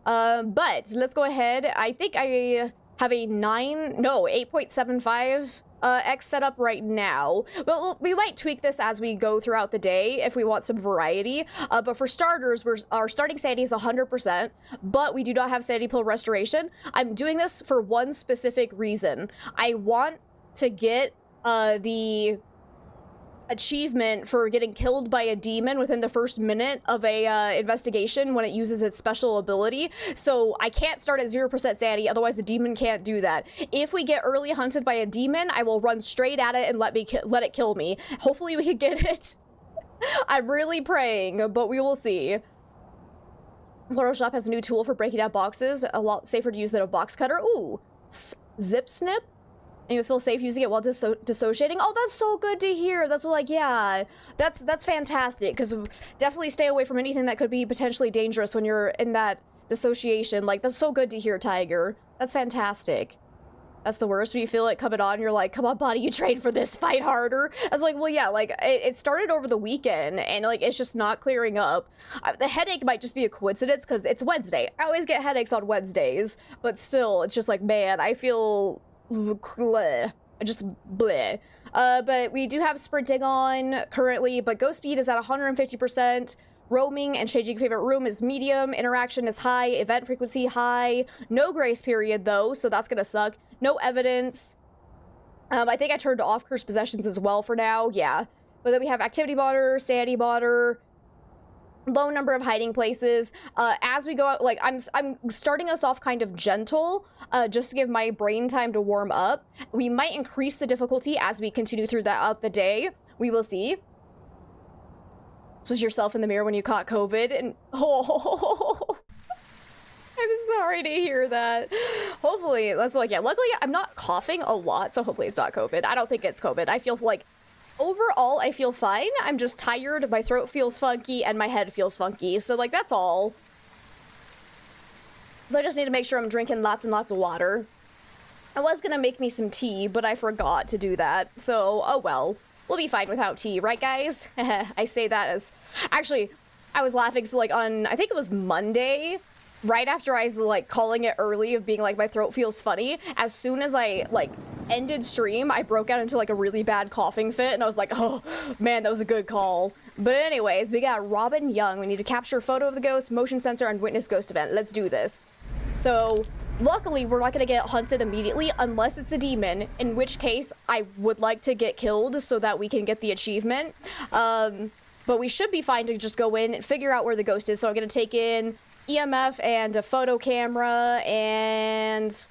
But let's go ahead. I think I have a 8.75 X setup right now. But we might tweak this as we go throughout the day if we want some variety. But for starters, our starting sanity is 100%, but we do not have sanity pill restoration. I'm doing this for one specific reason. I want to get the achievement for getting killed by a demon within the first minute of a investigation when it uses its special ability. So I can't start at 0% sanity, otherwise the demon can't do that. If we get early hunted by a demon, I will run straight at it and let it kill me. Hopefully we can get it. I'm really praying, but we will see. Floral Shop has a new tool for breaking down boxes, a lot safer to use than a box cutter. Ooh, zip snip? And you feel safe using it while dissociating. Oh, that's so good to hear. That's like, yeah, that's fantastic. Because definitely stay away from anything that could be potentially dangerous when you're in that dissociation. Like, that's so good to hear, Tiger. That's fantastic. That's the worst. When you feel it coming on, you're like, come on, body, you trained for this. Fight harder. I was like, well, yeah, like, it started over the weekend, and, like, it's just not clearing up. The headache might just be a coincidence, because it's Wednesday. I always get headaches on Wednesdays. But still, it's just like, man, I feel... bleh. Just bleh. But we do have sprinting on currently, but ghost speed is at 150%. Roaming and changing favorite room is medium. Interaction is high. Event frequency high. No grace period though, so that's gonna suck. No evidence. I think I turned off cursed possessions as well for now. Yeah. But then we have activity botter, sanity botter, low number of hiding places. As we go out, like, I'm starting us off kind of gentle, just to give my brain time to warm up. We might increase the difficulty as we continue throughout the day. We will see. This was yourself in the mirror when you caught COVID, and oh, I'm sorry to hear that. Hopefully, that's like, yeah, luckily I'm not coughing a lot, so hopefully it's not COVID. I don't think it's COVID. I feel like, overall, I feel fine. I'm just tired, my throat feels funky, and my head feels funky. So, like, that's all. So I just need to make sure I'm drinking lots and lots of water. I was gonna make me some tea, but I forgot to do that. So, oh well. We'll be fine without tea, right, guys? I say that as... Actually, I was laughing, so, like, on... I think it was Monday, right after I was, like, calling it early of being, like, my throat feels funny, as soon as I, like, ended stream, I broke out into, like, a really bad coughing fit, and I was like, oh, man, that was a good call. But anyways, we got Robin Young. We need to capture a photo of the ghost, motion sensor, and witness ghost event. Let's do this. So, luckily, we're not gonna get hunted immediately unless it's a demon, in which case I would like to get killed so that we can get the achievement. But we should be fine to just go in and figure out where the ghost is. So I'm gonna take in EMF and a photo camera, and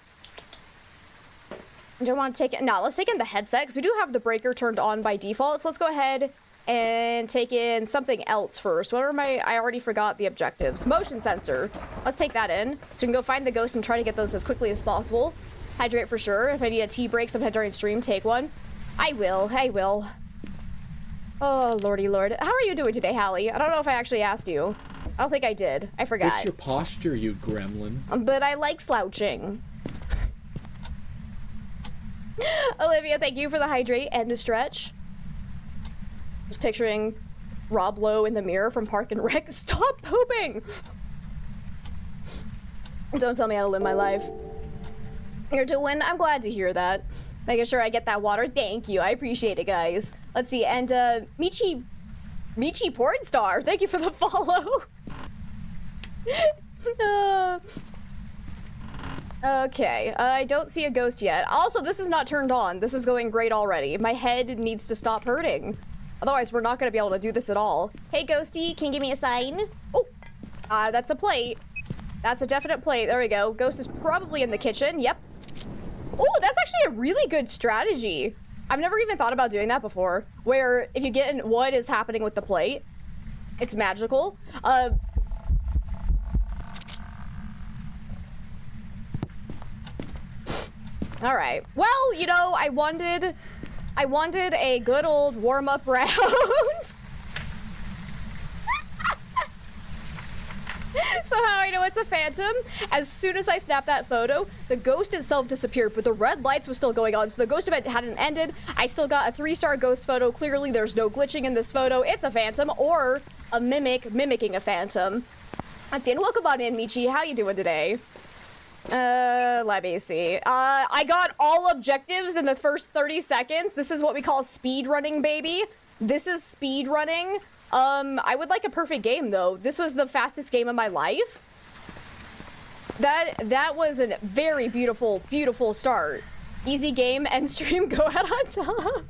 I don't want to take it. No, let's take in the headset because we do have the breaker turned on by default. So let's go ahead and take in something else first. What are my... I already forgot the objectives. Motion sensor. Let's take that in. So we can go find the ghost and try to get those as quickly as possible. Hydrate for sure. If I need a tea break sometime during stream, take one. I will. Oh, lordy lord. How are you doing today, Hallie? I don't know if I actually asked you. I don't think I did. I forgot. It's your posture, you gremlin. But I like slouching. Olivia, thank you for the hydrate and the stretch. Just picturing Rob Lowe in the mirror from Park and Rec. Stop pooping! Don't tell me how to live my life. You're doing... I'm glad to hear that. Making sure I get that water. Thank you. I appreciate it, guys. Let's see. And, Michi Pornstar, thank you for the follow. Okay, I don't see a ghost yet. Also, this is not turned on. This is going great already. My head needs to stop hurting. Otherwise, we're not going to be able to do this at all. Hey, Ghosty, can you give me a sign? Oh, that's a plate. That's a definite plate. There we go. Ghost is probably in the kitchen. Yep. Oh, that's actually a really good strategy. I've never even thought about doing that before. Where if you get in what is happening with the plate, it's magical. All right. Well, you know, I wanted a good old warm-up round. So how I know it's a phantom, as soon as I snapped that photo, the ghost itself disappeared, but the red lights were still going on, so the ghost event hadn't ended. I still got a 3-star ghost photo. Clearly there's no glitching in this photo. It's a phantom, or a mimic mimicking a phantom. Let's see, and welcome on in, Michi. How you doing today? Let me see. I got all objectives in the first 30 seconds. This is what we call speed running, baby. This is speed running. I would like a perfect game, though. This was the fastest game of my life. That was a very beautiful, beautiful start. Easy game, end stream, go ahead on top.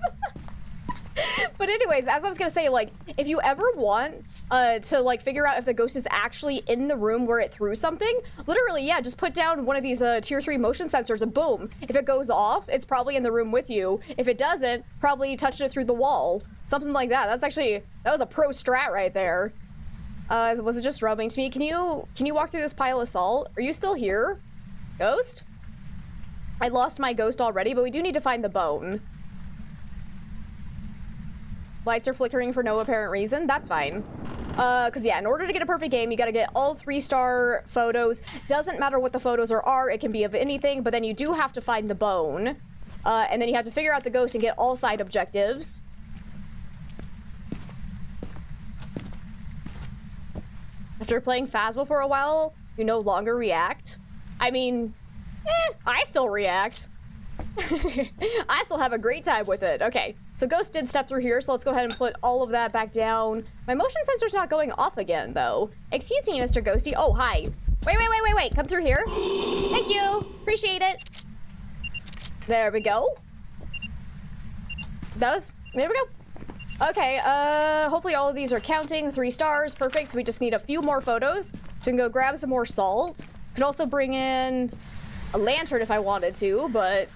But anyways, as I was gonna say, like, if you ever want to like figure out if the ghost is actually in the room where it threw something, literally, yeah, just put down one of these tier 3 motion sensors and boom. If it goes off, it's probably in the room with you. If it doesn't, probably touched it through the wall. Something like that. That was a pro strat right there. Was it just rubbing to me? Can you walk through this pile of salt? Are you still here? Ghost? I lost my ghost already, but we do need to find the bone. Lights are flickering for no apparent reason. That's fine. Cause yeah, in order to get a perfect game, you gotta get all 3-star photos. Doesn't matter what the photos are, it can be of anything, but then you do have to find the bone. And then you have to figure out the ghost and get all side objectives. After playing Phasmo for a while, you no longer react. I mean, I still react. I still have a great time with it. Okay, so Ghost did step through here, so let's go ahead and put all of that back down. My motion sensor's not going off again, though. Excuse me, Mr. Ghosty. Oh, hi. Wait. Come through here. Thank you. Appreciate it. There we go. There we go. Okay, hopefully all of these are counting. 3 stars, perfect. So we just need a few more photos. So we can go grab some more salt. Could also bring in a lantern if I wanted to, but...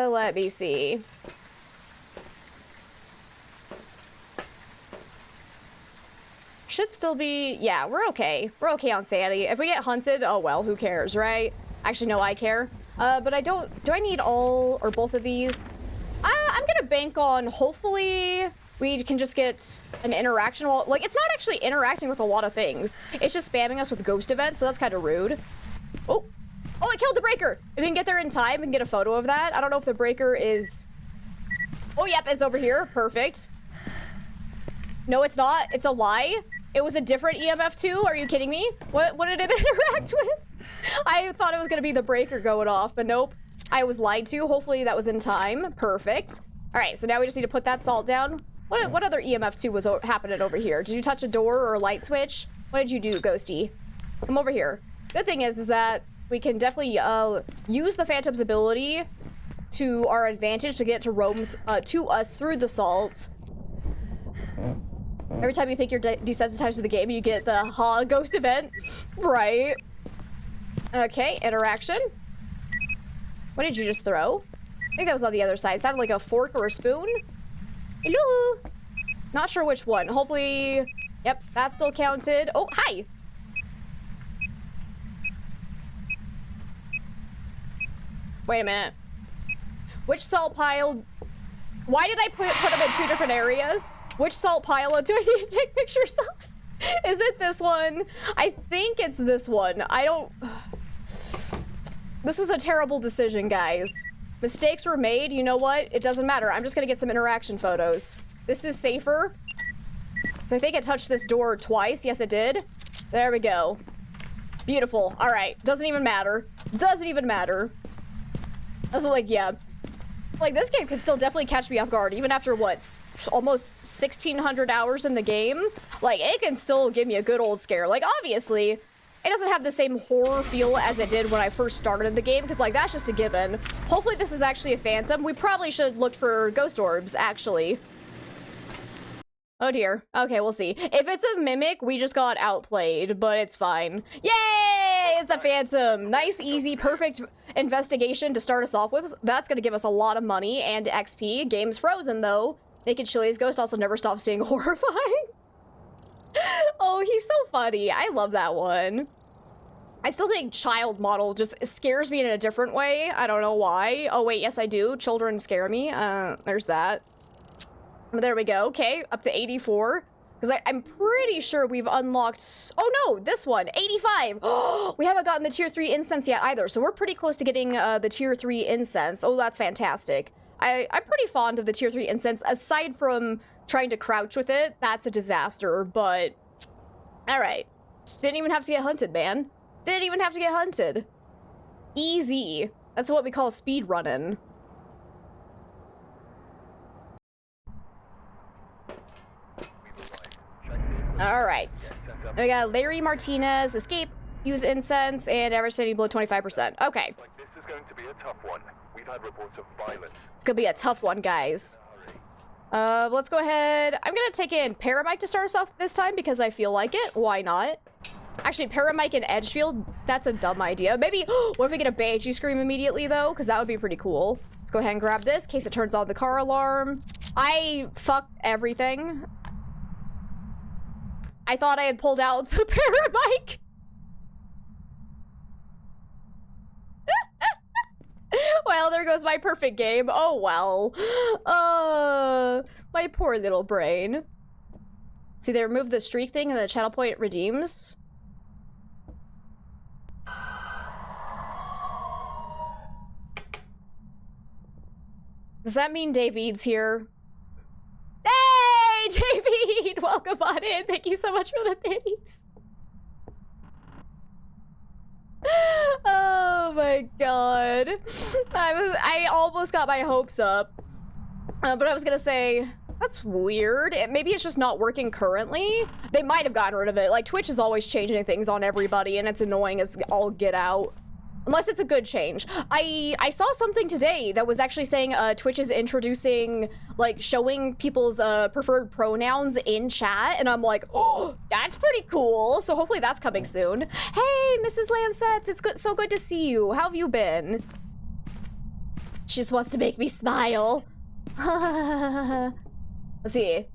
let me see. Should still be, yeah, we're okay. We're okay on sanity. If we get hunted, oh well, who cares, right? Actually, no, I care. But I don't, do I need all or both of these? I'm gonna bank on, hopefully, we can just get an interaction. Like, it's not actually interacting with a lot of things. It's just spamming us with ghost events, so that's kind of rude. Oh, I killed the breaker. If we can get there in time and get a photo of that. I don't know if the breaker is... Oh, yep, it's over here. Perfect. No, it's not. It's a lie. It was a different EMF2. Are you kidding me? What did it interact with? I thought it was gonna be the breaker going off, but nope. I was lied to. Hopefully that was in time. Perfect. All right, so now we just need to put that salt down. What other EMF2 was happening over here? Did you touch a door or a light switch? What did you do, Ghosty? Come over here. Good thing is that we can definitely use the Phantom's ability to our advantage to get to roam to us through the salt. Every time you think you're desensitized to the game, you get the ghost event. Right. Okay, interaction. What did you just throw? I think that was on the other side. It sounded like a fork or a spoon. Hello. Not sure which one. Hopefully, yep, that still counted. Oh, hi. Wait a minute. Which salt pile? Why did I put them in 2 different areas? Which salt pile do I need to take pictures of? Is it this one? I think it's this one. I don't... This was a terrible decision, guys. Mistakes were made. You know what? It doesn't matter. I'm just gonna get some interaction photos. This is safer. So I think it touched this door twice. Yes, it did. There we go. Beautiful. All right. Doesn't even matter. Doesn't even matter. I was like, yeah. Like, this game could still definitely catch me off guard, even after, what, almost 1,600 hours in the game? Like, it can still give me a good old scare. Like, obviously, it doesn't have the same horror feel as it did when I first started the game, because, like, that's just a given. Hopefully this is actually a phantom. We probably should have looked for ghost orbs, actually. Oh, dear. Okay, we'll see. If it's a mimic, we just got outplayed, but it's fine. Yay! It's a phantom. Nice, easy, perfect investigation to start us off with. That's gonna give us a lot of money and XP. Game's frozen, though. Naked Chili's ghost also never stops being horrifying. Oh, he's so funny. I love that one. I still think child model just scares me in a different way. I don't know why. Oh, wait, yes, I do. Children scare me. There's that. There we go. Okay, up to 84. Because I'm pretty sure we've unlocked... Oh, no, this one. 85. Oh, we haven't gotten the tier 3 incense yet either. So we're pretty close to getting the tier 3 incense. Oh, that's fantastic. I'm pretty fond of the tier 3 incense, aside from trying to crouch with it, that's a disaster, but all right. Didn't even have to get hunted, man. Didn't even have to get hunted. Easy. That's what we call speed running. All right. We got Larry Martinez, escape, use incense, and average sanity below 25%. Okay. This is going to be a tough one. We've had reports of violence. It's gonna be a tough one, guys. Let's go ahead. I'm gonna take in Paramike to start us off this time because I feel like it. Why not? Actually, Paramike and Edgefield, that's a dumb idea. Maybe, what if we get a Banshee Scream immediately, though? Because that would be pretty cool. Let's go ahead and grab this in case it turns on the car alarm. I fucked everything. I thought I had pulled out the Paramike. Well, there goes my perfect game. Oh, well. My poor little brain. See, they remove the streak thing and the channel point redeems. Does that mean David's here? Hey, David! Welcome on in. Thank you so much for the biddies. Oh my god. I almost got my hopes up. But I was gonna say, that's weird. Maybe it's just not working currently. They might have gotten rid of it. Like, Twitch is always changing things on everybody, and it's annoying as all get out. Unless it's a good change. I saw something today that was actually saying Twitch is introducing, like, showing people's preferred pronouns in chat, and I'm like, oh, that's pretty cool. So hopefully that's coming soon. Hey, Mrs. Lancets, it's good, so good to see you. How have you been? She just wants to make me smile. Let's see.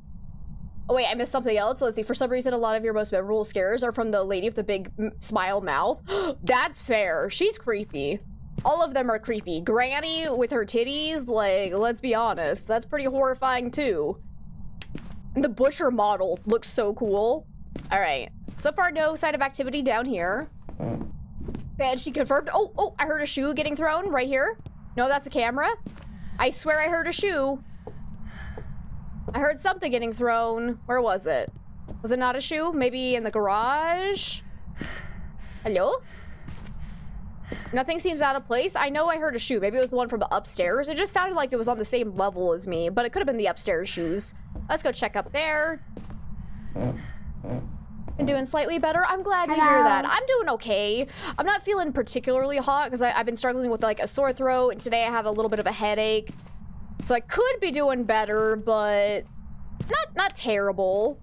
Oh wait, I missed something else. Let's see. For some reason, a lot of your most memorable scares are from the lady with the big smile mouth. That's fair. She's creepy. All of them are creepy. Granny with her titties, like, let's be honest. That's pretty horrifying too. And the Butcher model looks so cool. All right. So far, no sign of activity down here. And she confirmed. Oh, I heard a shoe getting thrown right here. No, that's a camera. I swear I heard a shoe. I heard something getting thrown. Where was it? Was it not a shoe? Maybe in the garage? Hello? Nothing seems out of place. I know I heard a shoe. Maybe it was the one from the upstairs. It just sounded like it was on the same level as me, but it could have been the upstairs shoes. Let's go check up there. Been doing slightly better. I'm glad to hear that. I'm doing okay. I'm not feeling particularly hot because I've been struggling with like a sore throat, and today I have a little bit of a headache. So I could be doing better, but not terrible.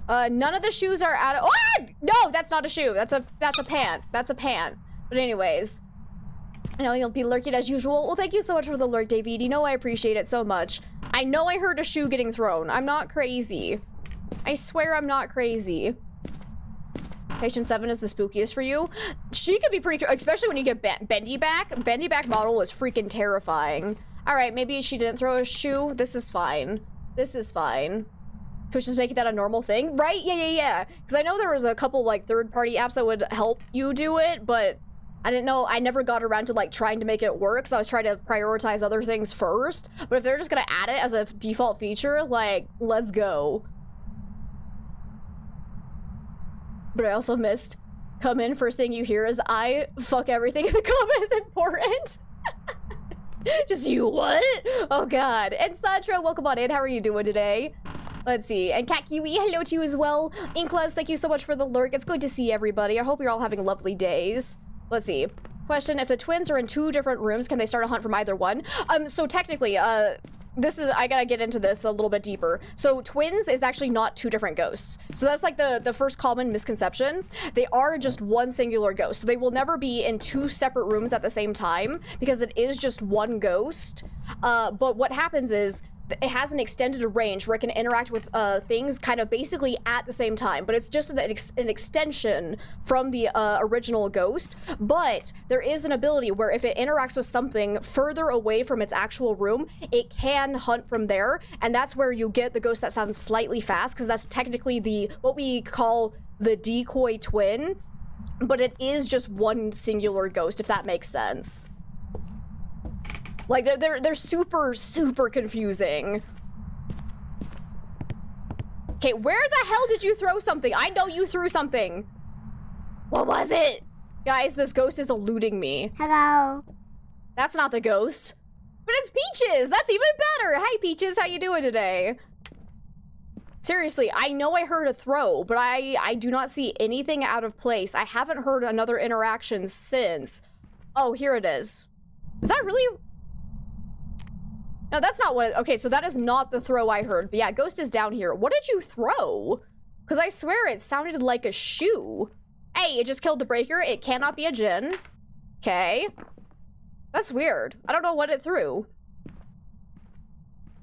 None of the shoes are out of— oh! No, that's not a shoe. That's a pant. That's a pant. But anyways, I know you'll be lurking as usual. Well, thank you so much for the lurk, David. You know I appreciate it so much. I know I heard a shoe getting thrown. I'm not crazy. I swear I'm not crazy. Patient 7 is the spookiest for you. She could be pretty, especially when you get Bendy back. Bendy back model is freaking terrifying. All right, maybe she didn't throw a shoe. This is fine. This is fine. Twitch is making that a normal thing, right? Yeah. Because I know there was a couple like third-party apps that would help you do it, but I didn't know. I never got around to like trying to make it work, so I was trying to prioritize other things first. But if they're just gonna add it as a default feature, like, let's go. But I also missed. Come in, first thing you hear is I fuck everything in the comment is important. Just you, what? Oh god. And Sandra, welcome on in. How are you doing today? Let's see. And Cat Kiwi, hello to you as well. Inklas, thank you so much for the lurk. It's good to see everybody. I hope you're all having lovely days. Let's see. Question, if the twins are in 2 different rooms, can they start a hunt from either one? So technically, this is, I gotta get into this a little bit deeper. So twins is actually not 2 different ghosts. So that's like the first common misconception. They are just one singular ghost. So they will never be in 2 separate rooms at the same time because it is just one ghost. But what happens is it has an extended range where it can interact with things kind of basically at the same time, but it's just an extension from the original ghost. But there is an ability where if it interacts with something further away from its actual room, it can hunt from there, and that's where you get the ghost that sounds slightly fast, because that's technically what we call the decoy twin, but it is just one singular ghost, if that makes sense. Like, they're super, super confusing. Okay, where the hell did you throw something? I know you threw something. What was it? Guys, this ghost is eluding me. Hello. That's not the ghost. But it's Peaches! That's even better! Hi, Peaches, how you doing today? Seriously, I know I heard a throw, but I do not see anything out of place. I haven't heard another interaction since. Oh, here it is. Is that really... No, that's not what... Okay, so that is not the throw I heard. But yeah, ghost is down here. What did you throw? Because I swear it sounded like a shoe. Hey, it just killed the breaker. It cannot be a djinn. Okay. That's weird. I don't know what it threw.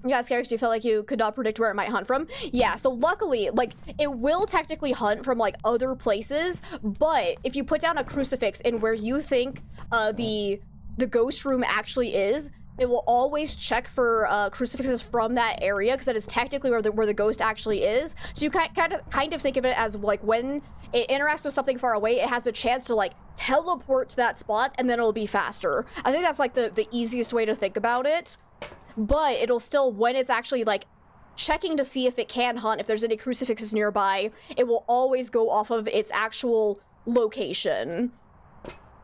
Yeah, scary because you felt like you could not predict where it might hunt from. Yeah, so luckily, like, it will technically hunt from, like, other places, but if you put down a crucifix in where you think the ghost room actually is, it will always check for crucifixes from that area, because that is technically where the ghost actually is. So you kind of think of it as, like, when it interacts with something far away, it has a chance to, like, teleport to that spot, and then it'll be faster. I think that's, like, the easiest way to think about it. But it'll still, when it's actually, like, checking to see if it can hunt, if there's any crucifixes nearby, it will always go off of its actual location.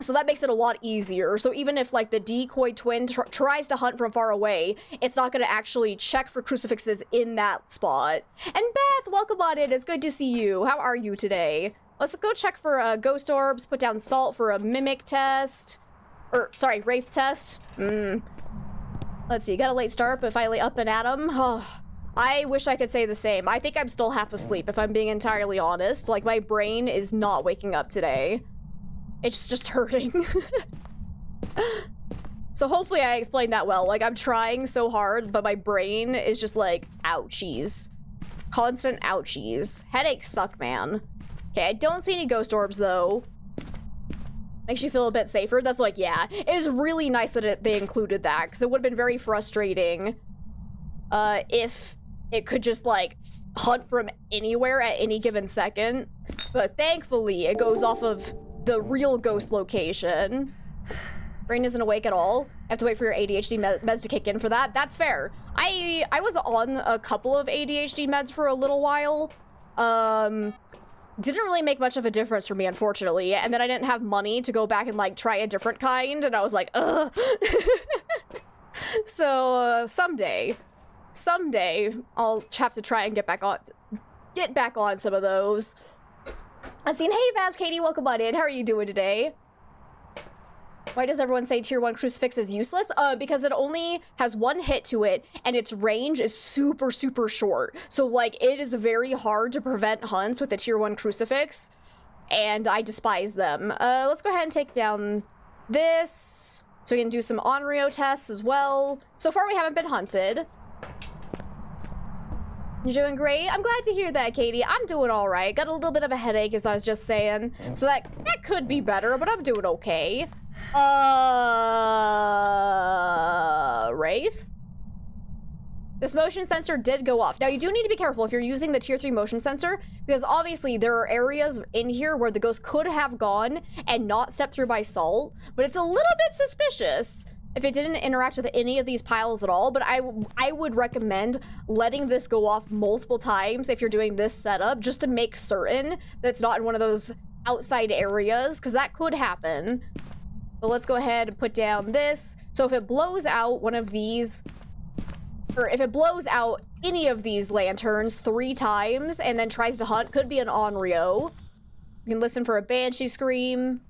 So that makes it a lot easier. So even if, like, the decoy twin tries to hunt from far away, it's not going to actually check for crucifixes in that spot. And Beth, welcome on in. It's good to see you. How are you today? Let's go check for ghost orbs, put down salt for a mimic test. Or, sorry, wraith test. Let's see, got a late start, but finally up and at 'em. Oh, I wish I could say the same. I think I'm still half asleep, if I'm being entirely honest. Like, my brain is not waking up today. It's just hurting. So hopefully I explained that well. Like, I'm trying so hard, but my brain is just like, ouchies. Constant ouchies. Headaches suck, man. Okay, I don't see any ghost orbs, though. Makes you feel a bit safer. That's like, yeah. It is really nice that they included that, because it would have been very frustrating if it could just, like, hunt from anywhere at any given second. But thankfully, it goes off of the real ghost location. Brain isn't awake at all. I have to wait for your ADHD meds to kick in for that. That's fair. I was on a couple of ADHD meds for a little while. Didn't really make much of a difference for me, unfortunately. And then I didn't have money to go back and, like, try a different kind. And I was like, ugh. So, someday, I'll have to try and get back on some of those. Let's see. Hey, Vaz, Katie, welcome on in. How are you doing today? Why does everyone say tier 1 crucifix is useless? Because it only has one hit to it, and its range is super, super short. So, like, it is very hard to prevent hunts with a tier 1 crucifix, and I despise them. Let's go ahead and take down this, so we can do some Onryo tests as well. So far, we haven't been hunted. You're doing great? I'm glad to hear that, Katie. I'm doing all right. Got a little bit of a headache, as I was just saying, so that could be better, but I'm doing okay. Wraith? This motion sensor did go off. Now, you do need to be careful if you're using the tier 3 motion sensor, because obviously there are areas in here where the ghost could have gone and not stepped through by salt, but it's a little bit suspicious if it didn't interact with any of these piles at all. But I would recommend letting this go off multiple times if you're doing this setup, just to make certain that it's not in one of those outside areas, because that could happen. But let's go ahead and put down this. So if it blows out one of these, or if it blows out any of these lanterns 3 times and then tries to hunt, could be an Onryo. You can listen for a banshee scream.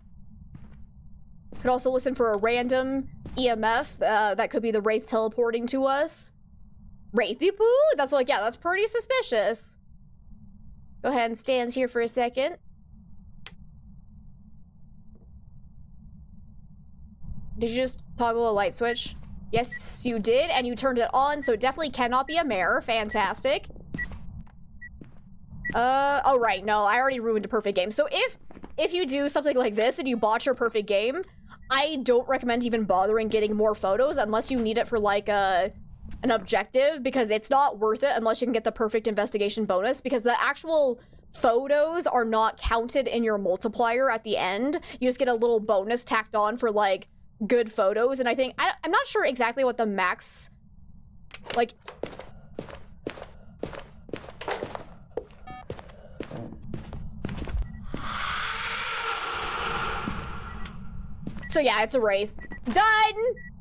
Could also listen for a random EMF. That could be the wraith teleporting to us. Wraithy poo? That's like, yeah, that's pretty suspicious. Go ahead and stand here for a second. Did you just toggle a light switch? Yes, you did, and you turned it on, so it definitely cannot be a mare. Fantastic. Oh right, no, I already ruined a perfect game. So if you do something like this and you botch your perfect game, I don't recommend even bothering getting more photos unless you need it for, like, an objective, because it's not worth it unless you can get the perfect investigation bonus, because the actual photos are not counted in your multiplier at the end. You just get a little bonus tacked on for, like, good photos. And I think, I'm not sure exactly what the max, like, So yeah, it's a wraith. Done!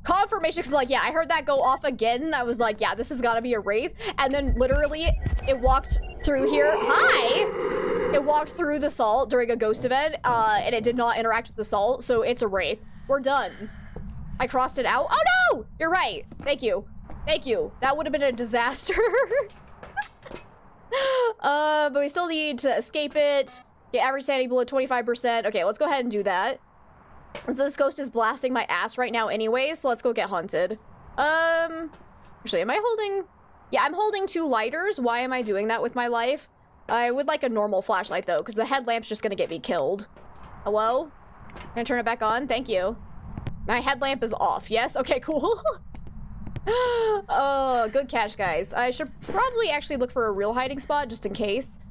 Confirmation, because like, yeah, I heard that go off again. I was like, yeah, this has got to be a wraith. And then literally, it walked through here. Hi! It walked through the salt during a ghost event, and it did not interact with the salt, so it's a wraith. We're done. I crossed it out. Oh no! You're right. Thank you. Thank you. That would have been a disaster. But we still need to escape it. Get average sanity below 25%. Okay, let's go ahead and do that. This ghost is blasting my ass right now anyway, so let's go get hunted. Actually, am I holding... Yeah, I'm holding 2 lighters. Why am I doing that with my life? I would like a normal flashlight, though, because the headlamp's just gonna get me killed. Hello? Can I turn it back on? Thank you. My headlamp is off. Yes? Okay, cool. Oh, good catch, guys. I should probably actually look for a real hiding spot, just in case.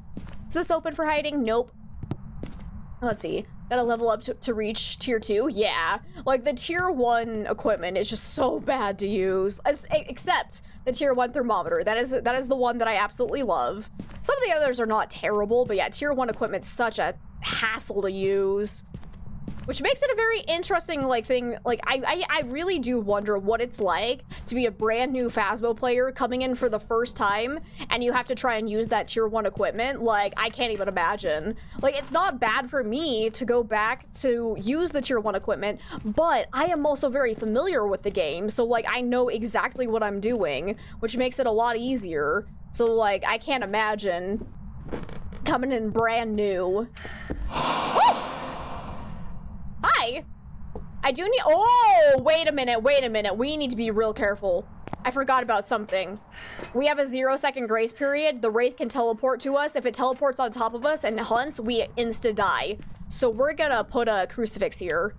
Is this open for hiding? Nope. Let's see. Gotta level up to reach tier 2? Yeah. Like, the tier 1 equipment is just so bad to use. Except the tier 1 thermometer. That is the one that I absolutely love. Some of the others are not terrible, but yeah, tier 1 equipment's such a hassle to use. Which makes it a very interesting, like, thing. Like, I really do wonder what it's like to be a brand new Phasmo player coming in for the first time, and you have to try and use that tier 1 equipment. Like, I can't even imagine. Like, it's not bad for me to go back to use the tier 1 equipment, but I am also very familiar with the game, so, like, I know exactly what I'm doing, which makes it a lot easier. So, like, I can't imagine coming in brand new. Oh! Hi! I do need- Oh, wait a minute. We need to be real careful. I forgot about something. We have a 0-second grace period. The wraith can teleport to us. If it teleports on top of us and hunts, we insta-die. So we're gonna put a crucifix here.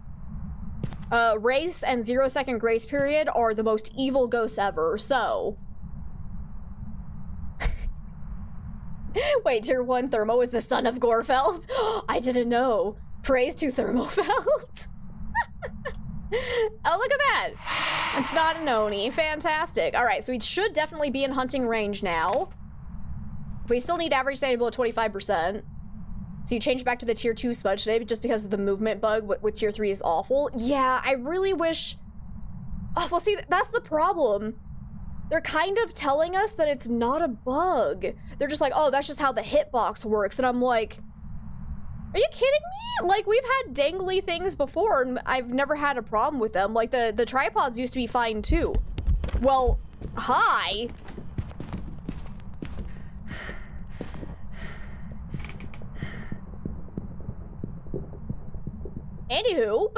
Wraiths and 0-second grace period are the most evil ghosts ever, so... Wait, tier 1 Thermo is the son of Gorefeld? I didn't know. Praise to Thermofeld. Oh, look at that. It's not an Oni. Fantastic. All right, so we should definitely be in hunting range now. We still need average sanity below 25%. So you change back to the tier 2 smudge today just because the movement bug with tier 3 is awful. Yeah, I really wish... Oh, well, see, that's the problem. They're kind of telling us that it's not a bug. They're just like, oh, that's just how the hitbox works. And I'm like... Are you kidding me? Like, we've had dangly things before, and I've never had a problem with them. Like, the tripods used to be fine, too. Well, hi. Anywho.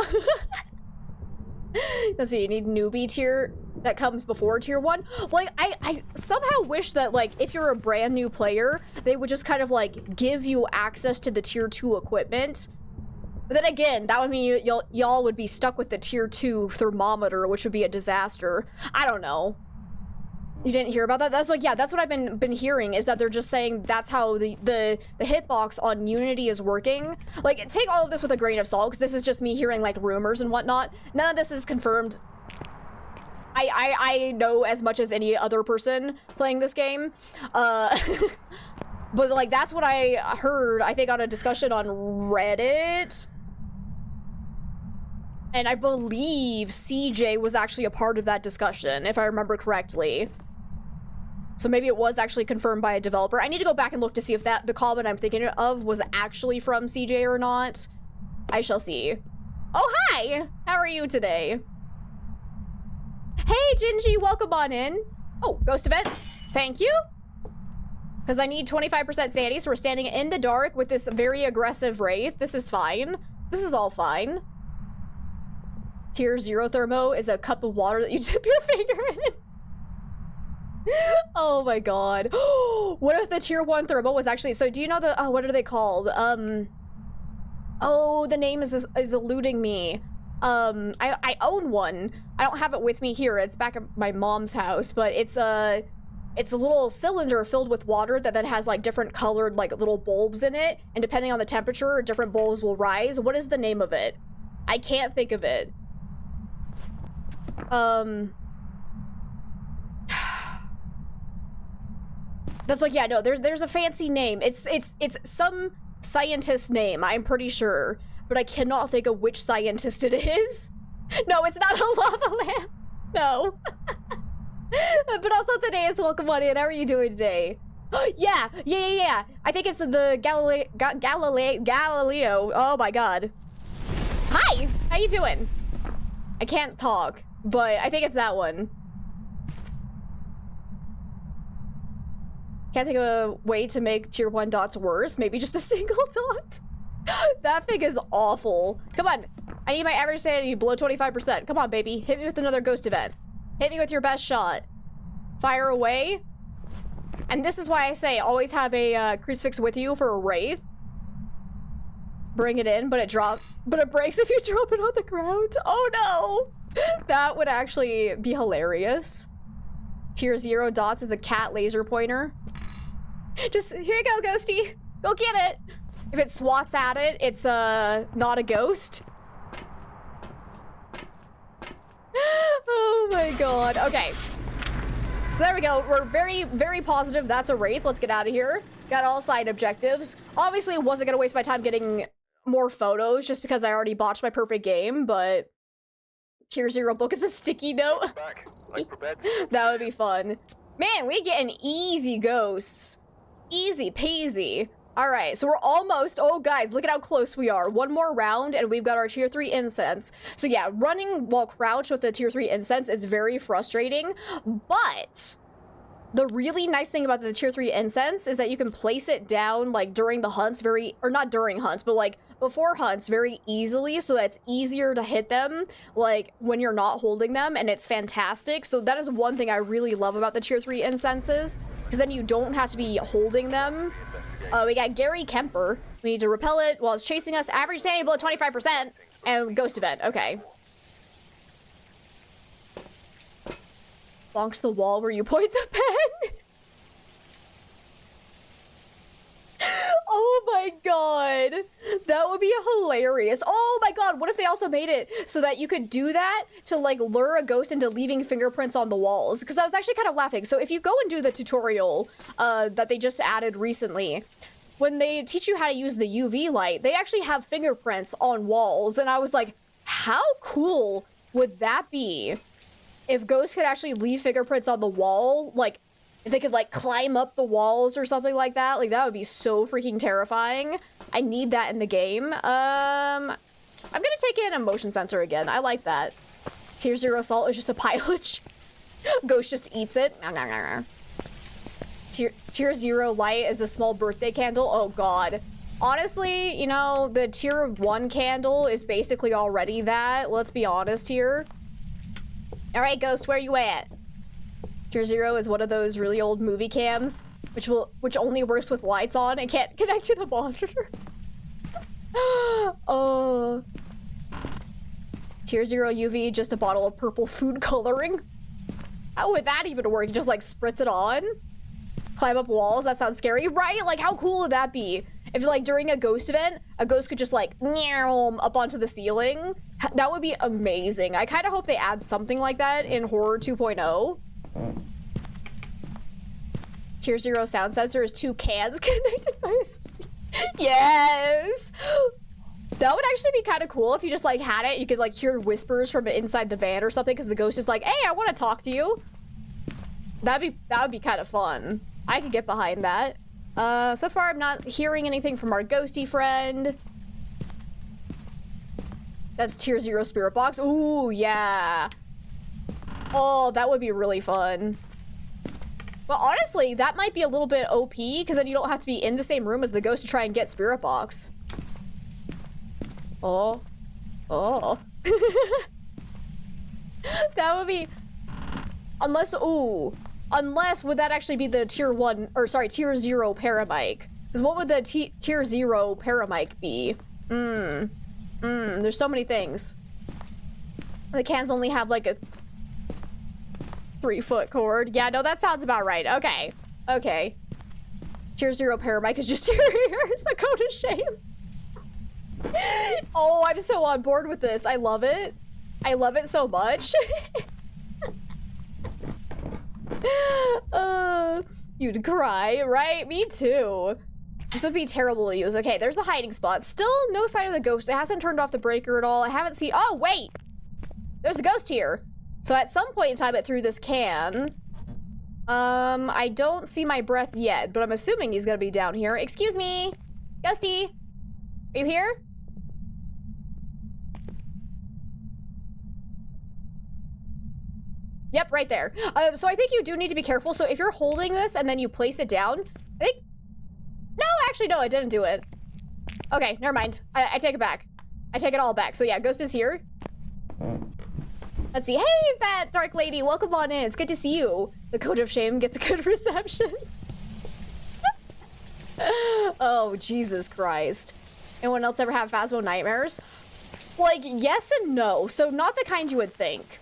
Let's see, you need newbie tier that comes before tier 1. Like, I somehow wish that, like, if you're a brand new player, they would just kind of, like, give you access to the tier 2 equipment. But then again, that would mean y'all would be stuck with the tier 2 thermometer, which would be a disaster. I don't know. You didn't hear about that? That's like, yeah, that's what I've been hearing, is that they're just saying that's how the hitbox on Unity is working. Like, take all of this with a grain of salt, because this is just me hearing, like, rumors and whatnot. None of this is confirmed. I know as much as any other person playing this game. But, like, that's what I heard, I think, on a discussion on Reddit. And I believe CJ was actually a part of that discussion, if I remember correctly. So maybe it was actually confirmed by a developer. I need to go back and look to see if the comment I'm thinking of was actually from CJ or not. I shall see. Oh, hi! How are you today? Hey, Gingy, welcome on in. Oh, ghost event. Thank you. Because I need 25% sanity, so we're standing in the dark with this very aggressive wraith. This is fine. This is all fine. Tier 0 thermo is a cup of water that you dip your finger in. Oh my god. What if the tier 1 thermo was actually... So do you know the... what are they called? Oh, the name is eluding me. I own one. I don't have it with me here. It's back at my mom's house, but it's a little cylinder filled with water that then has like different colored like little bulbs in it, and depending on the temperature, different bulbs will rise. What is the name of it? I can't think of it. That's like, yeah, no, there's a fancy name. It's some scientist name, I'm pretty sure, but I cannot think of which scientist it is. No, it's not a lava lamp. No. But also Thaddeus, welcome on in. How are you doing today? Yeah. I think it's the Galileo. Oh my god. Hi, how you doing? I can't talk, but I think it's that one. Can't think of a way to make tier 1 dots worse. Maybe just a single dot. That thing is awful. Come on. I need my average sanity below 25%. Come on, baby. Hit me with another ghost event. Hit me with your best shot. Fire away. And this is why I say always have a crucifix with you for a wraith. Bring it in, but it breaks if you drop it on the ground. Oh no. That would actually be hilarious. Tier 0 dots is a cat laser pointer. Just, here you go, ghosty. Go get it. If it swats at it, it's not a ghost. Oh my god. Okay. So there we go. We're very, very positive that's a wraith. Let's get out of here. Got all side objectives. Obviously, I wasn't gonna waste my time getting more photos just because I already botched my perfect game, but tier 0 book is a sticky note. Back. Like prepared. That would be fun. Man, we getting easy ghosts. Easy peasy. All right, so we're almost, oh guys, look at how close we are. One more round and we've got our tier 3 incense. So yeah, running while crouched with the tier 3 incense is very frustrating, but the really nice thing about the tier 3 incense is that you can place it down like during the hunts or not during hunts, but like before hunts very easily, so that it's easier to hit them like when you're not holding them, and it's fantastic. So that is one thing I really love about the tier 3 incenses, because then you don't have to be holding them. We got Gary Kemper. We need to repel it while it's chasing us. Average sanity below 25%. And ghost event. Okay. Bonks the wall where you point the pen. Oh my god. That would be hilarious. Oh my god, what if they also made it so that you could do that to like lure a ghost into leaving fingerprints on the walls? Because I was actually kind of laughing. So if you go and do the tutorial that they just added recently, when they teach you how to use the UV light, they actually have fingerprints on walls. And I was like, how cool would that be if ghosts could actually leave fingerprints on the wall? Like, if they could like climb up the walls or something like that, like that would be so freaking terrifying. I need that in the game. I'm gonna take in a motion sensor again. I like that. Tier 0 salt is just a pile of chips. Ghost just eats it. Tier 0 light is a small birthday candle. Oh god. Honestly, you know, the tier 1 candle is basically already that. Let's be honest here. All right, Ghost, where you at? Tier 0 is one of those really old movie cams, which only works with lights on and can't connect to the monitor. Oh. Tier 0 UV, just a bottle of purple food coloring. How would that even work? You just like spritz it on? Climb up walls? That sounds scary, right? Like how cool would that be? If like during a ghost event, a ghost could just like meow up onto the ceiling. That would be amazing. I kind of hope they add something like that in Horror 2.0. Tier 0 sound sensor is 2 cans connected by a stick. Yes! That would actually be kind of cool if you just like had it. You could like hear whispers from inside the van or something because the ghost is like, hey, I want to talk to you. That would be kind of fun. I could get behind that. So far I'm not hearing anything from our ghosty friend. That's tier 0 spirit box. Ooh, yeah. Oh, that would be really fun. Well, honestly, that might be a little bit OP, because then you don't have to be in the same room as the ghost to try and get spirit box. Oh. Oh. That would be... Unless, ooh. Unless, would that actually be the tier 1, or sorry, tier 0 paramic? Because what would the tier 0 paramic be? There's so many things. The cans only have like a 3-foot cord. Yeah, no, that sounds about right. Okay. Okay. Tier 0 paramic is just tier it's the code of shame. Oh, I'm so on board with this. I love it. I love it so much. You'd cry, right? Me too. This would be terrible to use. Okay, there's the hiding spot. Still no sign of the ghost. It hasn't turned off the breaker at all. I haven't seen... Oh, wait! there's a ghost here. So at some point in time, it threw this can. I don't see my breath yet, but I'm assuming he's gonna be down here. Excuse me, Ghosty, are you here? Yep, right there. So I think you do need to be careful. So if you're holding this and then you place it down, I think... No, actually, no, I didn't do it. Okay, never mind. I take it back. I take it all back. So yeah, Ghost is here. Let's see. Hey, Fat Dark Lady, welcome on in. It's good to see you. The Code of Shame gets a good reception. Oh, Jesus Christ. Anyone else ever have Phasmo nightmares? Like, yes and no. So not the kind you would think,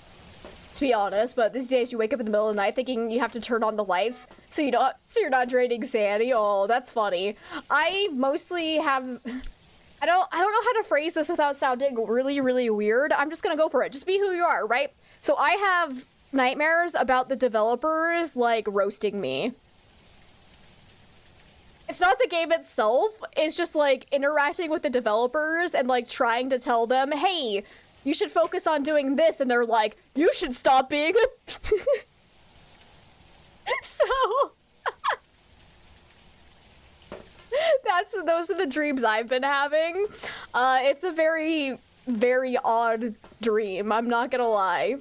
to be honest, but these days you wake up in the middle of the night thinking you have to turn on the lights so you're not draining sanity. Oh, that's funny. I mostly have... I don't know how to phrase this without sounding really, really weird. I'm just gonna go for it. Just be who you are, right? So I have nightmares about the developers, like, roasting me. It's not the game itself, it's just, like, interacting with the developers and, like, trying to tell them, hey, you should focus on doing this, and they're like, you should stop being a... So... those are the dreams I've been having. It's a very, very odd dream, I'm not gonna lie.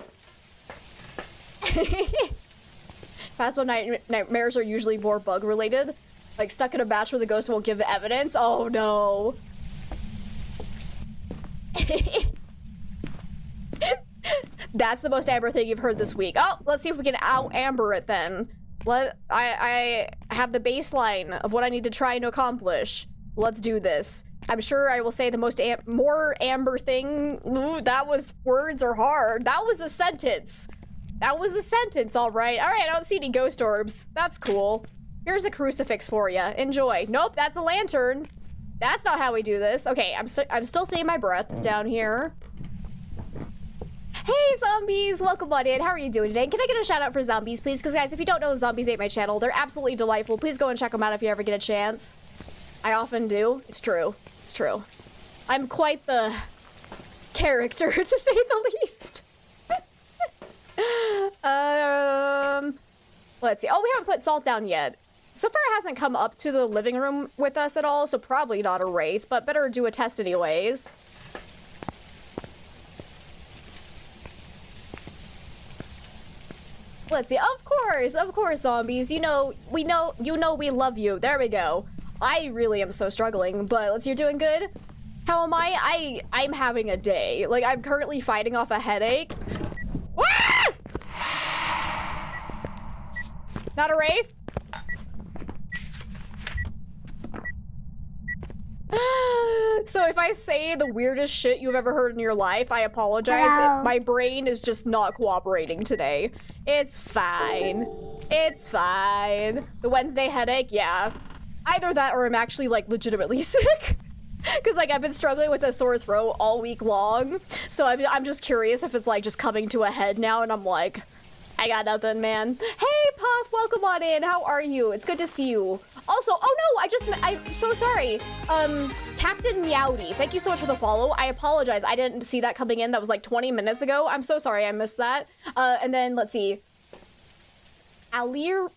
Phasmo nightmares are usually more bug-related. Like, stuck in a batch where the ghost won't give evidence. Oh, no. That's the most Amber thing you've heard this week. Oh, let's see if we can out-Amber it then. I have the baseline of what I need to try and accomplish. Let's do this. I'm sure I will say the more Amber thing. Ooh, words are hard. That was a sentence. That was a sentence, all right. All right, I don't see any ghost orbs. That's cool. Here's a crucifix for you. Enjoy. Nope, that's a lantern. That's not how we do this. Okay, I'm still seeing my breath down here. Hey, zombies! Welcome on in. How are you doing today? Can I get a shout out for zombies, please? Because, guys, if you don't know, Zombies ate my channel. They're absolutely delightful. Please go and check them out if you ever get a chance. I often do. It's true. It's true. I'm quite the character, to say the least. Let's see. Oh, we haven't put Salt down yet. So far, it hasn't come up to the living room with us at all, so probably not a wraith, but better do a test anyways. Let's see. Of course, zombies. You know we love you. There we go. I really am so struggling, but let's see, you're doing good. How am I? I'm having a day. Like, I'm currently fighting off a headache. Ah! Not a wraith? So if I say the weirdest shit you've ever heard in your life, I apologize. My brain is just not cooperating today. It's fine. It's fine. The Wednesday headache, yeah. Either that or I'm actually, like, legitimately sick. Because, like, I've been struggling with a sore throat all week long. So I'm just curious if it's, like, just coming to a head now and I'm like, I got nothing, man. Hey, Puff, welcome on in. How are you? It's good to see you. Also, oh no, I'm so sorry. Captain Meowdy, thank you so much for the follow. I apologize, I didn't see that coming in. That was like 20 minutes ago. I'm so sorry I missed that. And then let's see. Aliriza?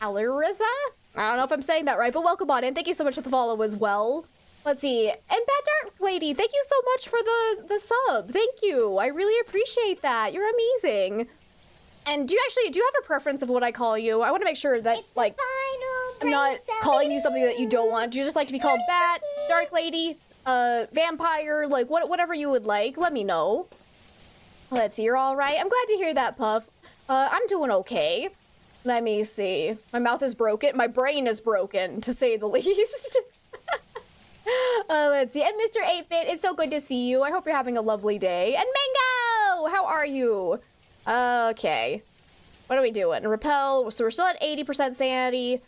I don't know if I'm saying that right, but welcome on in. Thank you so much for the follow as well. Let's see. And Bad Dark Lady, thank you so much for the sub. Thank you. I really appreciate that. You're amazing. And do you have a preference of what I call you? I want to make sure that, like, I'm not calling you something that you don't want. Do you just like to be called Bat, Dark Lady, Vampire, like, whatever you would like? Let me know. Let's see, you're all right. I'm glad to hear that, Puff. I'm doing okay. Let me see. My mouth is broken. My brain is broken, to say the least. Let's see. And Mr. 8-Bit, it's so good to see you. I hope you're having a lovely day. And Mango! How are you? Okay. What are we doing? Repel. So we're still at 80% sanity.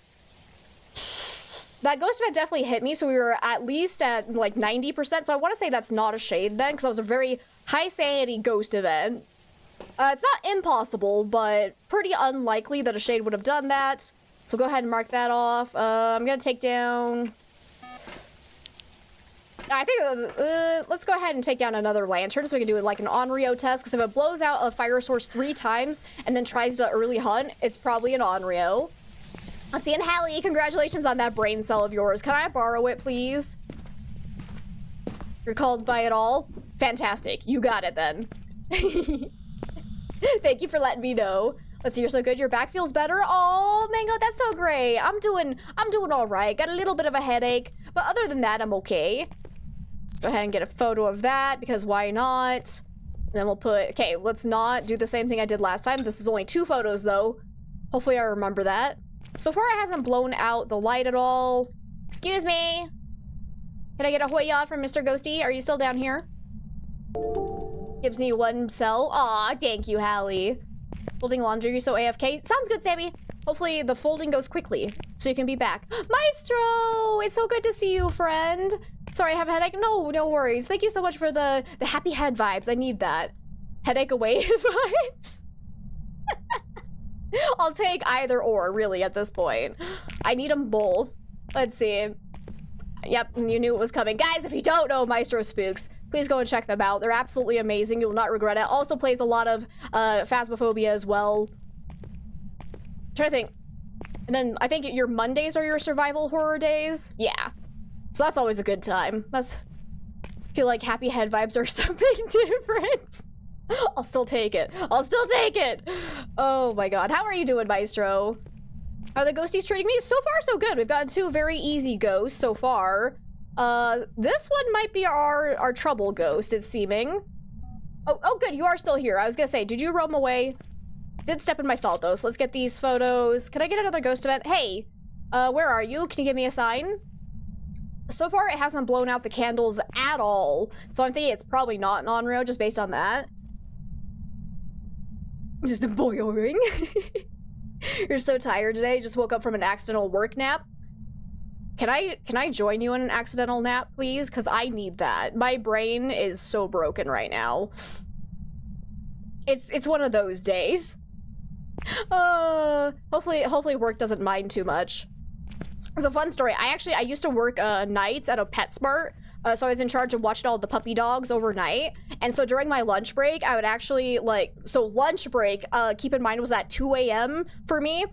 That ghost event definitely hit me, so we were at least at like 90%. So I want to say that's not a shade then, because that was a very high sanity ghost event. It's not impossible, but pretty unlikely that a shade would have done that. So go ahead and mark that off. I'm gonna take down... I think, let's go ahead and take down another lantern so we can do like an Onryo test, because if it blows out a fire source 3 times and then tries to early hunt, it's probably an Onryo. Let's see, and Hallie, congratulations on that brain cell of yours. Can I borrow it, please? You're called by it all? Fantastic, you got it then. Thank you for letting me know. Let's see, you're so good. Your back feels better. Oh, Mango, that's so great. I'm doing all right. Got a little bit of a headache, but other than that, I'm okay. Go ahead and get a photo of that, because why not? And then we'll put, okay, let's not do the same thing I did last time. This is only 2 photos though. Hopefully I remember that. So far it hasn't blown out the light at all. Excuse me. Can I get a hoya from Mr. Ghosty? Are you still down here? Gives me 1 cell. Aw, thank you, Hallie. Folding laundry, so AFK. Sounds good, Sammy. Hopefully the folding goes quickly, so you can be back. Maestro! It's so good to see you, friend. Sorry, I have a headache. No worries. Thank you so much for the happy head vibes. I need that. Headache away vibes. I'll take either or, really, at this point. I need them both. Let's see. Yep, you knew it was coming. Guys, if you don't know Maestro Spooks, please go and check them out. They're absolutely amazing. You will not regret it. Also plays a lot of Phasmophobia as well. Trying to think. And then I think your Mondays are your survival horror days. Yeah. So that's always a good time. I feel like happy head vibes are something different. I'll still take it. I'll still take it. Oh my god. How are you doing, Maestro? Are the ghosties treating me? So far, so good. We've gotten 2 very easy ghosts so far. This one might be our trouble ghost, it's seeming. Oh, good. You are still here. I was gonna say, did you roam away? Did step in my salt, though, so let's get these photos. Can I get another ghost event? Hey, where are you? Can you give me a sign? So far, it hasn't blown out the candles at all, so I'm thinking it's probably not an Onryo, just based on that. Just a boring. You're so tired today. Just woke up from an accidental work nap. Can I join you in an accidental nap, please? Because I need that. My brain is so broken right now. It's one of those days. Hopefully work doesn't mind too much. It's a fun story. I used to work nights at a PetSmart. So I was in charge of watching all the puppy dogs overnight. And so during my lunch break, I would actually so lunch break, keep in mind, was at 2 a.m. for me.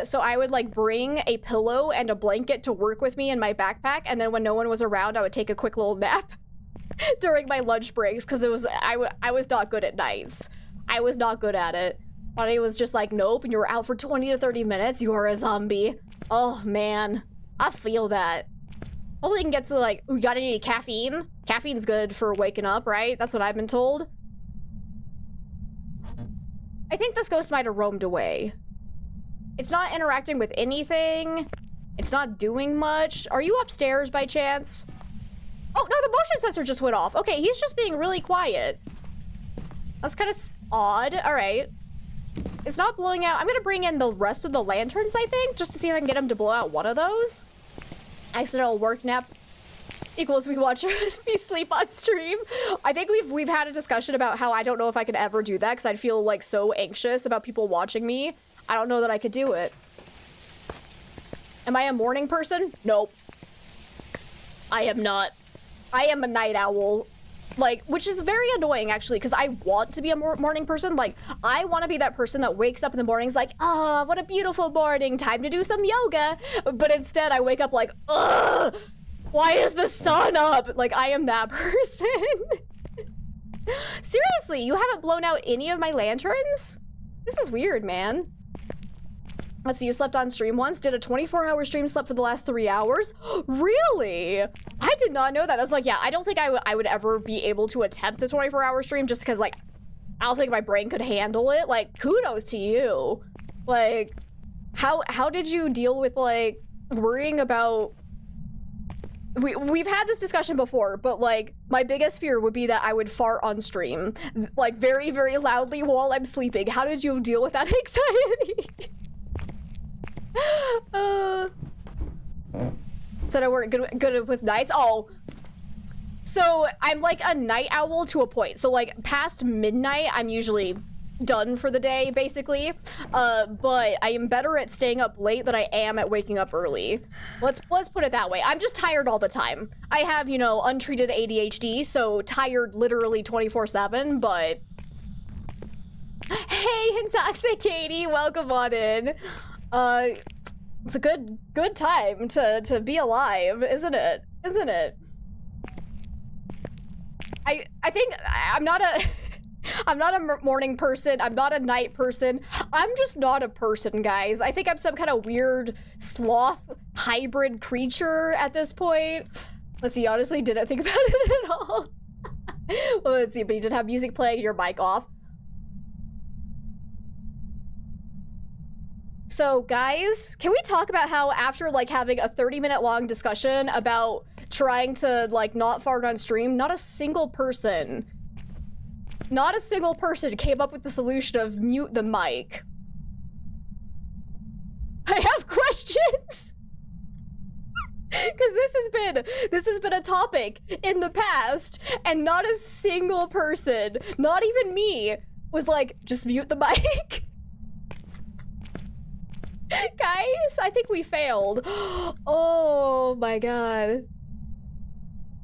So I would bring a pillow and a blanket to work with me in my backpack. And then when no one was around, I would take a quick little nap during my lunch breaks. Cause I was not good at nights. I was not good at it. Body was just like, nope, and you were out for 20 to 30 minutes. You are a zombie. Oh man, I feel that. Hopefully you can get to ooh, got any caffeine? Caffeine's good for waking up, right? That's what I've been told. I think this ghost might have roamed away. It's not interacting with anything. It's not doing much. Are you upstairs by chance? Oh, no, the motion sensor just went off. Okay, he's just being really quiet. That's kind of odd. All right. It's not blowing out. I'm gonna bring in the rest of the lanterns, I think, just to see if I can get him to blow out one of those. Accidental work nap equals we watch me sleep on stream. I think we've had a discussion about how I don't know if I could ever do that because I'd feel so anxious about people watching me. I don't know that I could do it. Am I a morning person? Nope. I am not. I am a night owl. Which is very annoying, actually, because I want to be a morning person. I want to be that person that wakes up in the mornings ah, what a beautiful morning, time to do some yoga. But instead, I wake up ugh, why is the sun up? I am that person. Seriously, you haven't blown out any of my lanterns? This is weird, man. Let's see, you slept on stream once, did a 24-hour stream, slept for the last 3 hours. Really? I did not know that. That's yeah, I don't think I would ever be able to attempt a 24-hour stream just because I don't think my brain could handle it. Kudos to you. How did you deal with worrying about, we've had this discussion before, but my biggest fear would be that I would fart on stream, very, very loudly while I'm sleeping. How did you deal with that anxiety? Said I weren't good with nights. Oh, so I'm a night owl to a point. So past midnight, I'm usually done for the day, basically. But I am better at staying up late than I am at waking up early. Let's put it that way. I'm just tired all the time. I have, you know, untreated ADHD, so tired literally 24/7, but... Hey, Intoxicaty, welcome on in. It's a good time to be alive, isn't it? Isn't it? I think I'm not a... I'm not a morning person. I'm not a night person. I'm just not a person, guys. I think I'm some kind of weird sloth hybrid creature at this point. Let's see, honestly, didn't think about it at all. Well, let's see, but you did have music playing and your mic off. So, guys, can we talk about how after, like, having a 30-minute long discussion about trying to, like, not fart on stream, not a single person came up with the solution of mute the mic. I have questions. Because this has been a topic in the past, and not a single person, not even me, was like, just mute the mic. Guys, I think we failed. Oh my god.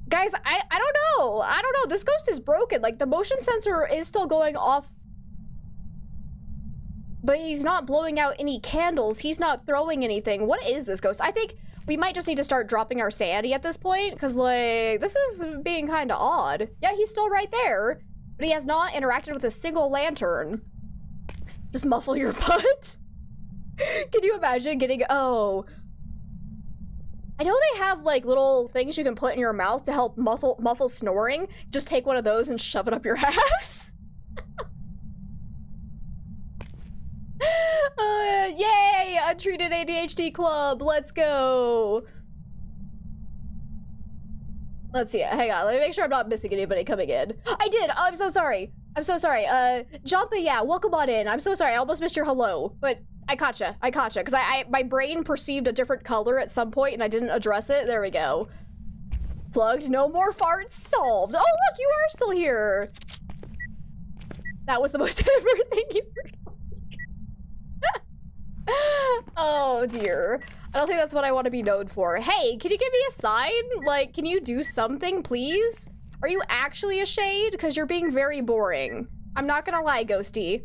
Guys, I don't know. I don't know. This ghost is broken. Like, the motion sensor is still going off. But he's not blowing out any candles. He's not throwing anything. What is this ghost? I think we might just need to start dropping our sanity at this point. Because, like, this is being kind of odd. Yeah, he's still right there. But he has not interacted with a single lantern. Just muffle your butt. Can you imagine getting... Oh... I know they have, like, little things you can put in your mouth to help muffle snoring. Just take one of those and shove it up your ass. Yay! Untreated ADHD club! Let's go! Let's see. Hang on. Let me make sure I'm not missing anybody coming in. I did! Oh, I'm so sorry. I'm so sorry. Jumpa, yeah, welcome on in. I'm so sorry. I almost missed your hello, but... I caught you, because my brain perceived a different color at some point and I didn't address it. There we go. Plugged, no more farts, solved. Oh, look, you are still here. That was the most ever thing you heard. Oh, dear. I don't think that's what I want to be known for. Hey, can you give me a sign? Like, can you do something, please? Are you actually a shade? Because you're being very boring. I'm not gonna lie, Ghosty.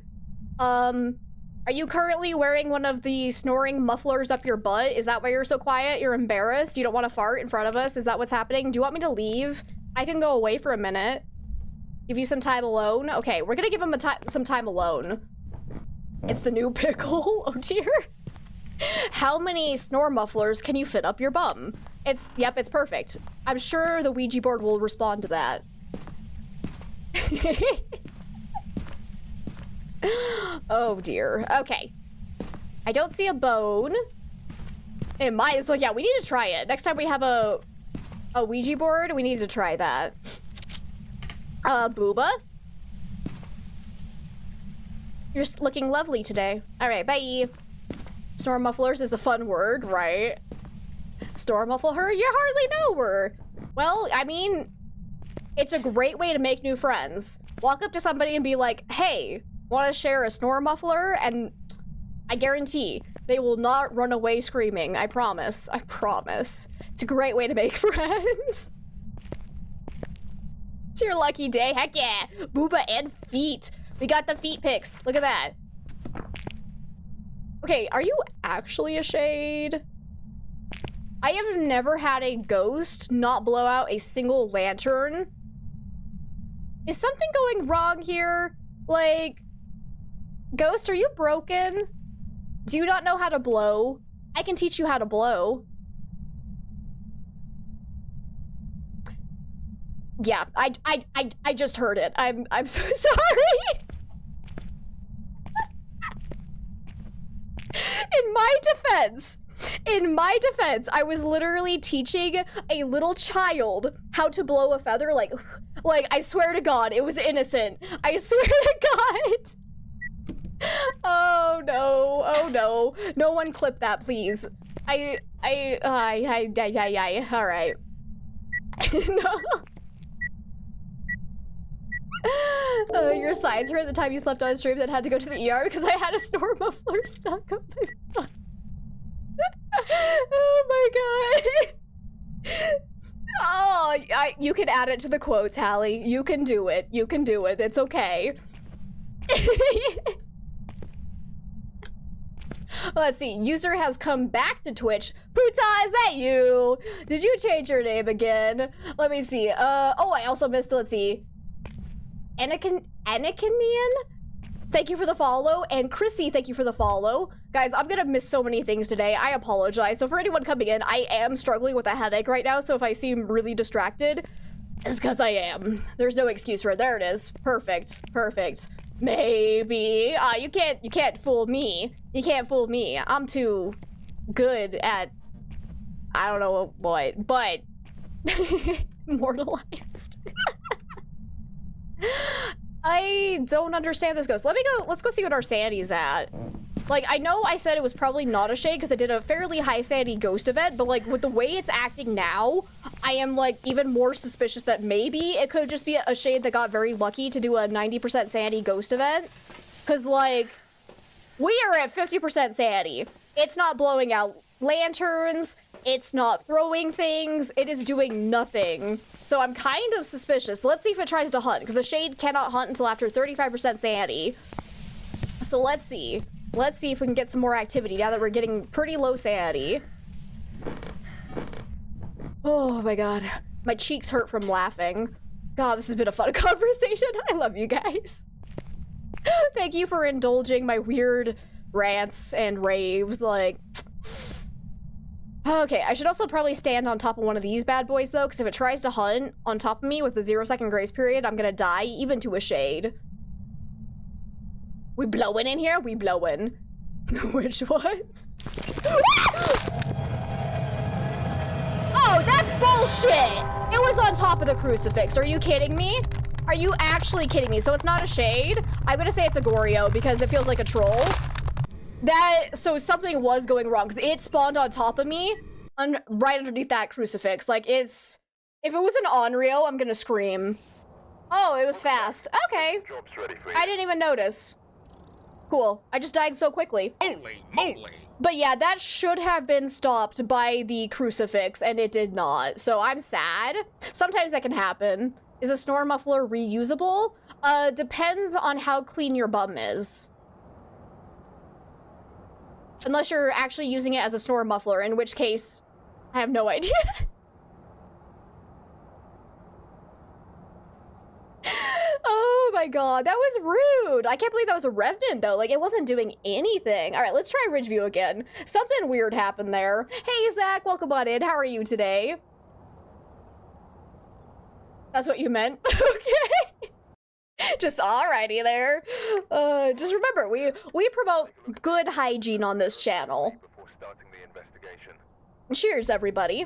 Are you currently wearing one of the snoring mufflers up your butt? Is that why you're so quiet? You're embarrassed? You don't want to fart in front of us? Is that what's happening? Do you want me to leave? I can go away for a minute. Give you some time alone? Okay, we're gonna give him some time alone. It's the new pickle. Oh dear. How many snore mufflers can you fit up your bum? Yep, it's perfect. I'm sure the Ouija board will respond to that. Oh dear. Okay. I don't see a bone. It might as well. Yeah, we need to try it. Next time we have a Ouija board, we need to try that. Booba? You're looking lovely today. All right, bye. Snore mufflers is a fun word, right? Snore muffle her? You hardly know her. Well, I mean, it's a great way to make new friends. Walk up to somebody and be like, hey, want to share a snore muffler? And I guarantee they will not run away screaming. I promise. I promise. It's a great way to make friends. It's your lucky day. Heck yeah. Booba and feet. We got the feet pics. Look at that. Okay, are you actually a shade? I have never had a ghost not blow out a single lantern. Is something going wrong here? Like... Ghost, are you broken? Do you not know how to blow? I can teach you how to blow. Yeah, I just heard it. I'm so sorry. In my defense, I was literally teaching a little child how to blow a feather. Like I swear to God, it was innocent. I swear to God. Oh no, oh no. No one clip that, please. All right. No. Your sides hurt the time you slept on stream, then had to go to the ER because I had a snore muffler stuck up my butt. Oh my god. Oh, you can add it to the quotes, Hallie. You can do it. You can do it. It's okay. Let's see. User has come back to Twitch. Puta, is that you? Did you change your name again? Let me see. Oh, I also missed, let's see. Anakinian? Thank you for the follow. And Chrissy, thank you for the follow. Guys, I'm gonna miss so many things today. I apologize. So for anyone coming in, I am struggling with a headache right now. So if I seem really distracted, it's because I am. There's no excuse for it. There it is. Perfect. Perfect. Maybe. You can't fool me. You can't fool me. I'm too good at, I don't know what, but immortalized. I don't understand this ghost. Let's go see what our sanity's at. Like, I know I said it was probably not a shade because I did a fairly high sanity ghost event, but like with the way it's acting now, I am like even more suspicious that maybe it could just be a shade that got very lucky to do a 90% sanity ghost event. Cause like, we are at 50% sanity. It's not blowing out lanterns. It's not throwing things. It is doing nothing. So I'm kind of suspicious. Let's see if it tries to hunt, because a shade cannot hunt until after 35% sanity. So let's see. Let's see if we can get some more activity now that we're getting pretty low sanity. Oh my god. My cheeks hurt from laughing. God, this has been a fun conversation. I love you guys. Thank you for indulging my weird rants and raves. Like, okay, I should also probably stand on top of one of these bad boys though, because if it tries to hunt on top of me with a 0-second grace period, I'm gonna die even to a shade. We blowing in here? We blowing. Which ones? Oh, that's bullshit! It was on top of the crucifix. Are you kidding me? Are you actually kidding me? So it's not a shade? I'm gonna say it's a Goryo because it feels like a troll. So something was going wrong because it spawned on top of me, right underneath that crucifix. Like if it was an Onryo, I'm gonna scream. Oh, it was fast. Okay. Job's ready for you. I didn't even notice. Cool. I just died so quickly. Holy moly! But yeah, that should have been stopped by the crucifix, and it did not. So I'm sad. Sometimes that can happen. Is a snore muffler reusable? Depends on how clean your bum is. Unless you're actually using it as a snore muffler, in which case, I have no idea. Oh my god, that was rude. I can't believe that was a revenant though. Like, it wasn't doing anything. All right, let's try Ridgeview again. Something weird happened there. Hey Zach, welcome on in. How are you today? That's what you meant? Okay. Just alrighty there. Just remember, we promote good hygiene on this channel. Before starting the investigation. Cheers, everybody.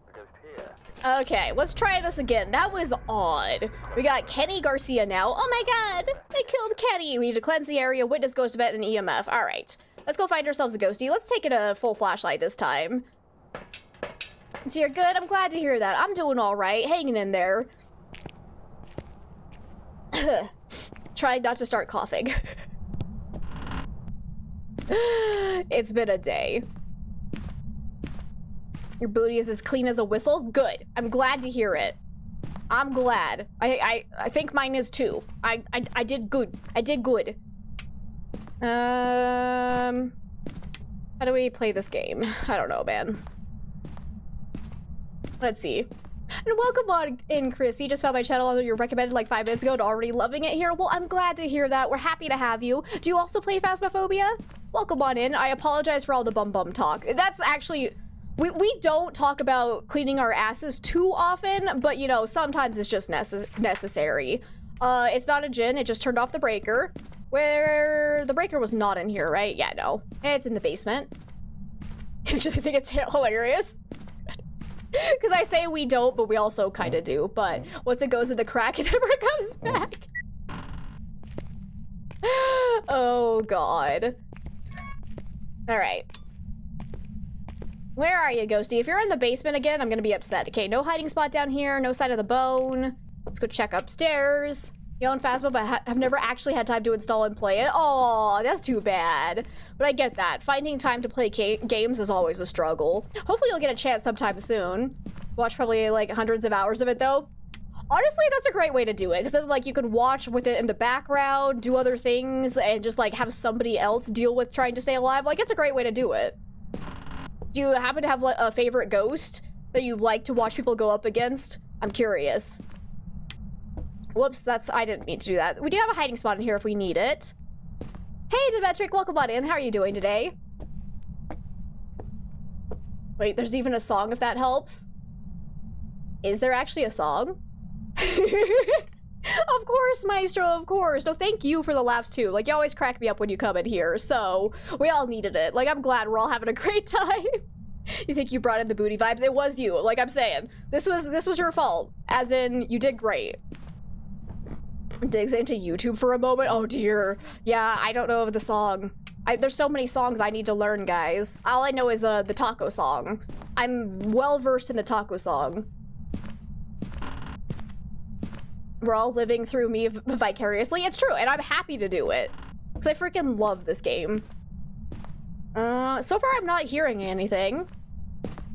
The ghost here. Okay, let's try this again. That was odd. We got Kenny Garcia now. Oh my god, they killed Kenny. We need to cleanse the area, witness ghost event, and EMF. All right, let's go find ourselves a ghosty. Let's take it a full flashlight this time. So you're good? I'm glad to hear that. I'm doing all right, hanging in there. Trying not to start coughing. It's been a day. Your booty is as clean as a whistle? Good. I'm glad to hear it. I'm glad. I think mine is too. I did good. I did good. How do we play this game? I don't know, man. Let's see. And welcome on in, Chris. You just found my channel on your recommended like 5 minutes ago and already loving it here. Well, I'm glad to hear that. We're happy to have you. Do you also play Phasmophobia? Welcome on in. I apologize for all the bum talk. That's actually, we don't talk about cleaning our asses too often, but you know, sometimes it's just necessary. It's not a djinn, it just turned off the breaker. Where the breaker was not in here, right? Yeah, no. It's in the basement. I just think it's hilarious. Because I say we don't, but we also kind of do. But once it goes in the crack, it never comes back. Oh, God. All right. Where are you, Ghosty? If you're in the basement again, I'm going to be upset. Okay, no hiding spot down here. No sign of the bone. Let's go check upstairs. You own Phasmo, but have never actually had time to install and play it. Oh, that's too bad. But I get that. Finding time to play games is always a struggle. Hopefully you'll get a chance sometime soon. Watch probably like hundreds of hours of it though. Honestly, that's a great way to do it, because then like you can watch with it in the background, do other things, and just like have somebody else deal with trying to stay alive. Like, it's a great way to do it. Do you happen to have like a favorite ghost that you like to watch people go up against? I'm curious. Whoops, I didn't mean to do that. We do have a hiding spot in here if we need it. Hey, Demetric, welcome on in. How are you doing today? Wait, there's even a song if that helps. Is there actually a song? Of course, Maestro, of course. No, thank you for the laughs too. Like, you always crack me up when you come in here, so we all needed it. Like, I'm glad we're all having a great time. You think you brought in the booty vibes? It was you. Like I'm saying, this was your fault. As in, you did great. Digs into YouTube for a moment. Oh dear. Yeah, I don't know of the song. There's so many songs I need to learn, guys. All I know is the taco song. I'm well versed in the taco song. We're all living through me vicariously. It's true, and I'm happy to do it. Because I freaking love this game. So far I'm not hearing anything.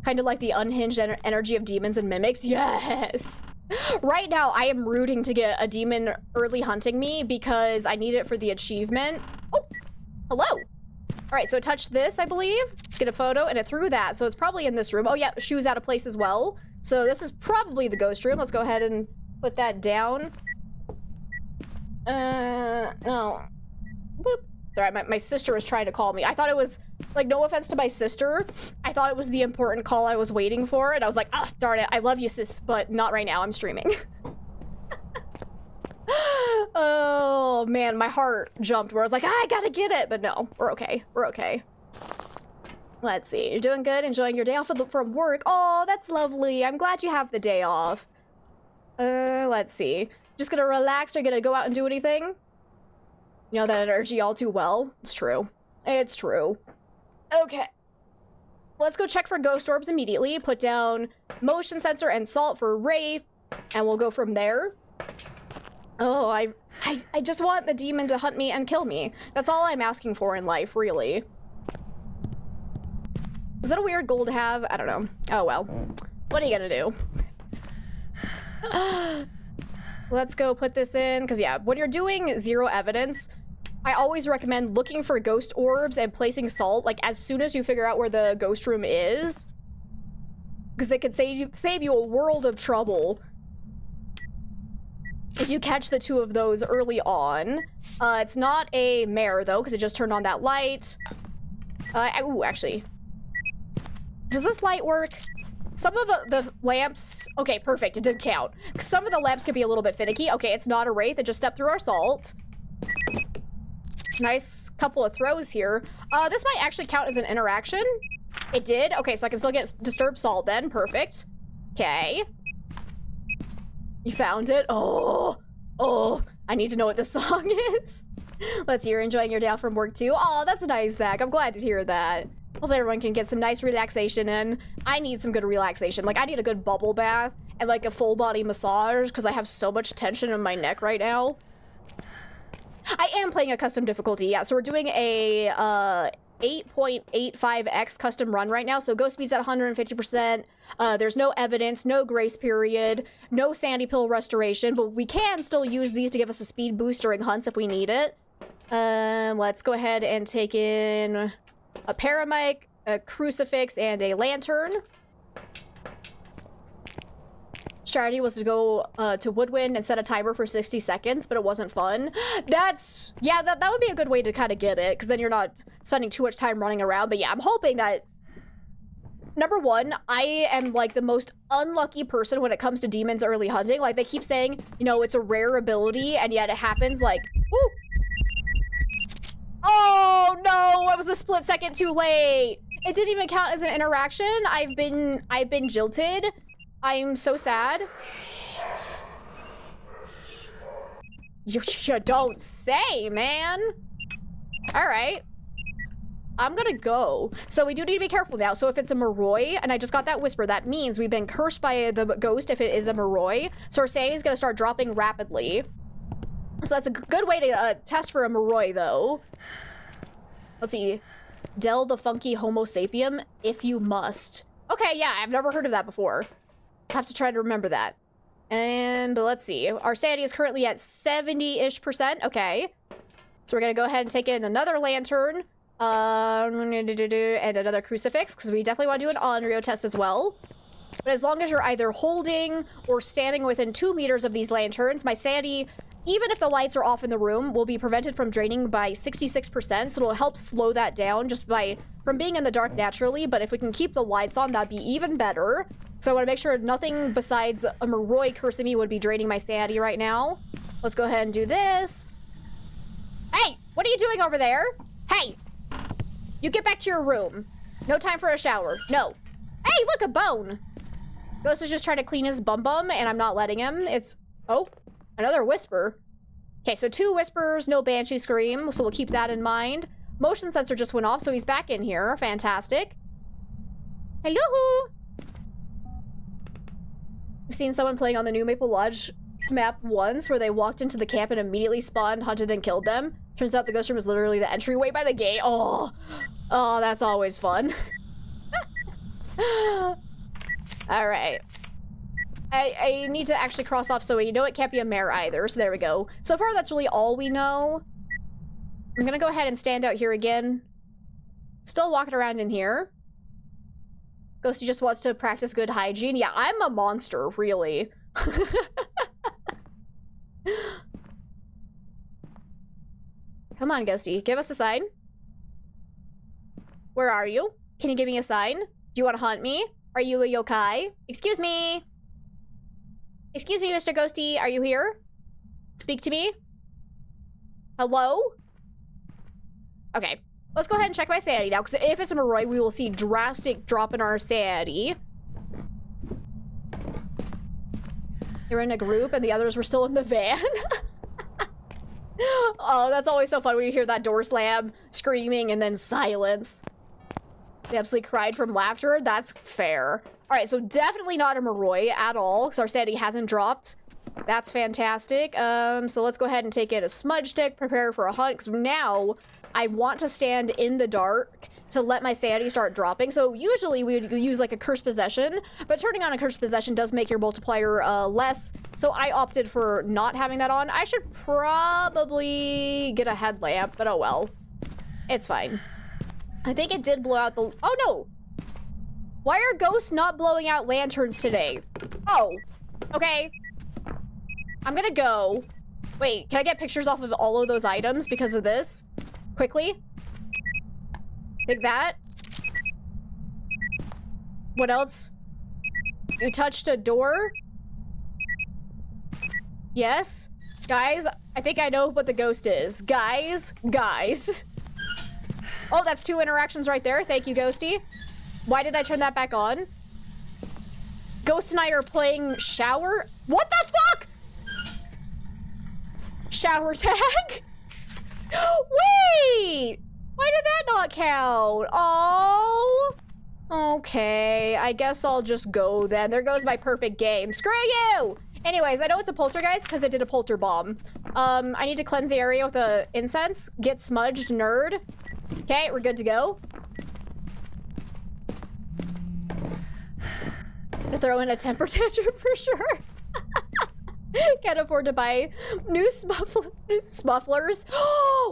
Kind of like the unhinged energy of demons and mimics. Yes! Right now, I am rooting to get a demon early hunting me because I need it for the achievement. Oh! Hello! Alright, so it touched this, I believe. Let's get a photo, and it threw that, so it's probably in this room. Oh yeah, shoe's out of place as well. So this is probably the ghost room. Let's go ahead and put that down. No. Boop. Sorry, my sister was trying to call me. I thought it was, like, no offense to my sister, I thought it was the important call I was waiting for, and I was like, oh, darn it, I love you, sis, but not right now, I'm streaming. Oh, man, my heart jumped where I was like, I gotta get it, but no, we're okay, we're okay. Let's see, you're doing good, enjoying your day off from work. Oh, that's lovely, I'm glad you have the day off. Let's see, just gonna relax or gonna go out and do anything? You know that energy all too well. It's true. It's true. Okay. Let's go check for ghost orbs immediately. Put down motion sensor and salt for Wraith, and we'll go from there. Oh, I just want the demon to hunt me and kill me. That's all I'm asking for in life, really. Is that a weird goal to have? I don't know. Oh well. What are you gonna do? Let's go put this in, because yeah, when you're doing zero evidence, I always recommend looking for ghost orbs and placing salt, like, as soon as you figure out where the ghost room is. Because it could save you a world of trouble if you catch the two of those early on. It's not a mare, though, because it just turned on that light. Ooh, actually. Does this light work? Some of the lamps... Okay, perfect. It did count. Some of the lamps could be a little bit finicky. Okay, it's not a wraith. It just stepped through our salt. Nice couple of throws here. This might actually count as an interaction. It did. Okay, so I can still get disturbed salt then. Perfect. Okay. You found it? Oh. Oh. I need to know what this song is. Let's see. You're enjoying your day off from work too. Oh, that's nice, Zach. I'm glad to hear that. Hopefully everyone can get some nice relaxation in. I need some good relaxation. Like, I need a good bubble bath and like a full body massage because I have so much tension in my neck right now. I am playing a custom difficulty, yeah. So we're doing a 8.85x custom run right now. So ghost speed's at 150%. There's no evidence, no grace period, no sandy pill restoration, but we can still use these to give us a speed boost during hunts if we need it. Let's go ahead and take in a paramic, a crucifix, and a lantern. Strategy was to go to Woodwind and set a timer for 60 seconds, but it wasn't fun. That's, yeah, that would be a good way to kind of get it, because then you're not spending too much time running around. But yeah, I'm hoping that, number one, I am like the most unlucky person when it comes to demons early hunting. Like, they keep saying, you know, it's a rare ability, and yet it happens like, whoo. Oh no, it was a split second too late. It didn't even count as an interaction. I've been jilted. I'm so sad. You don't say, man. All right. I'm gonna go. So we do need to be careful now. So if it's a Moroi, and I just got that whisper, that means we've been cursed by the ghost if it is a Moroi. So our sanity's gonna start dropping rapidly. So that's a good way to test for a Moroi, though. Let's see. Del the funky Homo sapien, if you must. Okay, yeah, I've never heard of that before. I'll have to try to remember that. And let's see. Our sanity is currently at 70-ish%. Okay. So we're gonna go ahead and take in another lantern. And another crucifix, because we definitely want to do an Onryo test as well. But as long as you're either holding or standing within 2 meters of these lanterns, my sanity, even if the lights are off in the room, will be prevented from draining by 66%. So it'll help slow that down just from being in the dark naturally. But if we can keep the lights on, that'd be even better. So I want to make sure nothing besides a Moroi cursing me would be draining my sanity right now. Let's go ahead and do this. Hey, what are you doing over there? Hey, you get back to your room. No time for a shower. No. Hey, look, a bone. Ghost is just trying to clean his bum and I'm not letting him. Oh, another whisper. Okay, so 2 whispers, no banshee scream, so we'll keep that in mind. Motion sensor just went off, so he's back in here. Fantastic. Hello. I've seen someone playing on the new Maple Lodge map once where they walked into the camp and immediately spawned, hunted, and killed them. Turns out the ghost room is literally the entryway by the gate. Oh, that's always fun. All right. I need to actually cross off, so you know it can't be a mare either, so there we go. So far, that's really all we know. I'm gonna go ahead and stand out here again. Still walking around in here. Ghosty just wants to practice good hygiene. Yeah, I'm a monster, really. Come on, Ghosty, give us a sign. Where are you? Can you give me a sign? Do you want to hunt me? Are you a yokai? Excuse me. Excuse me, Mr. Ghosty, are you here? Speak to me? Hello? Okay, let's go ahead and check my sanity now, because if it's a Moroi, we will see drastic drop in our sanity. You're in a group and the others were still in the van. Oh, that's always so fun when you hear that door slam, screaming, and then silence. They absolutely cried from laughter. That's fair. All right, so definitely not a Moroi at all, because our sanity hasn't dropped. That's fantastic. So let's go ahead and take in a smudge stick, prepare for a hunt, because now I want to stand in the dark to let my sanity start dropping. So usually we would use like a cursed possession, but turning on a cursed possession does make your multiplier less. So I opted for not having that on. I should probably get a headlamp, but oh well. It's fine. I think it did blow out the... Oh no! Why are ghosts not blowing out lanterns today? Oh, okay. I'm gonna go. Wait, can I get pictures off of all of those items because of this? Quickly. Take that. What else? You touched a door? Yes? Guys, I think I know what the ghost is. Guys. Oh, that's 2 interactions right there. Thank you, Ghosty. Why did I turn that back on? Ghost and I are playing shower? What the fuck? Shower tag? Wait! Why did that not count? Oh. Okay, I guess I'll just go then. There goes my perfect game. Screw you! Anyways, I know it's a poltergeist because I did a polter bomb. I need to cleanse the area with a incense. Get smudged, nerd. Okay, we're good to go. Throw in a temper tantrum for sure. Can't afford to buy new smufflers.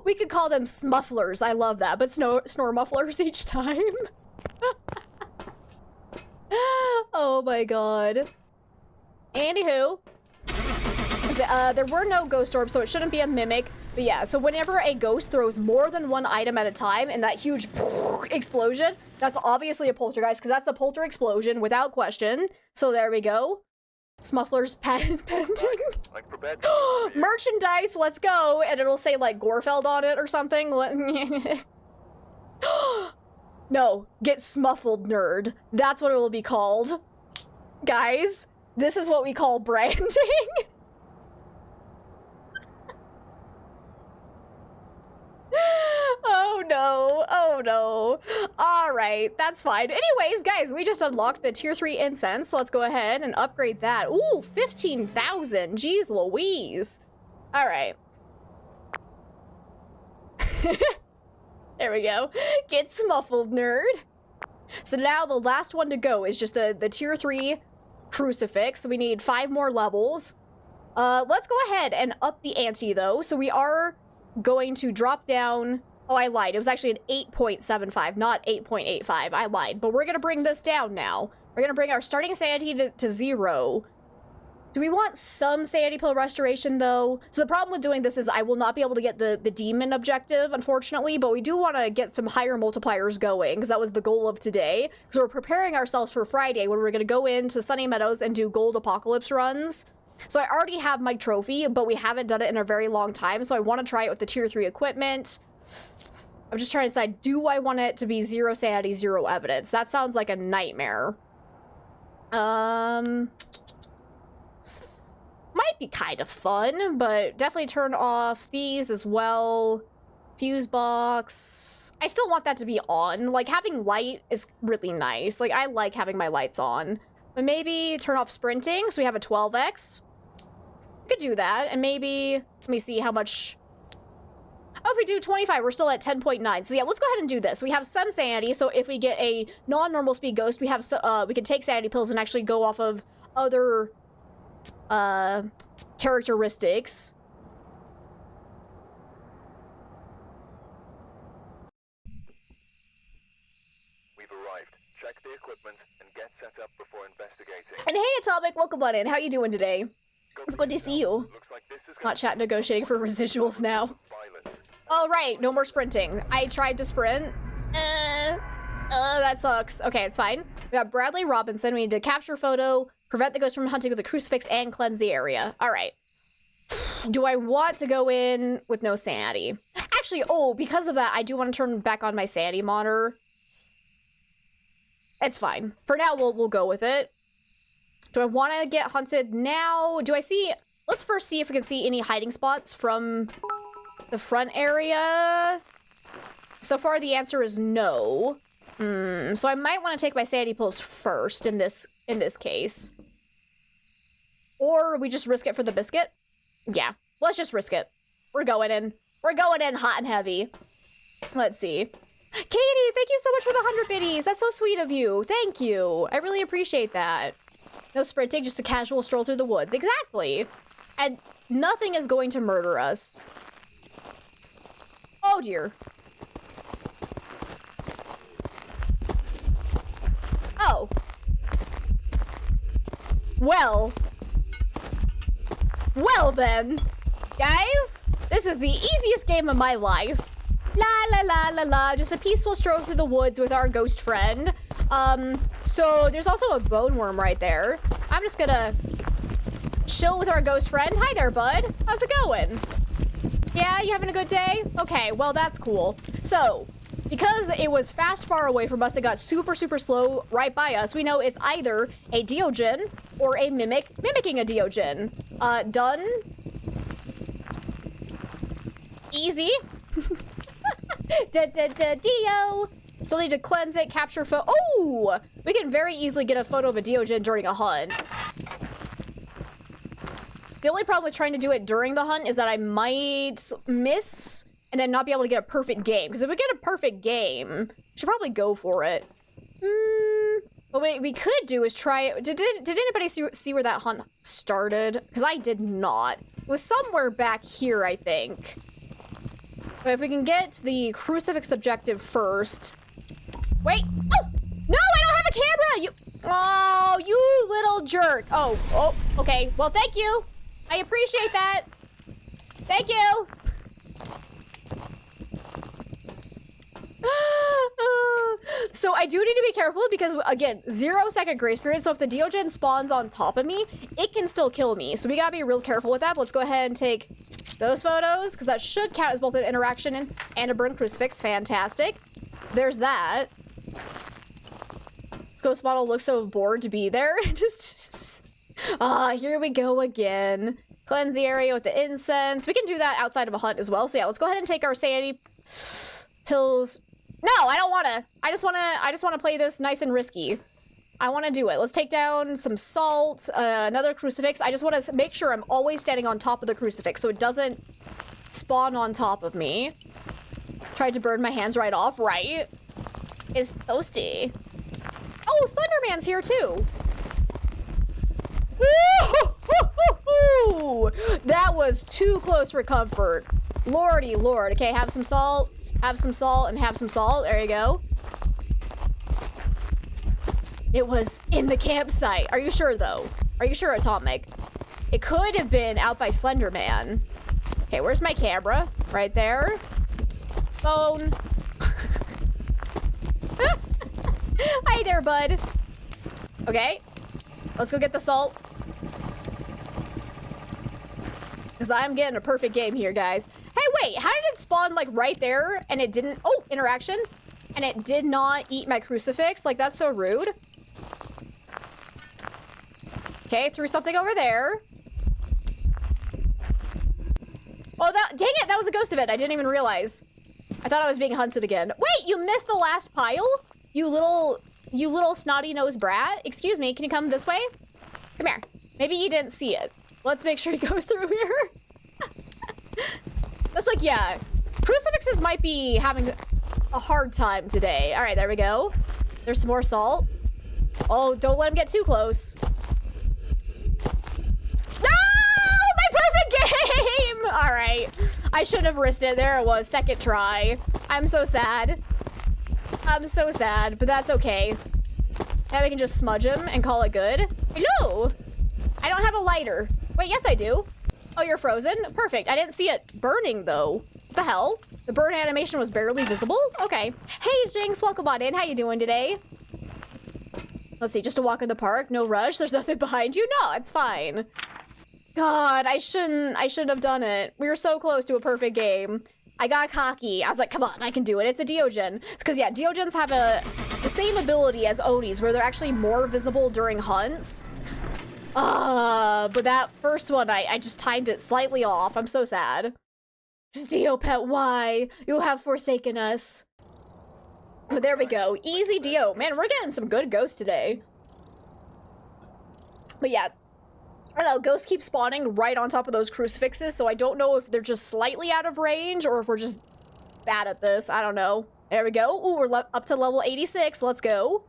We could call them smufflers. I love that, but snore mufflers each time. Oh my god. Anywho. There were no ghost orbs, so it shouldn't be a mimic. But yeah, so whenever a ghost throws more than one item at a time in that huge explosion, that's obviously a poltergeist, because that's a polter explosion without question. So there we go. Smuffler's patent pending. Like for bed. Merchandise, let's go. And it'll say like Gorfeld on it or something. No, get smuffled, nerd. That's what it will be called. Guys, this is what we call branding. Oh no, oh no. All right, that's fine. Anyways, guys, we just unlocked the tier 3 incense. So let's go ahead and upgrade that. Ooh, 15,000, jeez Louise. All right, There we go. Get smuffled, nerd. So now the last one to go is just the tier 3 crucifix. So we need 5 more levels. Let's go ahead and up the ante though. So we are going to drop down. Oh, I lied. It was actually an 8.75, not 8.85. I lied. But we're going to bring this down now. We're going to bring our starting sanity to 0. Do we want some sanity pill restoration, though? So the problem with doing this is I will not be able to get the demon objective, unfortunately, but we do want to get some higher multipliers going, because that was the goal of today. So we're preparing ourselves for Friday, when we're going to go into Sunny Meadows and do gold apocalypse runs. So I already have my trophy, but we haven't done it in a very long time, so I want to try it with the tier 3 equipment. I'm just trying to decide, do I want it to be 0 sanity, 0 evidence? That sounds like a nightmare. Might be kind of fun, but definitely turn off these as well. Fuse box. I still want that to be on. Like, having light is really nice. Like, I like having my lights on. But maybe turn off sprinting, so we have a 12x. We could do that, and maybe, let me see how much. Oh, if we do 25, we're still at 10.9. So yeah, let's go ahead and do this. We have some sanity, so if we get a non-normal speed ghost, we have we can take sanity pills and actually go off of other characteristics. We've arrived. Check the equipment and get set up before investigating. And hey, Atomic, welcome on in. How are you doing today? It's good to see you. Looks like this is Not chat negotiating for residuals now. violence. Oh, right. No more sprinting. I tried to sprint. That sucks. Okay, it's fine. We got Bradley Robinson. We need to capture photo, prevent the ghost from hunting with the crucifix, and cleanse the area. All right. Do I want to go in with no sanity? Actually, oh, because of that, I do want to turn back on my sanity monitor. It's fine. For now, we'll go with it. Do I want to get hunted now? Do I see... Let's first see if we can see any hiding spots from the front area. So far, the answer is no. So I might want to take my sanity pills first in this case. Or we just risk it for the biscuit. Yeah, let's just risk it. We're going in. We're going in hot and heavy. Let's see. Katie, thank you so much for the 100 biddies. That's so sweet of you. Thank you. I really appreciate that. No sprinting, just a casual stroll through the woods. Exactly. And nothing is going to murder us. Oh dear. Oh. Well then. Guys, this is the easiest game of my life. La la la la la. Just a peaceful stroll through the woods with our ghost friend. So there's also a bone worm right there. I'm just gonna chill with our ghost friend. Hi there, bud. How's it going? Yeah, you having a good day? Okay, well, that's cool. So, because it was fast far away from us, it got super, super slow right by us. We know it's either a Deogen or a mimic mimicking a Deogen. Done. Easy. Dio. Still need to cleanse it, capture photo. Oh! We can very easily get a photo of a Deogen during a hunt. The only problem with trying to do it during the hunt is that I might miss and then not be able to get a perfect game. Because if we get a perfect game, we should probably go for it. What we could do is try... Did anybody see where that hunt started? Because I did not. It was somewhere back here, I think. But if we can get the crucifix objective first... Wait! Oh! No, I don't have a camera! You... Oh, you little jerk. Oh, okay. Well, thank you. I appreciate that. Thank you. So I do need to be careful because, again, 0-second grace period. So if the Deogen spawns on top of me, it can still kill me. So we gotta be real careful with that. But let's go ahead and take those photos because that should count as both an interaction and a burn crucifix. Fantastic. There's that. This ghost model looks so bored to be there. Here we go again. Cleanse the area with the incense. We can do that outside of a hunt as well. So yeah, let's go ahead and take our sanity pills. No, I don't want to. I just want to play this nice and risky. I want to do it. Let's take down some salt, another crucifix. I just want to make sure I'm always standing on top of the crucifix so it doesn't spawn on top of me. Tried to burn my hands right off, right? It's toasty. Oh, Slenderman's here too. Woo! That was too close for comfort. Lordy lord. Okay, have some salt, and have some salt. There you go. It was in the campsite. Are you sure though? Are you sure, Atomic? It could have been out by Slenderman. Okay, where's my camera? Right there. Phone. Hi there, bud. Okay. Let's go get the salt. Because I'm getting a perfect game here, guys. Hey, wait. How did it spawn, like, right there? And it didn't... Oh, interaction. And it did not eat my crucifix. Like, that's so rude. Okay, threw something over there. Oh, dang it. That was a ghost event. I didn't even realize. I thought I was being hunted again. Wait, you missed the last pile? You little snotty-nosed brat. Excuse me, can you come this way? Come here. Maybe you didn't see it. Let's make sure he goes through here. That's like, yeah. Crucifixes might be having a hard time today. All right, there we go. There's some more salt. Oh, don't let him get too close. No! My perfect game! All right. I shouldn't have risked it. There it was. Second try. I'm so sad. I'm so sad, but that's okay. Now we can just smudge him and call it good. Hello! I don't have a lighter. Wait, yes I do. Oh, you're frozen? Perfect. I didn't see it burning, though. What the hell? The burn animation was barely visible? Okay. Hey, Jinx, welcome on in. How you doing today? Let's see, just a walk in the park. No rush. There's nothing behind you? No, it's fine. God, I shouldn't have done it. We were so close to a perfect game. I got cocky. I was like, come on, I can do it. It's a Deogen. Because, yeah, Deogens have the same ability as Onis, where they're actually more visible during hunts. But that first one, I just timed it slightly off. I'm so sad. Deopet, why? You have forsaken us. But there we go. Easy Dio. Man, we're getting some good ghosts today. But yeah, I don't know, ghosts keep spawning right on top of those crucifixes, so I don't know if they're just slightly out of range or if we're just bad at this. I don't know. There we go. Ooh, we're up to level 86. Let's go.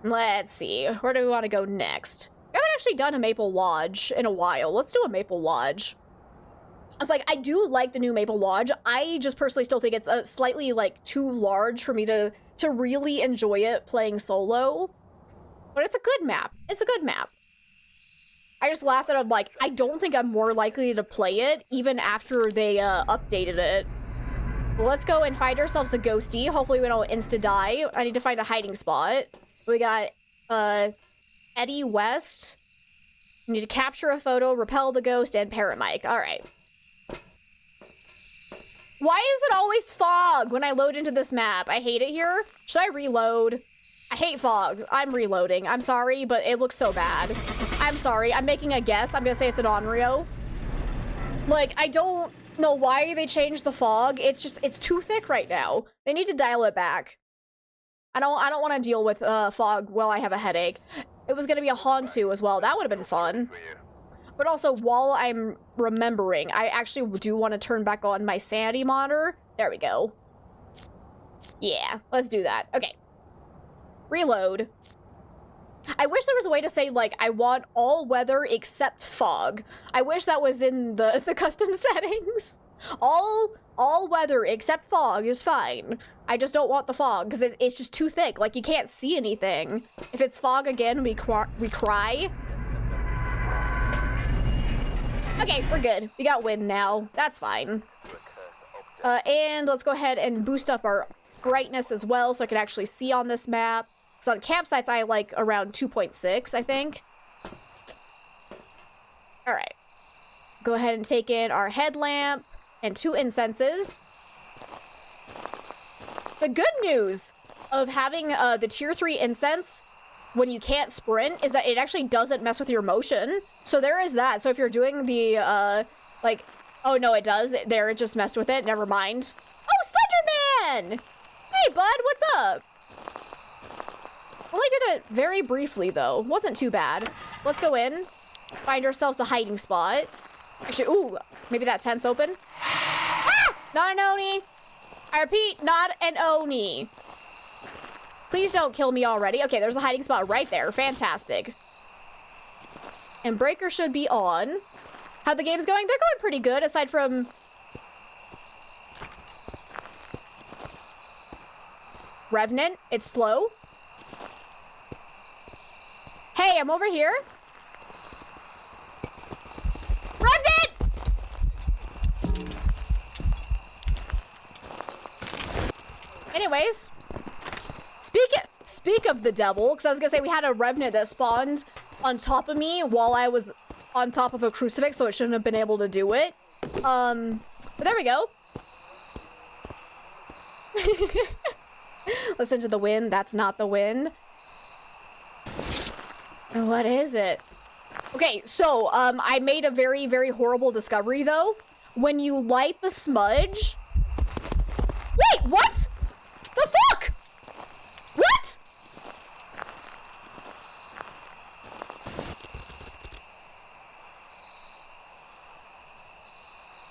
Let's see. Where do we want to go next? I haven't actually done a Maple Lodge in a while. Let's do a Maple Lodge. I was like, I do like the new Maple Lodge. I just personally still think it's slightly, like, too large for me to really enjoy it playing solo. But it's a good map. It's a good map. I just laughed that I'm like, I don't think I'm more likely to play it even after they updated it. Well, let's go and find ourselves a ghosty. Hopefully we don't insta-die. I need to find a hiding spot. We got, Eddie West. We need to capture a photo, repel the ghost, and parrot mic. All right. Why is it always fog when I load into this map? I hate it here. Should I reload? I hate fog. I'm reloading. I'm sorry, but it looks so bad. I'm sorry. I'm making a guess. I'm gonna say it's an Onryo. Like, I don't know why they changed the fog. It's just, it's too thick right now. They need to dial it back. I don't want to deal with fog while I have a headache. It was gonna be a Hauntoo as well. That would have been fun. But also, while I'm remembering, I actually do want to turn back on my sanity monitor. There we go. Yeah, let's do that. Okay. Reload. I wish there was a way to say, like, I want all weather except fog. I wish that was in the custom settings. All weather except fog is fine. I just don't want the fog, because it's just too thick. Like, you can't see anything. If it's fog again, we cry. Okay, we're good. We got wind now. That's fine. And let's go ahead and boost up our brightness as well so I can actually see on this map. So on campsites, I like around 2.6, I think. All right. Go ahead and take in our headlamp and 2 incenses. The good news of having the tier 3 incense when you can't sprint is that it actually doesn't mess with your motion. So there is that. So if you're doing the, like, oh no, it does. There, it just messed with it. Never mind. Oh, Slenderman! Hey, bud, what's up? Only did it very briefly, though. Wasn't too bad. Let's go in. Find ourselves a hiding spot. Actually, ooh, maybe that tent's open. Ah! Not an Oni! I repeat, not an Oni. Please don't kill me already. Okay, there's a hiding spot right there. Fantastic. And breaker should be on. How the game's going? They're going pretty good, aside from... Revenant, it's slow. Hey, I'm over here. Revenant! Anyways, speak of the devil, because I was gonna say we had a revenant that spawned on top of me while I was on top of a crucifix, so it shouldn't have been able to do it. But there we go. Listen to the wind. That's not the wind. What is it? Okay, so I made a very, very horrible discovery though. When you light the smudge. Wait, what? The fuck? What?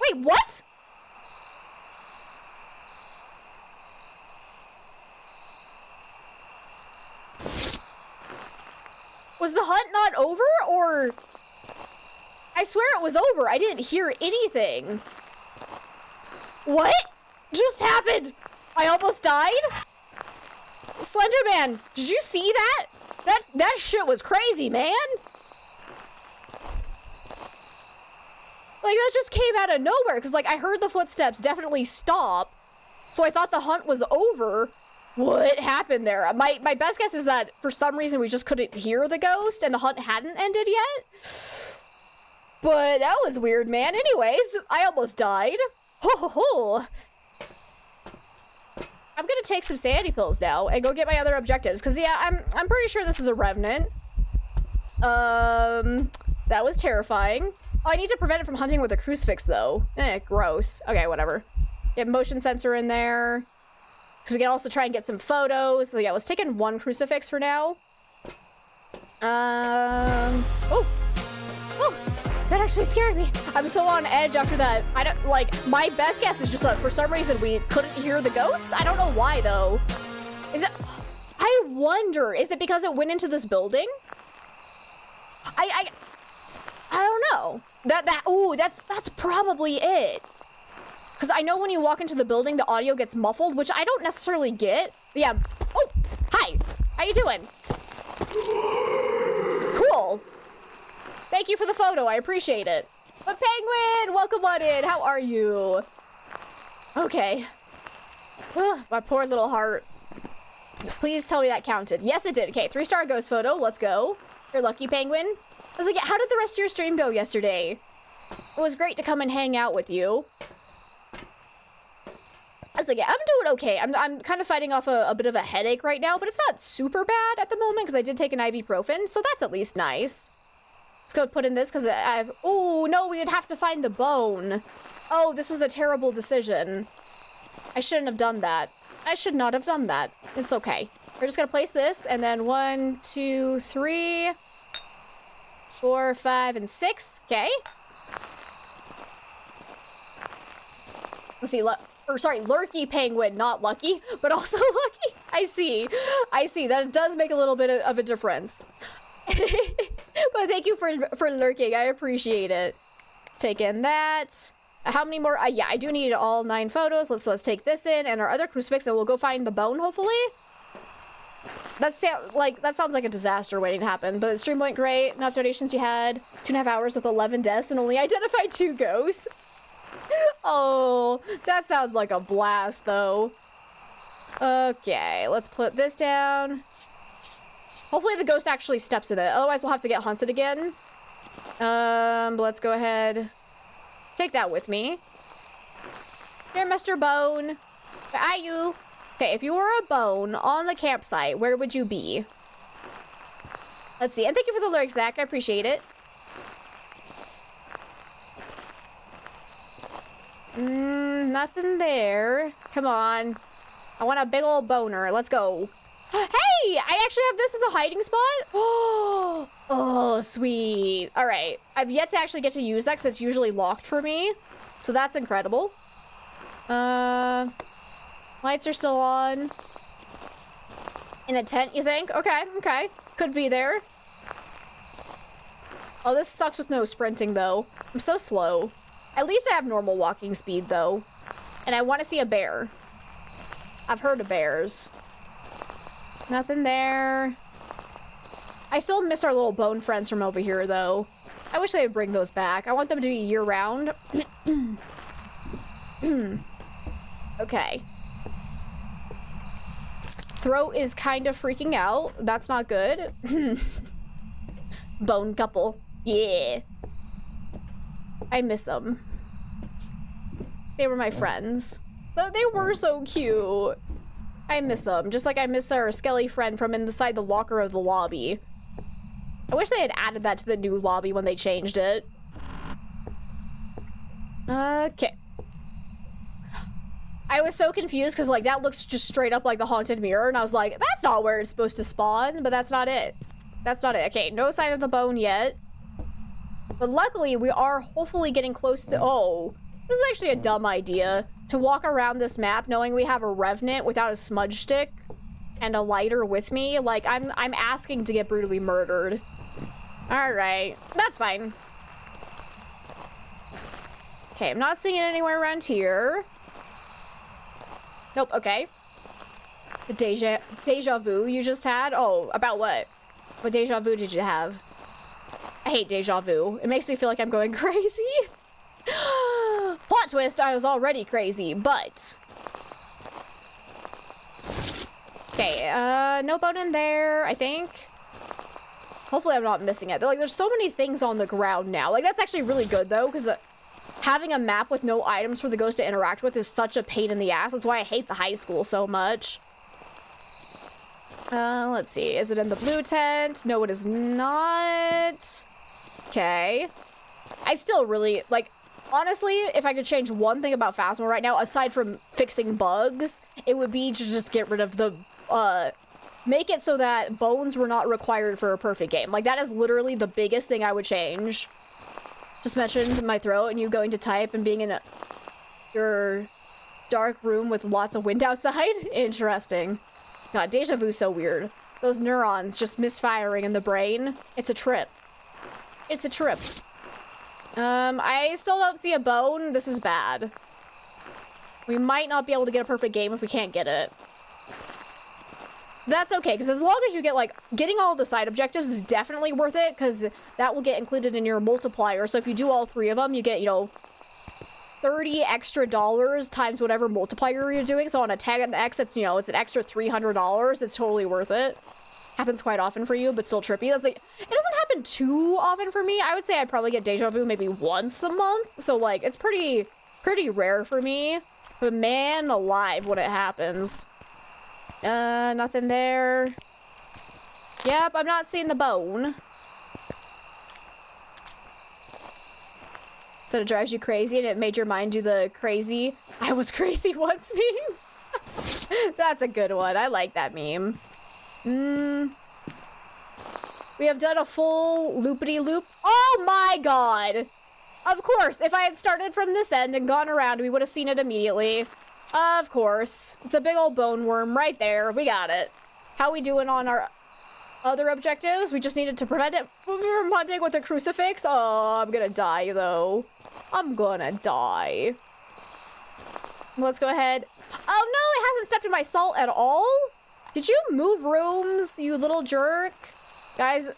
Wait, what? Was the hunt not over, or? I swear it was over. I didn't hear anything. What just happened? I almost died? Slenderman, did you see that? That shit was crazy, man. Like, that just came out of nowhere, because, like, I heard the footsteps definitely stop, so I thought the hunt was over. What happened there? My best guess is that, for some reason, we just couldn't hear the ghost, and the hunt hadn't ended yet. But that was weird, man. Anyways, I almost died. Ho ho ho. I'm gonna take some sanity pills now and go get my other objectives, because, yeah, I'm pretty sure this is a revenant. That was terrifying. Oh, I need to prevent it from hunting with a crucifix, though. Gross. Okay, whatever. Get motion sensor in there. Because we can also try and get some photos. So yeah, let's take in one crucifix for now. Oh, that actually scared me. I'm so on edge after that. I don't, like, my best guess is just that for some reason we couldn't hear the ghost. I don't know why, though. Is it, I wonder, is it because it went into this building? I don't know. That's probably it. Because I know when you walk into the building, the audio gets muffled, which I don't necessarily get. But yeah. Oh, hi. How you doing? Cool. Thank you for the photo. I appreciate it. But Penguin, welcome on in. How are you? Okay. Ugh, my poor little heart. Please tell me that counted. Yes, it did. Okay, 3-star ghost photo. Let's go. You're lucky, Penguin. I was like, how did the rest of your stream go yesterday? It was great to come and hang out with you. I was like, yeah, I'm doing okay. I'm kind of fighting off a bit of a headache right now, but it's not super bad at the moment because I did take an ibuprofen, so that's at least nice. Let's go put in this because I've... Oh, no, we would have to find the bone. Oh, this was a terrible decision. I shouldn't have done that. I should not have done that. It's okay. We're just going to place this, and then 1, 2, 3, 4, 5, and 6. Okay. Let's see. Lurky Penguin, not Lucky, but also Lucky. I see. That does make a little bit of a difference. But thank you for lurking. I appreciate it. Let's take in that. How many more? Yeah, I do need all 9 photos. Let's take this in and our other crucifix, and we'll go find the bone, hopefully. That sounds like a disaster waiting to happen, but the stream went great. Enough donations you had. 2.5 hours with 11 deaths and only identified 2 ghosts. Oh, that sounds like a blast, though. Okay, let's put this down. Hopefully the ghost actually steps in it. Otherwise, we'll have to get hunted again. But let's go ahead. Take that with me. Here, Mr. Bone. Where are you? Okay, if you were a bone on the campsite, where would you be? Let's see. And thank you for the lyrics, Zach. I appreciate it. Nothing there. Come on. I want a big old boner. Let's go. Hey, I actually have this as a hiding spot. Oh, sweet. All right. I've yet to actually get to use that because it's usually locked for me. So that's incredible. Lights are still on. In a tent, you think? Okay, okay. Could be there. Oh, this sucks with no sprinting, though. I'm so slow. At least I have normal walking speed, though. And I want to see a bear. I've heard of bears. Nothing there. I still miss our little bone friends from over here, though. I wish they would bring those back. I want them to be year-round. Okay. Throat is kind of freaking out. That's not good. Bone couple. Yeah. I miss them. They were my friends. They were so cute. I miss them. Just like I miss our skelly friend from inside the locker of the lobby. I wish they had added that to the new lobby when they changed it. Okay. I was so confused because, like, that looks just straight up like the haunted mirror, and I was like, that's not where it's supposed to spawn, but that's not it. That's not it. Okay, no sign of the bone yet. But luckily, we are hopefully getting close to... Oh, this is actually a dumb idea. To walk around this map knowing we have a revenant without a smudge stick and a lighter with me. Like, I'm asking to get brutally murdered. Alright, that's fine. Okay, I'm not seeing it anywhere around here. Nope, okay. The deja vu you just had? Oh, about what? What deja vu did you have? I hate deja vu. It makes me feel like I'm going crazy. Plot twist, I was already crazy, but... Okay, no bone in there, I think. Hopefully I'm not missing it. Like, there's so many things on the ground now. Like, that's actually really good, though, because having a map with no items for the ghost to interact with is such a pain in the ass. That's why I hate the high school so much. Let's see. Is it in the blue tent? No, it is not. Okay. I still really, like, honestly, if I could change one thing about Phasmo right now, aside from fixing bugs, it would be to just get rid of the, make it so that bones were not required for a perfect game. Like, that is literally the biggest thing I would change. Just mentioned my throat and you going to type and being in your dark room with lots of wind outside. Interesting. God, deja vu so weird. Those neurons just misfiring in the brain. It's a trip. It's a trip. I still don't see a bone. This is bad. We might not be able to get a perfect game if we can't get it. That's okay, because as long as you get, like, getting all the side objectives is definitely worth it, because that will get included in your multiplier. So if you do all 3 of them, you get, you know, $30 extra times whatever multiplier you're doing. So on a tag and X, it's, you know, it's an extra $300. It's totally worth it. Happens quite often for you, but still trippy. That's like, it doesn't happen too often for me. I would say I probably get deja vu maybe once a month. So, like, it's pretty rare for me. But man alive when it happens. Nothing there. Yep, I'm not seeing the bone. So it drives you crazy and it made your mind do the crazy I was crazy once meme. That's a good one. I like that meme. We have done a full loopity-loop. Oh my god! Of course, if I had started from this end and gone around, we would have seen it immediately. Of course. It's a big old bone worm right there. We got it. How we doing on our other objectives? We just needed to prevent it from hunting with a crucifix. Oh, I'm gonna die, though. I'm gonna die. Let's go ahead. Oh, no, it hasn't stepped in my salt at all? Did you move rooms, you little jerk? Guys,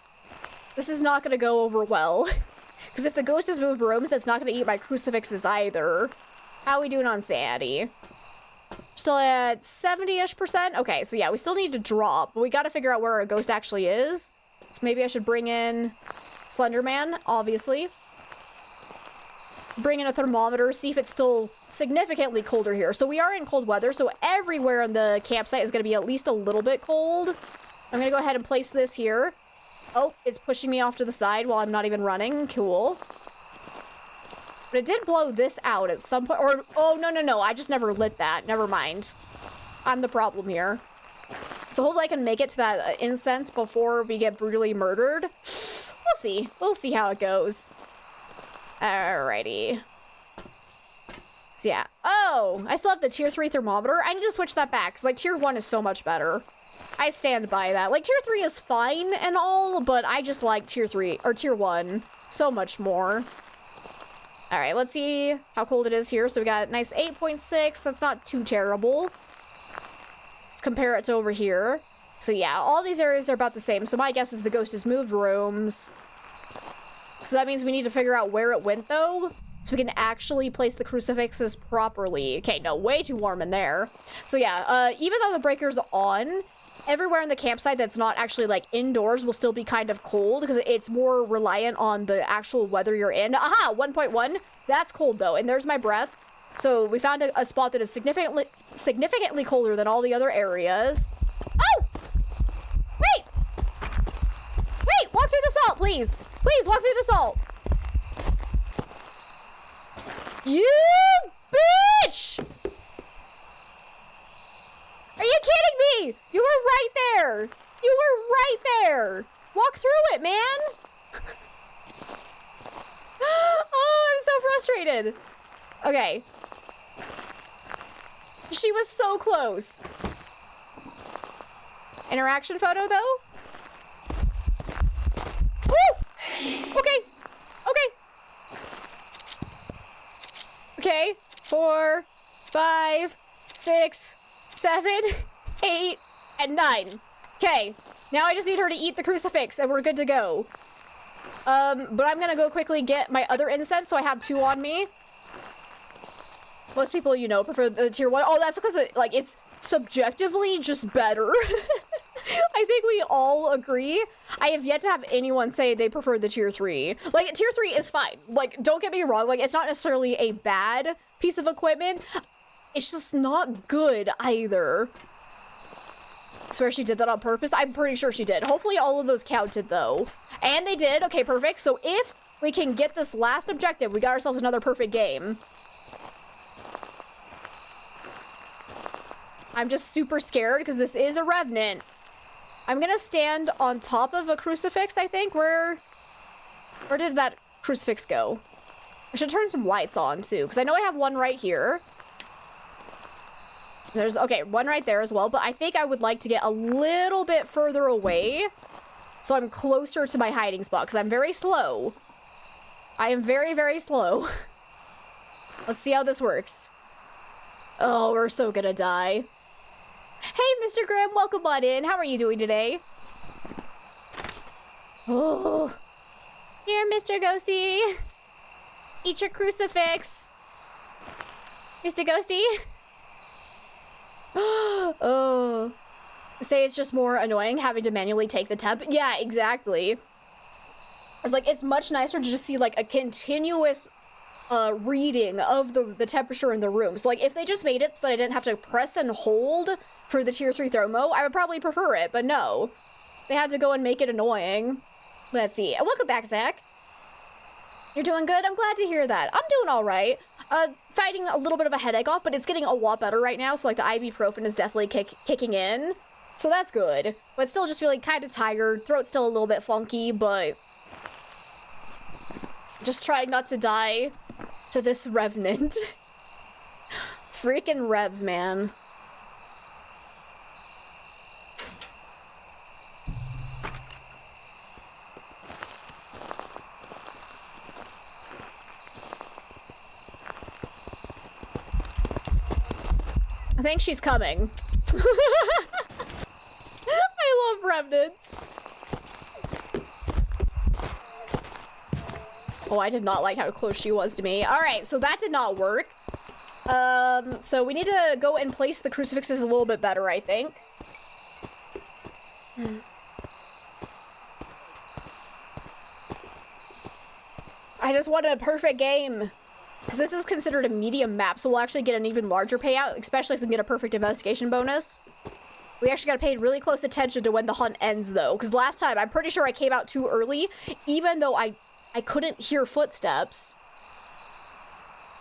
this is not gonna go over well. Because if the ghost has moved rooms, it's not gonna eat my crucifixes either. How we doing on sanity? Still at 70-ish%? Okay, so yeah, we still need to drop, but we gotta figure out where our ghost actually is. So maybe I should bring in Slenderman, obviously. Bring in a thermometer, see if it's still significantly colder here. So we are in cold weather, so everywhere in the campsite is gonna be at least a little bit cold. I'm gonna go ahead and place this here. Oh, it's pushing me off to the side while I'm not even running. Cool. But it did blow this out at some point, or, oh, no, I just never lit that. Never mind. I'm the problem here. So hopefully I can make it to that incense before we get brutally murdered. We'll see. We'll see how it goes. Alrighty. So yeah. Oh, I still have the tier 3 thermometer. I need to switch that back, because like tier 1 is so much better. I stand by that. Like tier 3 is fine and all, but I just like tier 3 or tier 1 so much more. All right, let's see how cold it is here. So we got a nice 8.6. That's not too terrible. Let's compare it to over here. So yeah, all these areas are about the same. So my guess is the ghost has moved rooms. So that means we need to figure out where it went though, so we can actually place the crucifixes properly. Okay, no, way too warm in there. So yeah, even though the breaker's on, everywhere in the campsite that's not actually like indoors will still be kind of cold because it's more reliant on the actual weather you're in. Aha, 1.1. That's cold though, and there's my breath. So we found a spot that is significantly colder than all the other areas. Oh! Wait! Wait, walk through the salt, please. Please walk through the salt. You bitch! Are you kidding me? You were right there. You were right there. Walk through it, man. Oh, I'm so frustrated. Okay. She was so close. Interaction photo, though? Woo! Okay. Okay. Okay. 4, 5, 6, 7, 8, and 9. Okay. Now I just need her to eat the crucifix, and we're good to go. But I'm gonna go quickly get my other incense, so I have 2 on me. Most people, you know, prefer the tier 1. Oh, that's because, it's subjectively just better. I think we all agree. I have yet to have anyone say they prefer the tier 3. Like, tier 3 is fine. Like, don't get me wrong. Like, it's not necessarily a bad piece of equipment. It's just not good either. I swear she did that on purpose. I'm pretty sure she did. Hopefully all of those counted, though. And they did. Okay, perfect. So if we can get this last objective, we got ourselves another perfect game. I'm just super scared because this is a revenant. I'm gonna stand on top of a crucifix, I think. Where did that crucifix go? I should turn some lights on too, because I know I have one right here. There's, okay, one right there as well, but I think I would like to get a little bit further away so I'm closer to my hiding spot, because I'm very slow. I am very, very slow. Let's see how this works. Oh, we're so gonna die. Hey, Mr. Grimm, welcome on in. How are you doing today? Oh. Here, Mr. Ghosty. Eat your crucifix. Mr. Ghosty. Oh. Say it's just more annoying having to manually take the temp. Yeah, exactly. It's like, it's much nicer to just see like a continuous reading of the temperature in the room. So like if they just made it so that I didn't have to press and hold for the tier 3 thermo, I would probably prefer it, but no. They had to go and make it annoying. Let's see. Welcome back, Zach. You're doing good? I'm glad to hear that. I'm doing all right. Fighting a little bit of a headache off, but it's getting a lot better right now, so like the ibuprofen is definitely kicking in. So that's good. But still just feeling kind of tired. Throat's still a little bit funky, but just trying not to die to this revenant. Freaking revs, man. I think she's coming. I love remnants. Oh, I did not like how close she was to me. All right, so that did not work. So we need to go and place the crucifixes a little bit better, I think. I just want a perfect game. Because this is considered a medium map, so we'll actually get an even larger payout, especially if we can get a perfect investigation bonus. We actually gotta pay really close attention to when the hunt ends, though. Because last time, I'm pretty sure I came out too early, even though I couldn't hear footsteps.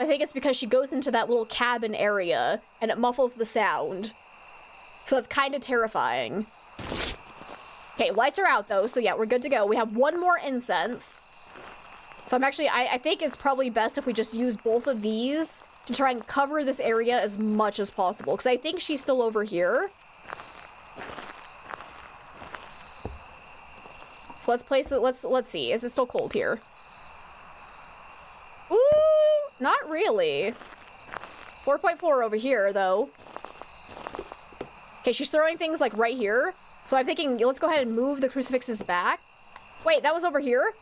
I think it's because she goes into that little cabin area, and it muffles the sound. So that's kind of terrifying. Okay, lights are out, though, so yeah, we're good to go. We have one more incense. So I'm actually, I think it's probably best if we just use both of these to try and cover this area as much as possible. Because I think she's still over here. So let's place it, let's see. Is it still cold here? Ooh, not really. 4.4 over here, though. Okay, she's throwing things like right here. So I'm thinking, let's go ahead and move the crucifixes back. Wait, that was over here?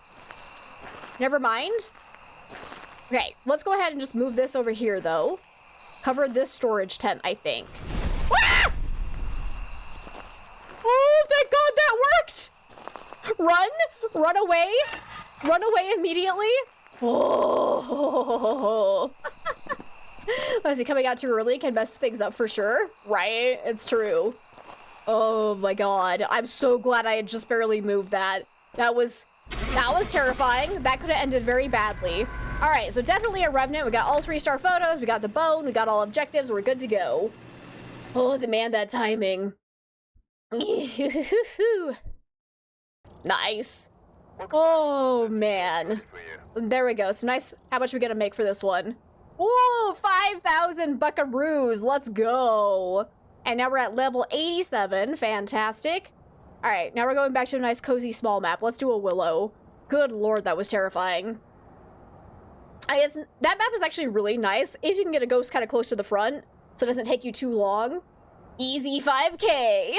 Never mind. Okay, let's go ahead and just move this over here, though. Cover this storage tent, I think. Ah! Oh, thank God that worked! Run! Run away! Run away immediately! Oh. Was he coming out too early? Can mess things up for sure. Right? It's true. Oh my God. I'm so glad I had just barely moved that. That was terrifying. That could have ended very badly. All right, so definitely a Revenant. We got all 3-star photos. We got the bone. We got all objectives. We're good to go. Oh, demand that timing. Nice. Oh, man. There we go. So nice. How much are we going to make for this one? Ooh, 5,000 buckaroos. Let's go. And now we're at level 87. Fantastic. All right, now we're going back to a nice cozy small map. Let's do a Willow. Good Lord, that was terrifying. That map is actually really nice if you can get a ghost kind of close to the front so it doesn't take you too long. Easy 5K.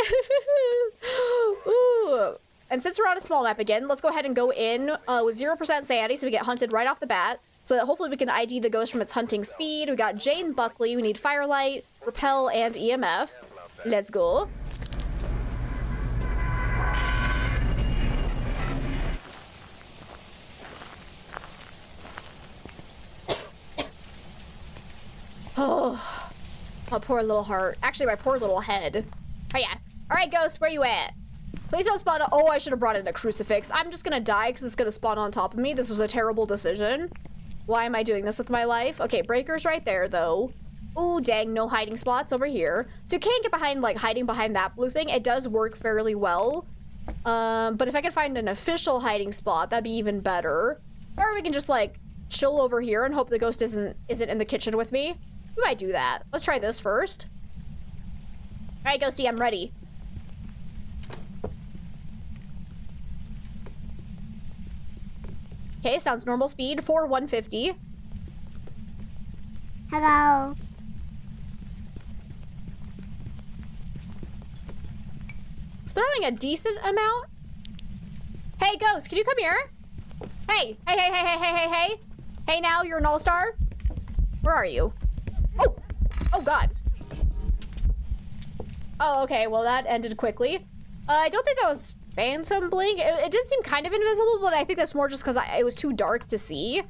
Ooh. And since we're on a small map again, let's go ahead and go in with 0% sanity so we get hunted right off the bat. So that hopefully we can ID the ghost from its hunting speed. We got Jane Buckley. We need Firelight, Repel, and EMF. Let's go. Oh, my poor little heart. Actually, my poor little head. Oh, yeah. All right, Ghost, where you at? Please don't spawn on— oh, I should have brought in a crucifix. I'm just gonna die because it's gonna spawn on top of me. This was a terrible decision. Why am I doing this with my life? Okay, breaker's right there, though. Oh, dang, no hiding spots over here. So you can't get behind, like, hiding behind that blue thing. It does work fairly well. But if I could find an official hiding spot, that'd be even better. Or we can just, like, chill over here and hope the ghost isn't in the kitchen with me. We might do that. Let's try this first. All right, Ghosty, I'm ready. Okay, sounds normal speed for 150. Hello. It's throwing a decent amount. Hey, Ghost, can you come here? Hey, hey, hey, hey, hey, hey, hey, hey. Hey, now, you're an all-star? Where are you? Oh, oh, God. Oh, okay, well, that ended quickly. I don't think that was Phantom Blink. It did seem kind of invisible, but I think that's more just because it was too dark to see.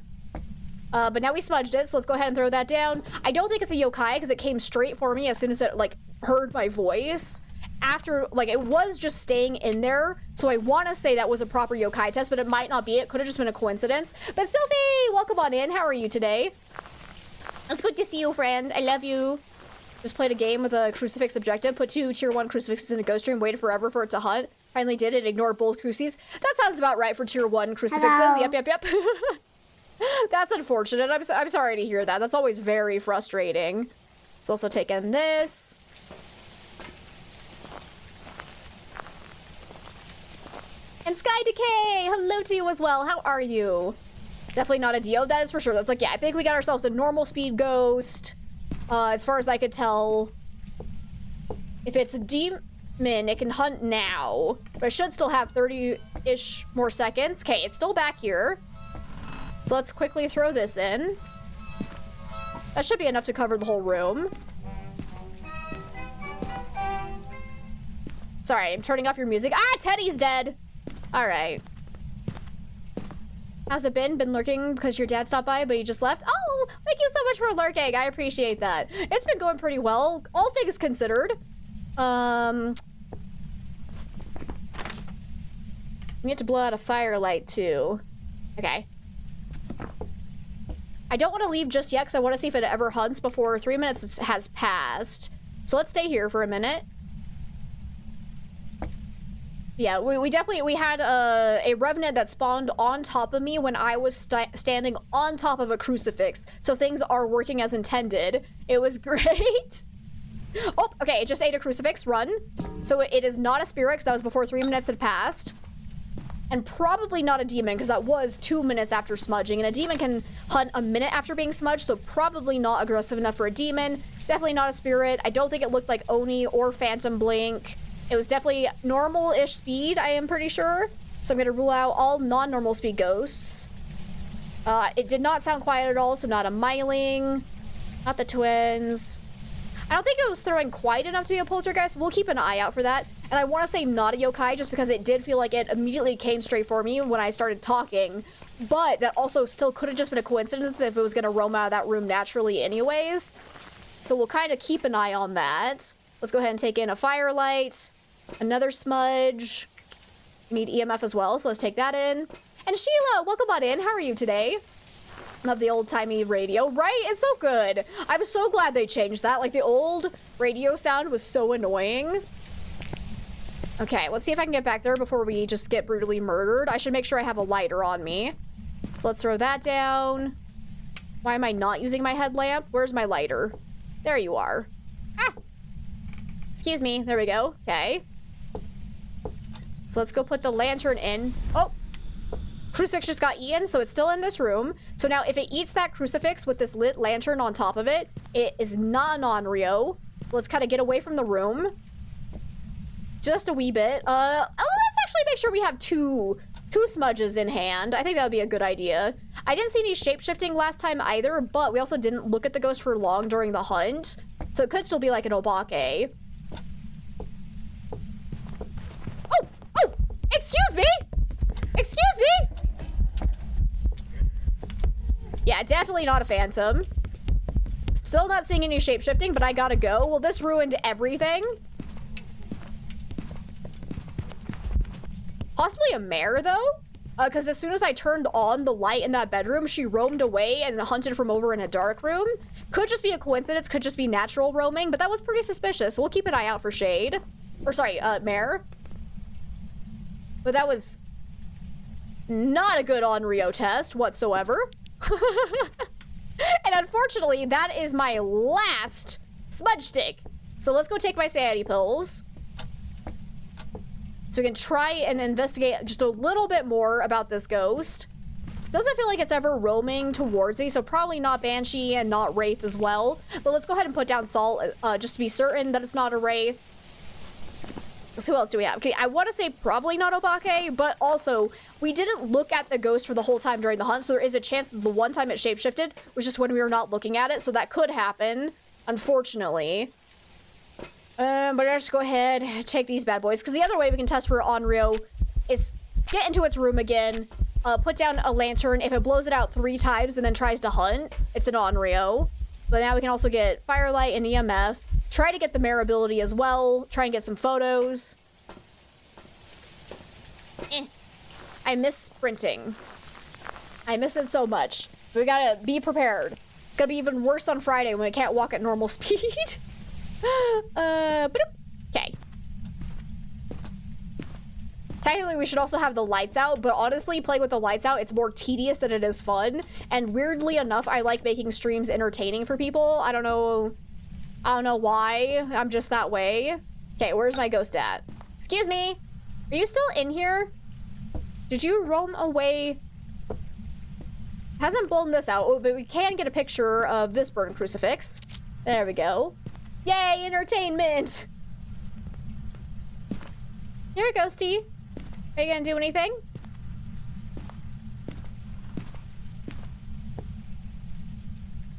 But now we smudged it, so let's go ahead and throw that down. I don't think it's a yokai because it came straight for me as soon as it, like, heard my voice. After, like, it was just staying in there, so I want to say that was a proper yokai test, but it might not be. It could have just been a coincidence. But Sylvie, welcome on in. How are you today? It's good to see you, friend. I love you. Just played a game with a crucifix objective. Put 2 tier 1 crucifixes in a ghost room. Waited forever for it to hunt. Finally did it. Ignored both crucies. That sounds about right for tier 1 crucifixes. Hello. Yep, yep, yep. That's unfortunate. I'm sorry to hear that. That's always very frustrating. It's also taken this. And Sky Decay, hello to you as well. How are you? Definitely not a Dio, that is for sure. That's like, yeah, I think we got ourselves a normal speed ghost. As far as I could tell, if it's a demon, it can hunt now. But I should still have 30-ish more seconds. Okay, it's still back here. So let's quickly throw this in. That should be enough to cover the whole room. Sorry, I'm turning off your music. Ah, Teddy's dead. All right. How's it been? Been lurking because your dad stopped by, but he just left? Oh, thank you so much for lurking. I appreciate that. It's been going pretty well, all things considered. We need to blow out a firelight too. Okay. I don't want to leave just yet because I want to see if it ever hunts before 3 minutes has passed. So let's stay here for a minute. Yeah, we definitely, we had a revenant that spawned on top of me when I was standing on top of a crucifix. So things are working as intended. It was great. Oh, okay, it just ate a crucifix, run. So it is not a spirit, because that was before 3 minutes had passed. And probably not a demon, because that was 2 minutes after smudging. And a demon can hunt a minute after being smudged, so probably not aggressive enough for a demon. Definitely not a spirit. I don't think it looked like Oni or Phantom Blink. It was definitely normal-ish speed, I am pretty sure. So I'm going to rule out all non-normal speed ghosts. It did not sound quiet at all, so not a Myling. Not the twins. I don't think it was throwing quite enough to be a poltergeist. We'll keep an eye out for that. And I want to say not a yokai just because it did feel like it immediately came straight for me when I started talking. But that also still could have just been a coincidence if it was going to roam out of that room naturally anyways. So we'll kind of keep an eye on that. Let's go ahead and take in a firelight. Another smudge. We need EMF as well, so let's take that in. And Sheila, welcome on in. How are you today? Love the old-timey radio, right? It's so good. I'm so glad they changed that. Like, the old radio sound was so annoying. Okay, let's see if I can get back there before we just get brutally murdered. I should make sure I have a lighter on me. So let's throw that down. Why am I not using my headlamp? Where's my lighter? There you are. Ah! Excuse me. There we go. Okay. So let's go put the lantern in. Oh! Crucifix just got eaten, so it's still in this room. So now if it eats that crucifix with this lit lantern on top of it, it is not non-Rio. Let's kind of get away from the room. Just a wee bit. Let's actually make sure we have two smudges in hand. I think that would be a good idea. I didn't see any shape-shifting last time either, but we also didn't look at the ghost for long during the hunt. So it could still be like an obake. Oh! Excuse me! Excuse me! Yeah, definitely not a phantom. Still not seeing any shape-shifting, but I gotta go. Well, this ruined everything. Possibly a mare, though? Because as soon as I turned on the light in that bedroom, she roamed away and hunted from over in a dark room. Could just be a coincidence, could just be natural roaming, but that was pretty suspicious. So we'll keep an eye out for Shade. Or sorry, mare. But that was not a good on-Rio test whatsoever. And unfortunately, that is my last smudge stick. So let's go take my sanity pills. So we can try and investigate just a little bit more about this ghost. Doesn't feel like it's ever roaming towards me, so probably not Banshee and not Wraith as well. But let's go ahead and put down Salt just to be certain that it's not a Wraith. So who else do we have? Okay, I want to say probably not Obake, but also we didn't look at the ghost for the whole time during the hunt, so there is a chance that the one time it shapeshifted was just when we were not looking at it, so that could happen, unfortunately. But let's just go ahead, take these bad boys, because the other way we can test for Onryo is get into its room again, put down a lantern. If it blows it out 3 times and then tries to hunt, it's an Onryo. But now we can also get Firelight and EMF. Try to get the mare ability as well. Try and get some photos. I miss sprinting. I miss it so much. We gotta be prepared. It's gonna be even worse on Friday when we can't walk at normal speed. Okay. Technically, we should also have the lights out, but honestly, playing with the lights out, it's more tedious than it is fun. And weirdly enough, I like making streams entertaining for people. I don't know why. I'm just that way. Okay, where's my ghost at? Excuse me. Are you still in here? Did you roam away? Hasn't blown this out, but we can get a picture of this burned crucifix. There we go. Yay, entertainment! Here, ghosty. Are you gonna do anything?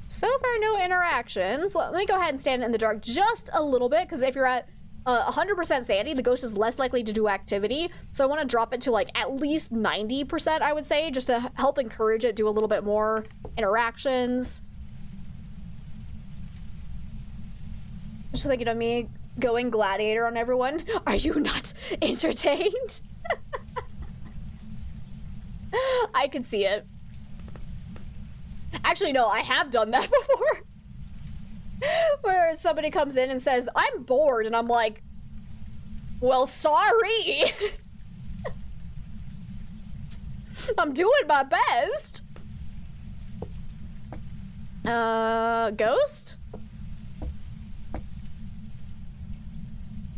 So far, no interactions. Let me go ahead and stand in the dark just a little bit, because if you're at 100% sanity, the ghost is less likely to do activity. So I want to drop it to like at least 90%, I would say, just to help encourage it, do a little bit more interactions. Just thinking of me going gladiator on everyone. Are you not entertained? I could see it. Actually, no, I have done that before. Where somebody comes in and says, I'm bored, and I'm like, well, sorry. I'm doing my best. Ghost?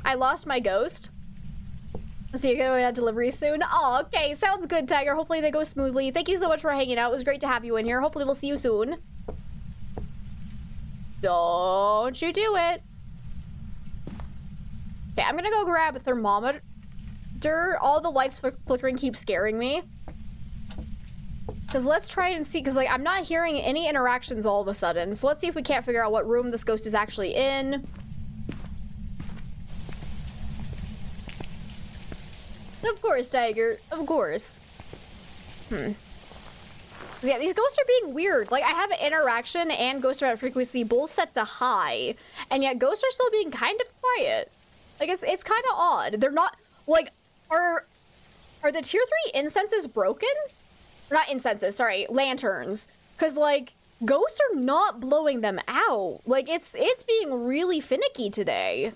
I lost my ghost. So you're gonna have delivery soon? Oh, okay. Sounds good, Tiger. Hopefully they go smoothly. Thank you so much for hanging out. It was great to have you in here. Hopefully we'll see you soon. Don't you do it. Okay, I'm gonna go grab a thermometer. All the lights flickering keep scaring me. Because let's try and see, because like I'm not hearing any interactions all of a sudden. So let's see if we can't figure out what room this ghost is actually in. Of course, Tiger. Of course. Yeah, these ghosts are being weird. Like, I have an interaction and ghost threat frequency both set to high, and yet ghosts are still being kind of quiet. Like, it's kind of odd. They're not, like, are the tier 3 incenses broken? Or not incenses, sorry, lanterns. Because, like, ghosts are not blowing them out. Like, it's being really finicky today.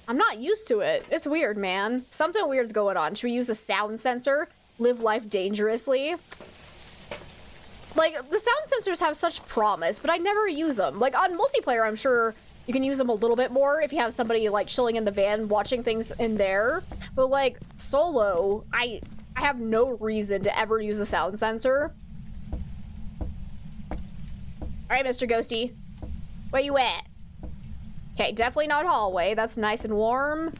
I'm not used to it. It's weird, man. Something weird's going on. Should we use a sound sensor? Live life dangerously? Like, the sound sensors have such promise, but I never use them. Like, on multiplayer, I'm sure you can use them a little bit more if you have somebody, like, chilling in the van, watching things in there. But, like, solo, I have no reason to ever use a sound sensor. All right, Mr. Ghosty. Where you at? Okay, definitely not hallway. That's nice and warm.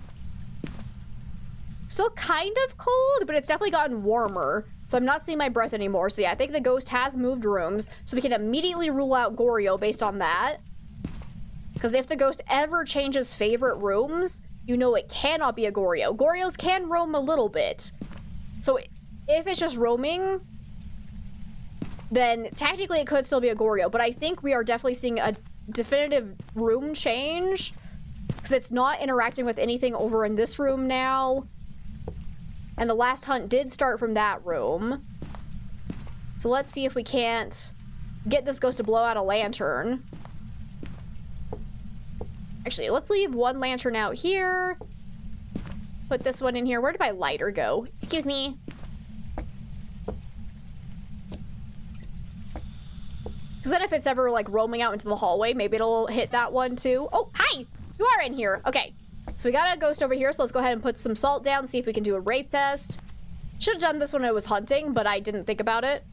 Still kind of cold, but it's definitely gotten warmer. So I'm not seeing my breath anymore. So yeah, I think the ghost has moved rooms. So we can immediately rule out Goryo based on that. Because if the ghost ever changes favorite rooms, you know it cannot be a Goryo. Goryos can roam a little bit. So if it's just roaming, then technically it could still be a Goryo. But I think we are definitely seeing a definitive room change because it's not interacting with anything over in this room now, and the last hunt did start from that room. So let's see if we can't get this ghost to blow out a lantern. Actually, let's leave one lantern out here, put this one in here. Where did my lighter go? Excuse me. Because then if it's ever, like, roaming out into the hallway, maybe it'll hit that one, too. Oh, hi! You are in here. Okay. So we got a ghost over here, so let's go ahead and put some salt down, see if we can do a wraith test. Should have done this when I was hunting, but I didn't think about it.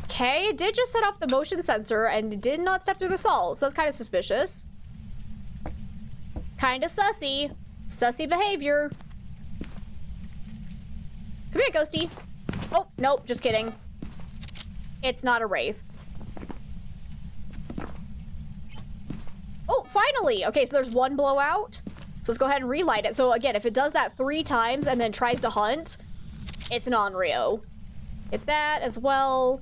Okay, it did just set off the motion sensor and did not step through the salt, so that's kind of suspicious. Kind of sussy. Sussy behavior. Come here, ghosty. Oh, nope, just kidding. It's not a wraith. Oh, finally! Okay, so there's one blowout. So let's go ahead and relight it. So again, if it does that 3 times and then tries to hunt, it's an Onryo. Get that as well.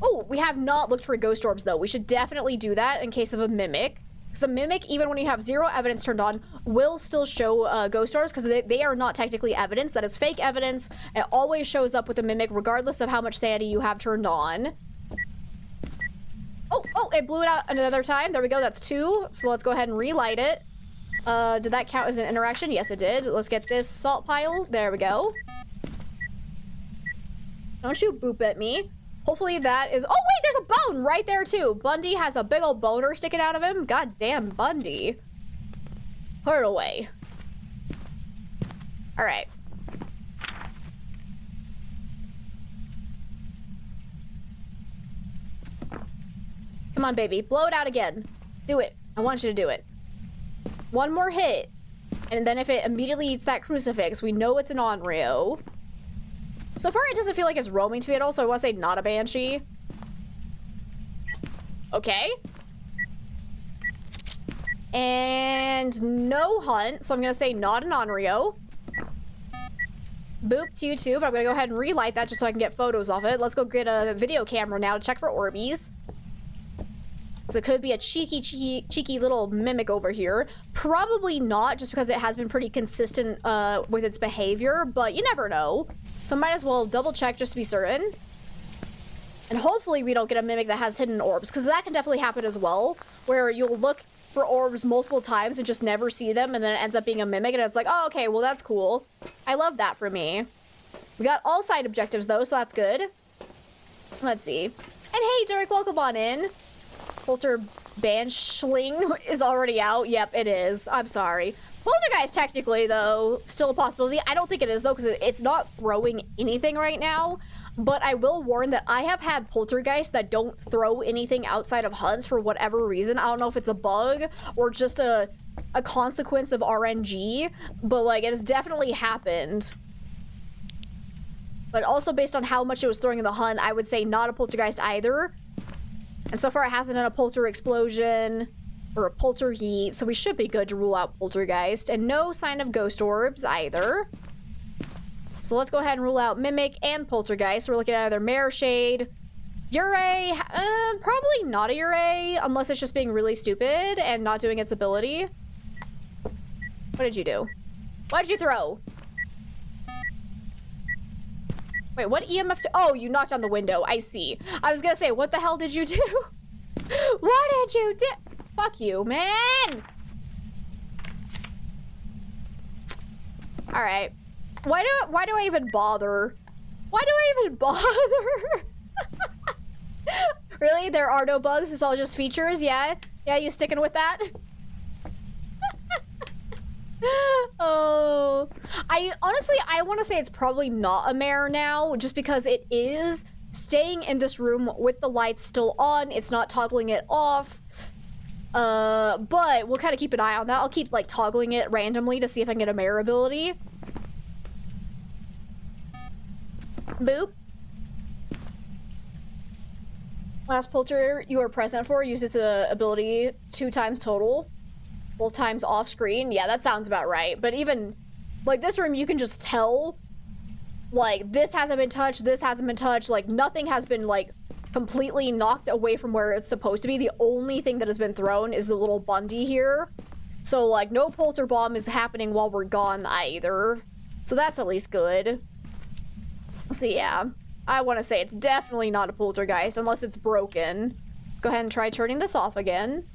Oh, we have not looked for ghost orbs though. We should definitely do that in case of a mimic. Because a mimic, even when you have 0 evidence turned on, will still show ghost orbs because they are not technically evidence. That is fake evidence. It always shows up with a mimic regardless of how much sanity you have turned on. Oh, it blew it out another time. There we go, that's 2. So let's go ahead and relight it. Did that count as an interaction? Yes, it did. Let's get this salt pile. There we go. Don't you boop at me. Hopefully that is... Oh, wait, there's a bone right there, too. Bundy has a big old boner sticking out of him. God damn, Bundy. Put it away. All right. Come on, baby. Blow it out again. Do it. I want you to do it. One more hit. And then if it immediately eats that crucifix, we know it's an Onryo. So far, it doesn't feel like it's roaming to me at all, so I want to say not a Banshee. Okay. And no hunt, so I'm going to say not an Onryo. Boop to you too, but I'm going to go ahead and relight that just so I can get photos of it. Let's go get a video camera now to check for Orbeez. So it could be a cheeky little mimic over here. Probably not, just because it has been pretty consistent with its behavior, but you never know. So might as well double check just to be certain. And hopefully we don't get a mimic that has hidden orbs, because that can definitely happen as well, where you'll look for orbs multiple times and just never see them, and then it ends up being a mimic, and it's like, oh, okay, well, that's cool. I love that for me. We got all side objectives, though, so that's good. Let's see. And hey, Derek, welcome on in. Polter Banshling is already out. Yep, it is. I'm sorry. Poltergeist, technically, though, still a possibility. I don't think it is, though, because it's not throwing anything right now. But I will warn that I have had poltergeists that don't throw anything outside of hunts for whatever reason. I don't know if it's a bug or just a consequence of RNG, but, like, it has definitely happened. But also, based on how much it was throwing in the hunt, I would say not a poltergeist either. And so far, it hasn't done a polter explosion or a polter heat, so we should be good to rule out poltergeist. And no sign of ghost orbs either. So let's go ahead and rule out mimic and poltergeist. We're looking at either mare shade, Ure, probably not a Ure, unless it's just being really stupid and not doing its ability. What did you do? What did you throw? Wait, what EMF? Oh, you knocked on the window. I see. I was gonna say, what the hell did you do? What did you do? Fuck you, man! Alright. Why do I even bother? Why do I even bother? Really? There are no bugs? It's all just features? Yeah? Yeah, you sticking with that? Oh, I want to say it's probably not a mare now, just because it is staying in this room with the lights still on. It's not toggling it off. But we'll kind of keep an eye on that. I'll keep like toggling it randomly to see if I can get a mare ability. Boop. Last polter you were present for uses its ability 2 times total. Both times off screen. Yeah, that sounds about right. But even, like, this room, you can just tell, like, this hasn't been touched, this hasn't been touched, like, nothing has been, like, completely knocked away from where it's supposed to be. The only thing that has been thrown is the little Bundy here. So, like, no polter bomb is happening while we're gone either. So that's at least good. So, yeah. I want to say it's definitely not a poltergeist, unless it's broken. Let's go ahead and try turning this off again.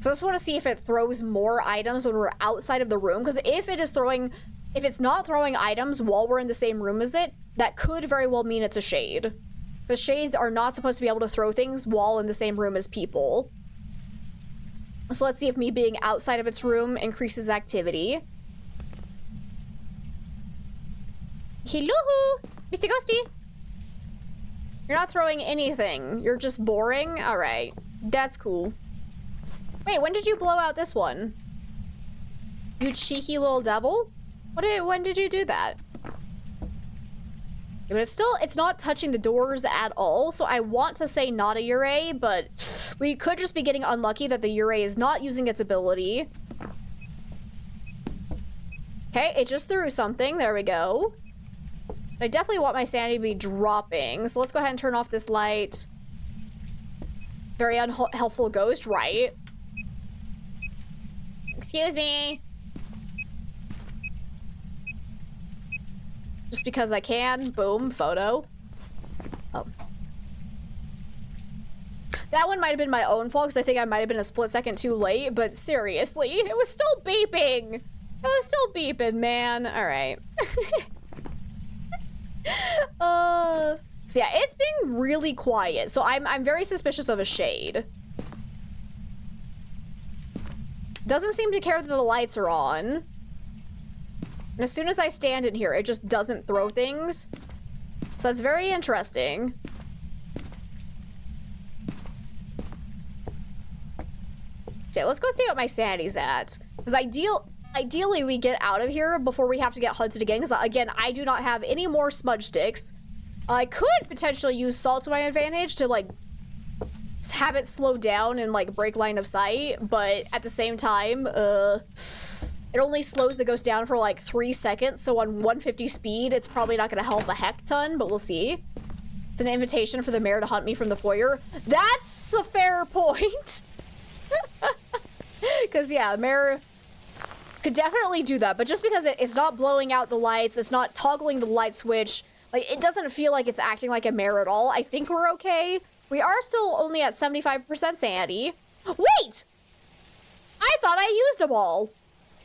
So I just want to see if it throws more items when we're outside of the room, because if it's not throwing items while we're in the same room as it, that could very well mean it's a shade. Because shades are not supposed to be able to throw things while in the same room as people. So let's see if me being outside of its room increases activity. Hello, Mr. Ghosty. You're not throwing anything. You're just boring? Alright, that's cool. Wait, when did you blow out this one? You cheeky little devil? When did you do that? Yeah, but it's not touching the doors at all, so I want to say not a Ure, but we could just be getting unlucky that the Ure is not using its ability. Okay, it just threw something. There we go. I definitely want my sanity to be dropping, so let's go ahead and turn off this light. Very unhelpful ghost, right? Excuse me. Just because I can. Boom, photo. Oh. That one might have been my own fault, because I think I might have been a split second too late, but seriously, it was still beeping. It was still beeping, man. All right. So yeah, it's being really quiet, so I'm very suspicious of a shade. Doesn't seem to care that the lights are on. And as soon as I stand in here, it just doesn't throw things. So that's very interesting. Okay, let's go see what my sanity's at. Because ideally we get out of here before we have to get hunted again. Because again, I do not have any more smudge sticks. I could potentially use salt to my advantage to like have it slow down and like break line of sight, but at the same time, it only slows the ghost down for like 3 seconds, so on 150 speed, it's probably not gonna help a heck ton, but we'll see. It's an invitation for the mayor to hunt me from the foyer. That's a fair point! Because yeah, the mayor could definitely do that, but just because it's not blowing out the lights, it's not toggling the light switch, like it doesn't feel like it's acting like a mayor at all. I think we're okay. We are still only at 75% sanity. Wait! I thought I used them all.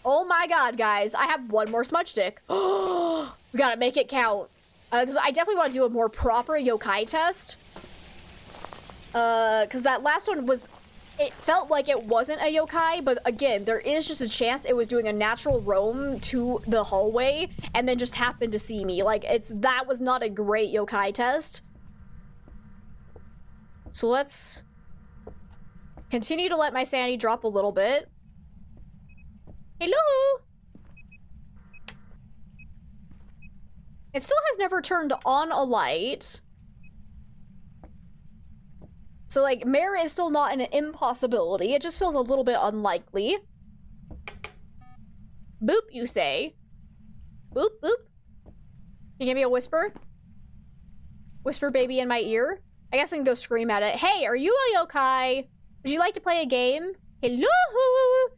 Oh my god, guys. I have one more smudge stick. We gotta make it count. 'Cause I definitely want to do a more proper yokai test. Because that last one was... It felt like it wasn't a yokai, but again, there is just a chance it was doing a natural roam to the hallway and then just happened to see me. Like, that was not a great yokai test. So let's continue to let my sanity drop a little bit. Hello? It still has never turned on a light. So, like, Mare is still not an impossibility. It just feels a little bit unlikely. Boop, you say. Boop, boop. Can you give me a whisper? Whisper baby in my ear? I guess I can go scream at it. Hey, are you a yokai? Would you like to play a game? Hello?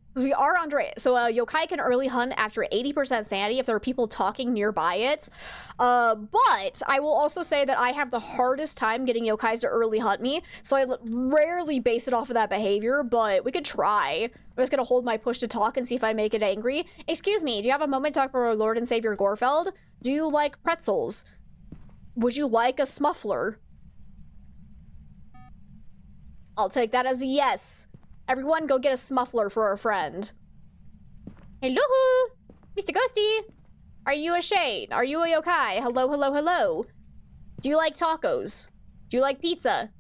Because we are under it. So a yokai can early hunt after 80% sanity if there are people talking nearby it. But I will also say that I have the hardest time getting yokais to early hunt me. So I rarely base it off of that behavior, but we could try. I'm just going to hold my push to talk and see if I make it angry. Excuse me, do you have a moment to talk about our Lord and Savior Gorfeld? Do you like pretzels? Would you like a smuffler? I'll take that as a yes. Everyone, go get a smuffler for our friend. Hello, Mr. Ghosty. Are you a shade? Are you a yokai? Hello, hello, hello. Do you like tacos? Do you like pizza?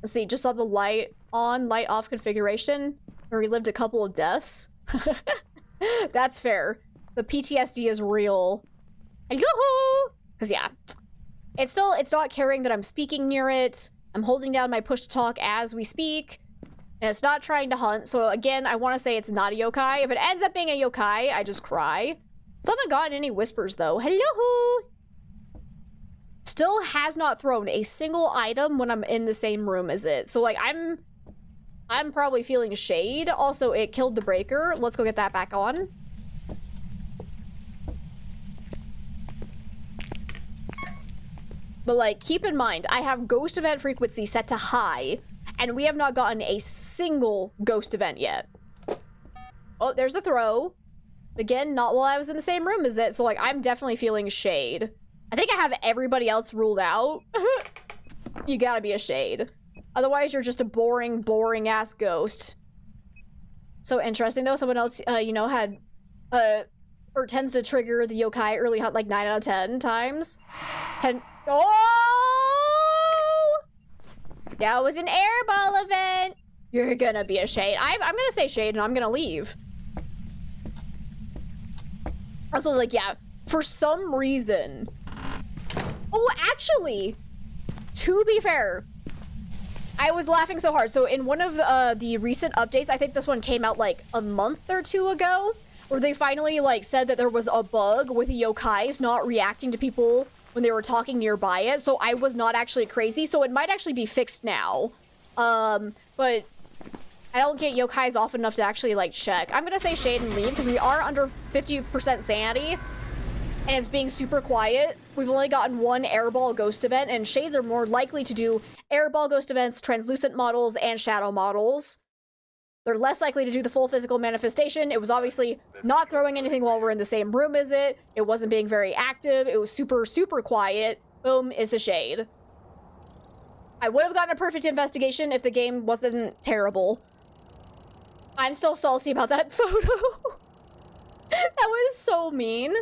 Let's see, just saw the light on, light off configuration. Where we lived a couple of deaths. That's fair. The PTSD is real. Hello. Because yeah, it's not caring that I'm speaking near it. I'm holding down my push to talk as we speak, and it's not trying to hunt. So again, I want to say it's not a yokai. If it ends up being a yokai, I just cry. Still haven't gotten any whispers though. Hello. Still has not thrown a single item when I'm in the same room as it. So like I'm probably feeling shade. Also, it killed the breaker. Let's go get that back on. But, like, keep in mind, I have ghost event frequency set to high, and we have not gotten a single ghost event yet. Oh, there's a throw. Again, not while I was in the same room as it, so, like, I'm definitely feeling shade. I think I have everybody else ruled out. You gotta be a shade. Otherwise, you're just a boring, boring-ass ghost. So interesting, though. Someone else, you know, had, or tends to trigger the yokai early hunt, like, 9 out of 10 times. 10... Oh! That was an airball event. You're gonna be a shade. I'm gonna say shade and I'm gonna leave. I was like, yeah, for some reason. Oh, actually, to be fair, I was laughing so hard. So in one of the recent updates, I think this one came out like a month or two ago, where they finally like said that there was a bug with yokais not reacting to people when they were talking nearby it, so I was not actually crazy, so it might actually be fixed now. But I don't get yokais often enough to actually, like, check. I'm gonna say shade and leave, because we are under 50% sanity, and it's being super quiet. We've only gotten one airball ghost event, and shades are more likely to do airball ghost events, translucent models, and shadow models. They're less likely to do the full physical manifestation. It was obviously not throwing anything while we're in the same room as it. It wasn't being very active. It was super, super quiet. Boom, is the shade. I would have gotten a perfect investigation if the game wasn't terrible. I'm still salty about that photo. That was so mean.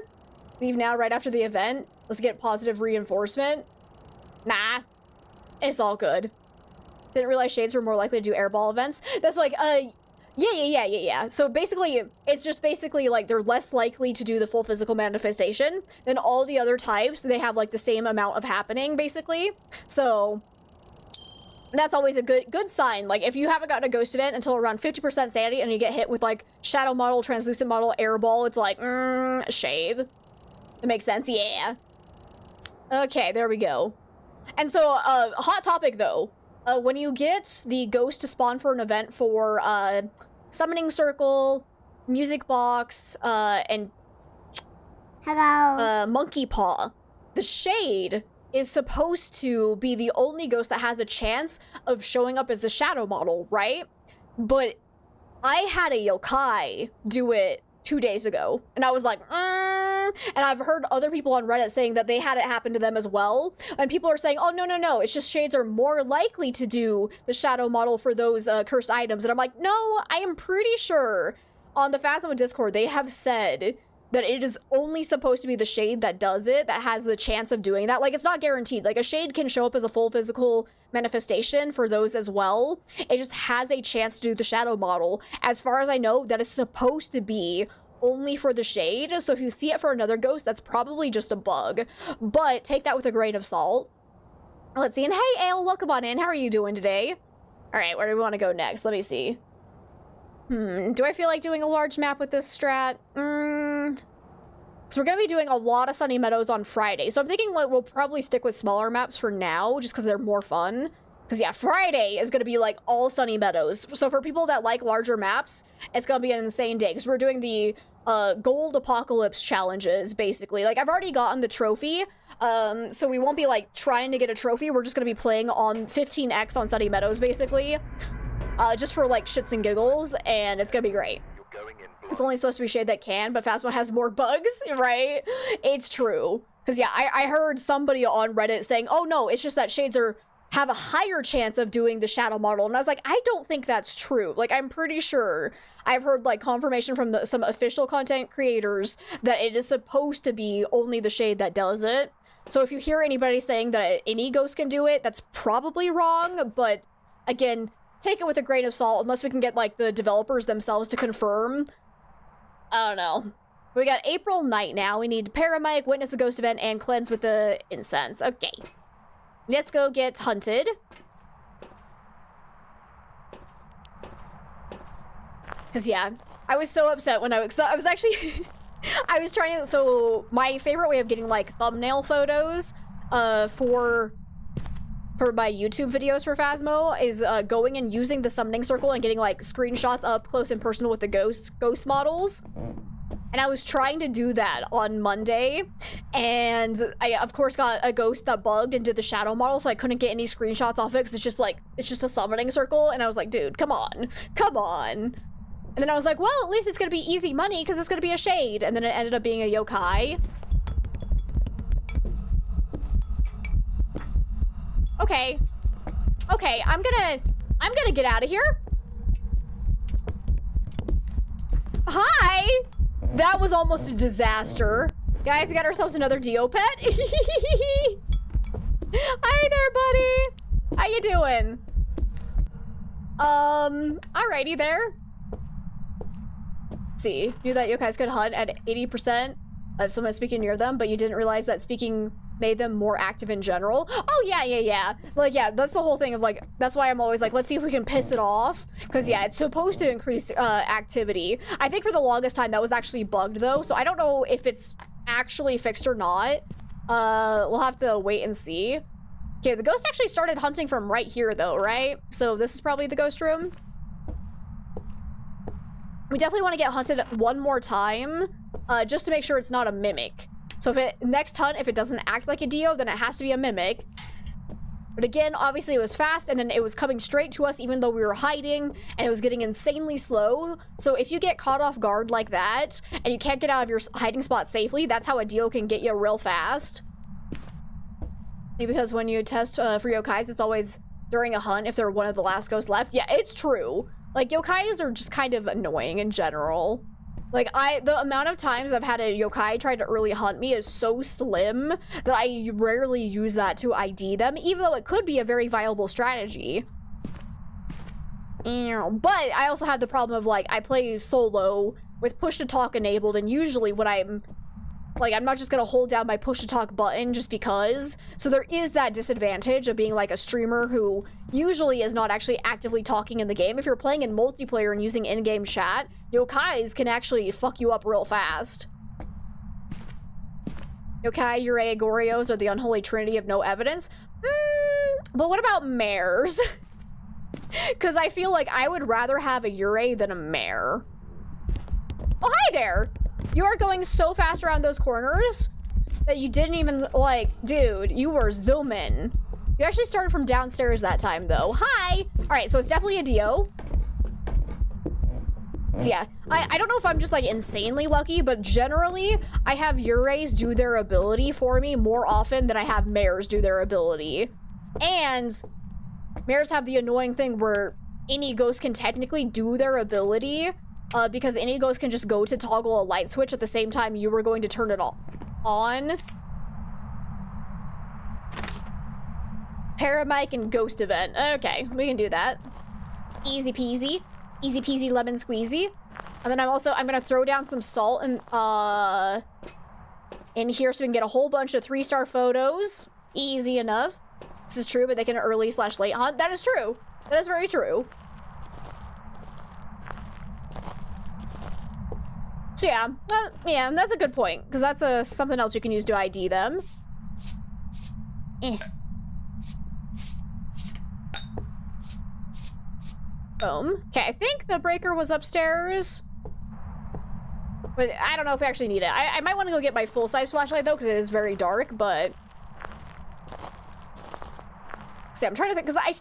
Leave now right after the event. Let's get positive reinforcement. Nah, it's all good. Didn't realize shades were more likely to do airball events. That's like, yeah. So basically, it's just basically like they're less likely to do the full physical manifestation than all the other types. They have like the same amount of happening, basically. So that's always a good sign. Like if you haven't gotten a ghost event until around 50% sanity and you get hit with like shadow model, translucent model, airball, it's like, shade. That makes sense, yeah. Okay, there we go. And so, hot topic though. When you get the ghost to spawn for an event for Summoning Circle, Music Box, and Hello. Monkey Paw, the shade is supposed to be the only ghost that has a chance of showing up as the shadow model, right? but I had a yokai do it 2 days ago, and I was like, and I've heard other people on Reddit saying that they had it happen to them as well, and people are saying, oh, no, it's just shades are more likely to do the shadow model for those cursed items, and I'm like, no, I am pretty sure on the Phasmo Discord, they have said that it is only supposed to be the shade that does it, that has the chance of doing that. Like, it's not guaranteed. Like, a shade can show up as a full physical manifestation for those as well. It just has a chance to do the shadow model. As far as I know, that is supposed to be only for the shade. So if you see it for another ghost, that's probably just a bug. But take that with a grain of salt. Let's see. And hey, Ale, welcome on in. How are you doing today? All right, where do we want to go next? Let me see. Do I feel like doing a large map with this strat? So we're going to be doing a lot of Sunny Meadows on Friday. So I'm thinking like we'll probably stick with smaller maps for now, just because they're more fun. Because yeah, Friday is going to be like all Sunny Meadows. So for people that like larger maps, it's going to be an insane day. Because we're doing the Gold Apocalypse challenges, basically. Like, I've already gotten the trophy. So we won't be like trying to get a trophy. We're just going to be playing on 15x on Sunny Meadows, basically. Just for like shits and giggles, and it's gonna be great. It's only supposed to be shade that can, but Phasmo has more bugs, right? It's true. Because yeah, I heard somebody on Reddit saying, oh no, it's just that shades have a higher chance of doing the shadow model. And I was like, I don't think that's true. Like, I'm pretty sure I've heard like confirmation from some official content creators that it is supposed to be only the shade that does it. So if you hear anybody saying that any ghost can do it, that's probably wrong. But again, take it with a grain of salt, unless we can get, like, the developers themselves to confirm. I don't know. We got April night now. We need to paramike, witness a ghost event, and cleanse with the incense. Okay. Let's go get hunted. Because, yeah, I was so upset when I was actually... I was trying to... So, my favorite way of getting, like, thumbnail photos for my YouTube videos for Phasmo is going and using the summoning circle and getting like screenshots up close and personal with the ghost models. And I was trying to do that on Monday, and I of course got a ghost that bugged and did the shadow model, so I couldn't get any screenshots off it because it's just a summoning circle. And I was like, dude, come on. And then I was like, well, at least it's gonna be easy money because it's gonna be a shade. And then it ended up being a yokai. Okay, I'm gonna get out of here. Hi! That was almost a disaster. Guys, we got ourselves another Dio pet. Hi there, buddy. How you doing? Alrighty there. Let's see, knew that yokais could hunt at 80% of someone speaking near them, but you didn't realize that speaking made them more active in general. Oh, yeah. Like, yeah, that's the whole thing of, like, that's why I'm always like, let's see if we can piss it off. Because, yeah, it's supposed to increase activity. I think for the longest time that was actually bugged, though, so I don't know if it's actually fixed or not. We'll have to wait and see. Okay, the ghost actually started hunting from right here, though, right? So this is probably the ghost room. We definitely want to get hunted one more time, just to make sure it's not a mimic. So if next hunt, if it doesn't act like a Dio, then it has to be a mimic. But again, obviously it was fast, and then it was coming straight to us even though we were hiding, and it was getting insanely slow. So if you get caught off guard like that, and you can't get out of your hiding spot safely, that's how a Dio can get you real fast. Because when you test for yokais, it's always during a hunt if they're one of the last ghosts left. Yeah, it's true. Like, yokais are just kind of annoying in general. Like, the amount of times I've had a yokai try to early hunt me is so slim that I rarely use that to ID them, even though it could be a very viable strategy. But I also have the problem of, like, I play solo with push to talk enabled, and usually when I'm not just gonna hold down my push to talk button just because. So there is that disadvantage of being like a streamer who usually is not actually actively talking in the game. If you're playing in multiplayer and using in-game chat, yokais can actually fuck you up real fast. Yokai, Yurei, Gorios are the unholy trinity of no evidence. But what about mares? Because I feel like I would rather have a Yurei than a mare. Oh, hi there! You are going so fast around those corners that you didn't even, like, dude, you were zooming. You actually started from downstairs that time, though. Hi! All right, so it's definitely a Dio. So yeah, I don't know if I'm just like insanely lucky, but generally I have Urays do their ability for me more often than I have mares do their ability. And mares have the annoying thing where any ghost can technically do their ability because any ghost can just go to toggle a light switch at the same time you were going to turn it on. Paramic and ghost event. Okay, we can do that. Easy peasy. Easy peasy lemon squeezy. And then I'm gonna throw down some salt in here so we can get a whole bunch of 3-star photos. Easy enough. This is true, but they can early/late hunt. That is true. That is very true. So yeah, yeah, that's a good point, because that's something else you can use to ID them. Boom. Okay, I think the breaker was upstairs. But I don't know if we actually need it. I might want to go get my full-size flashlight, though, because it is very dark, but... See, I'm trying to think, because I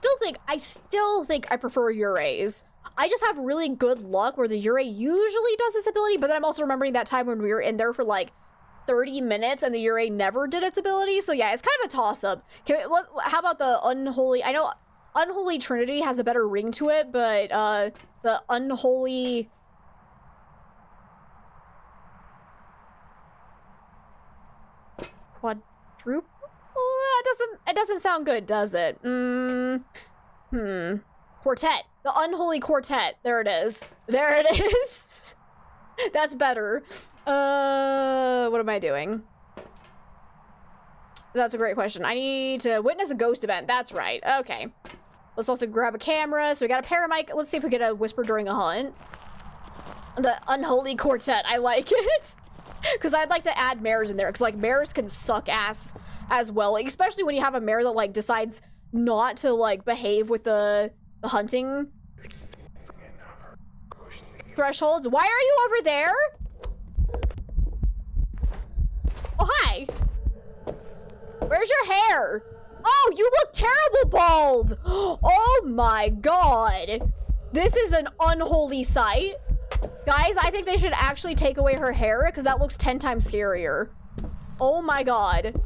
still think I prefer Urays. I just have really good luck where the Uray usually does its ability, but then I'm also remembering that time when we were in there for, like, 30 minutes and the Uray never did its ability. So yeah, it's kind of a toss-up. How about the unholy... I know... Unholy Trinity has a better ring to it, but the unholy... Quadruple? Oh, it doesn't sound good, does it? Quartet. The unholy quartet. There it is. There it is. That's better. What am I doing? That's a great question. I need to witness a ghost event. That's right. Okay. Let's also grab a camera. So we got a paramic. Let's see if we get a whisper during a hunt. The unholy quartet. I like it. Because I'd like to add mares in there. Because, like, mares can suck ass as well. Like, especially when you have a mare that, like, decides not to, like, behave with the hunting thresholds. Why are you over there? Oh, hi. Where's your hair? Oh, you look terrible bald. Oh my god. This is an unholy sight. Guys, I think they should actually take away her hair because that looks 10 times scarier. Oh my god.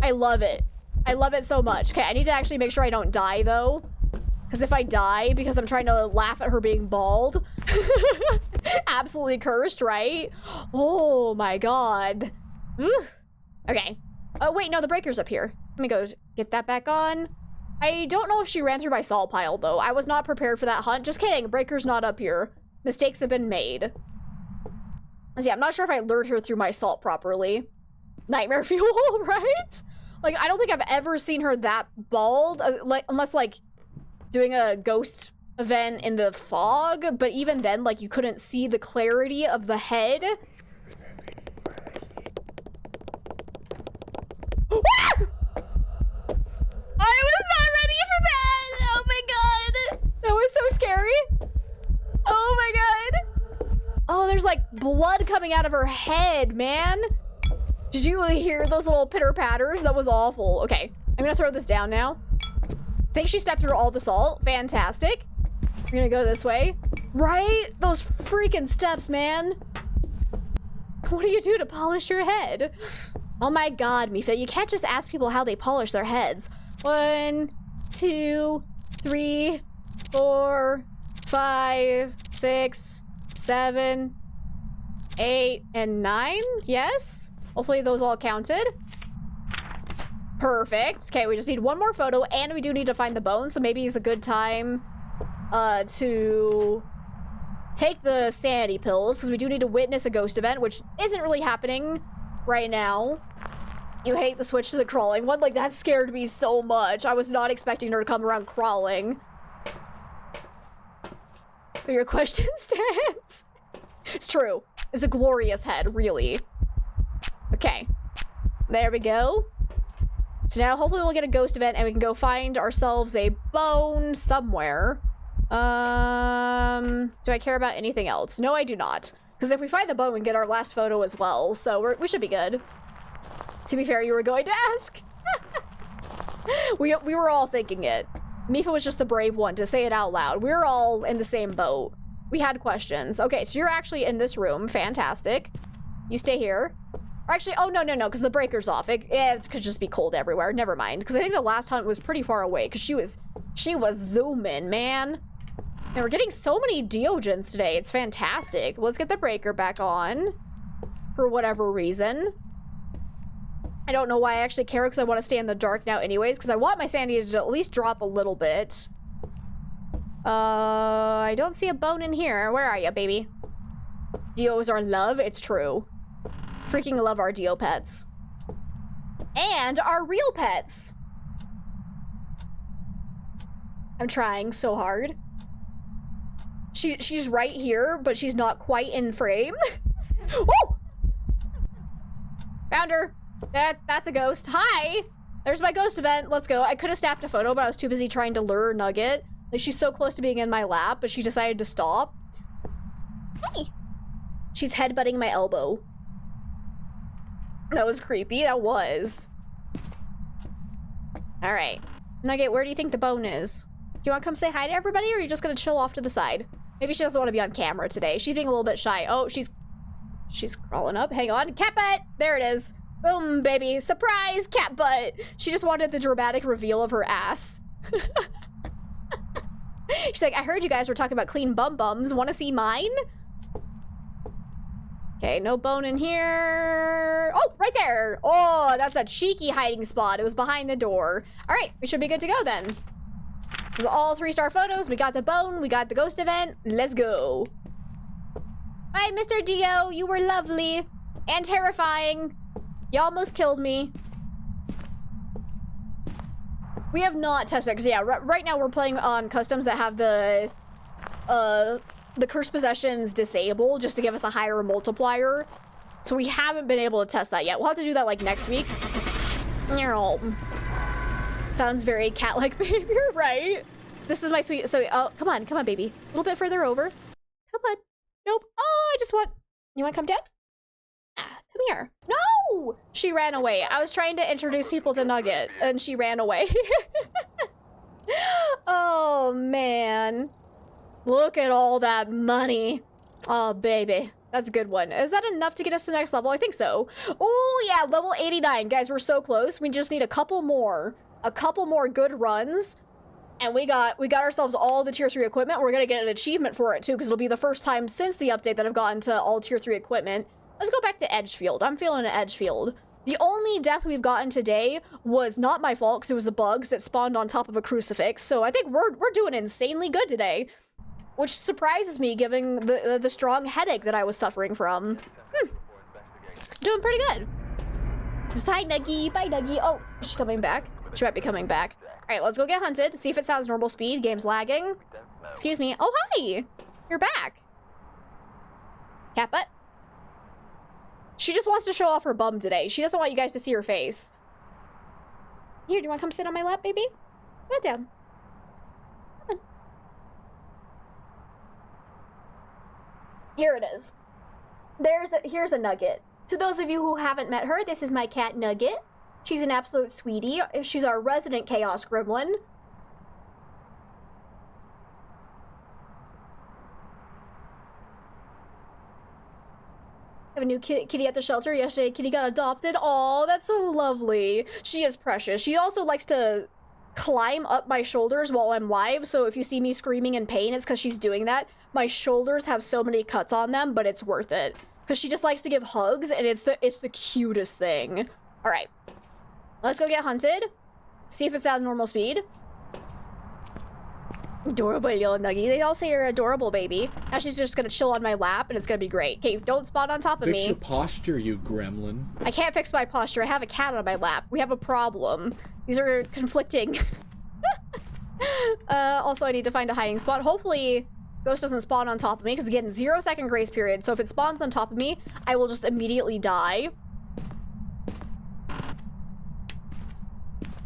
I love it. I love it so much. Okay, I need to actually make sure I don't die though. Because if I die because I'm trying to laugh at her being bald. Absolutely cursed, right? Oh my god. Ooh. Okay. Oh, wait, no, the breaker's up here. Let me go get that back on. I don't know if she ran through my salt pile, though. I was not prepared for that hunt. Just kidding. Breaker's not up here. Mistakes have been made. So yeah, I'm not sure if I lured her through my salt properly. Nightmare fuel, right? Like, I don't think I've ever seen her that bald. Unless, like, doing a ghost event in the fog. But even then, like, you couldn't see the clarity of the head. I was not ready for that! Oh my god! That was so scary! Oh my god! Oh, there's like blood coming out of her head, man! Did you hear those little pitter-patters? That was awful. Okay, I'm gonna throw this down now. I think she stepped through all the salt. Fantastic. We're gonna go this way. Right? Those freaking steps, man! What do you do to polish your head? Oh my god, Mifa, you can't just ask people how they polish their heads. 1, 2, 3, 4, 5, 6, 7, 8, and 9? Yes? Hopefully those all counted. Perfect. Okay, we just need one more photo, and we do need to find the bones, so maybe it's a good time to take the sanity pills, because we do need to witness a ghost event, which isn't really happening right now. You hate the switch to the crawling one? Like, that scared me so much. I was not expecting her to come around crawling. But your question stands. It's true. It's a glorious head, really. Okay. There we go. So now hopefully we'll get a ghost event and we can go find ourselves a bone somewhere. Do I care about anything else? No, I do not. Because if we find the bone, we can get our last photo as well. So we should be good. To be fair, you were going to ask. we were all thinking it. Mifa was just the brave one to say it out loud. We were all in the same boat. We had questions. Okay, so you're actually in this room. Fantastic. You stay here. Or actually, oh, no, because the breaker's off. It could just be cold everywhere. Never mind. Because I think the last hunt was pretty far away. Because she was zooming, man. And we're getting so many Diogens today. It's fantastic. Let's get the breaker back on. For whatever reason. I don't know why I actually care, because I want to stay in the dark now anyways. Because I want my sanity to at least drop a little bit. I don't see a bone in here. Where are you, baby? Dios are love. It's true. Freaking love our Dio pets. And our real pets. I'm trying so hard. She's right here, but she's not quite in frame. Woo! Found her. That's a ghost. Hi! There's my ghost event. Let's go. I could have snapped a photo, but I was too busy trying to lure Nugget. Like, she's so close to being in my lap, but she decided to stop. Hey! She's headbutting my elbow. That was creepy. That was. Alright. Nugget, where do you think the bone is? Do you want to come say hi to everybody, or are you just gonna chill off to the side? Maybe she doesn't want to be on camera today. She's being a little bit shy. Oh, she's crawling up. Hang on. Cat butt! There it is. Boom, baby. Surprise, cat butt! She just wanted the dramatic reveal of her ass. She's like, I heard you guys were talking about clean bum bums. Want to see mine? Okay, no bone in here. Oh, right there. Oh, that's a cheeky hiding spot. It was behind the door. All right, we should be good to go then. Those are all 3-star photos. We got the bone. We got the ghost event. Let's go. Bye, Mr. Dio. You were lovely and terrifying. You almost killed me. We have not tested, because yeah, right now we're playing on customs that have the cursed possessions disabled just to give us a higher multiplier. So we haven't been able to test that yet. We'll have to do that like next week. Sounds very cat-like behavior, right? This is my sweet, so, oh, come on, baby. A little bit further over. Come on. Nope. Oh, you want to come down? Ah, come here. No! She ran away. I was trying to introduce people to Nugget, and she ran away. Oh, man. Look at all that money. Oh, baby. That's a good one. Is that enough to get us to the next level? I think so. Oh, yeah, level 89. Guys, we're so close. We just need a couple more good runs. And we got ourselves all the tier 3 equipment. We're going to get an achievement for it, too, because it'll be the first time since the update that I've gotten to all tier 3 equipment. Let's go back to Edgefield. I'm feeling an Edgefield. The only death we've gotten today was not my fault, because it was a bug that spawned on top of a crucifix. So I think we're doing insanely good today, which surprises me given the strong headache that I was suffering from. Doing pretty good. Just hi, Nuggie. Bye, Nuggie. Oh, is she coming back? She might be coming back. All right, let's go get hunted. See if it sounds normal speed. Game's lagging. Excuse me. Oh, hi. You're back. Cat butt. She just wants to show off her bum today. She doesn't want you guys to see her face. Here, do you want to come sit on my lap, baby? Come on down. Come on. Here it is. Here's a Nugget. To those of you who haven't met her, this is my cat Nugget. She's an absolute sweetie. She's our resident chaos gremlin. I have a new kitty at the shelter. Yesterday, kitty got adopted. Oh, that's so lovely. She is precious. She also likes to climb up my shoulders while I'm live. So if you see me screaming in pain, it's because she's doing that. My shoulders have so many cuts on them, but it's worth it. Because she just likes to give hugs, and it's the cutest thing. All right. Let's go get hunted. See if it's at normal speed. Adorable little Nuggie. They all say you're adorable, baby. Now she's just gonna chill on my lap, and it's gonna be great. Okay, don't spawn on top of me. Fix your posture, you gremlin. I can't fix my posture. I have a cat on my lap. We have a problem. These are conflicting. Also, I need to find a hiding spot. Hopefully, Ghost doesn't spawn on top of me, because again, 0-second grace period. So if it spawns on top of me, I will just immediately die.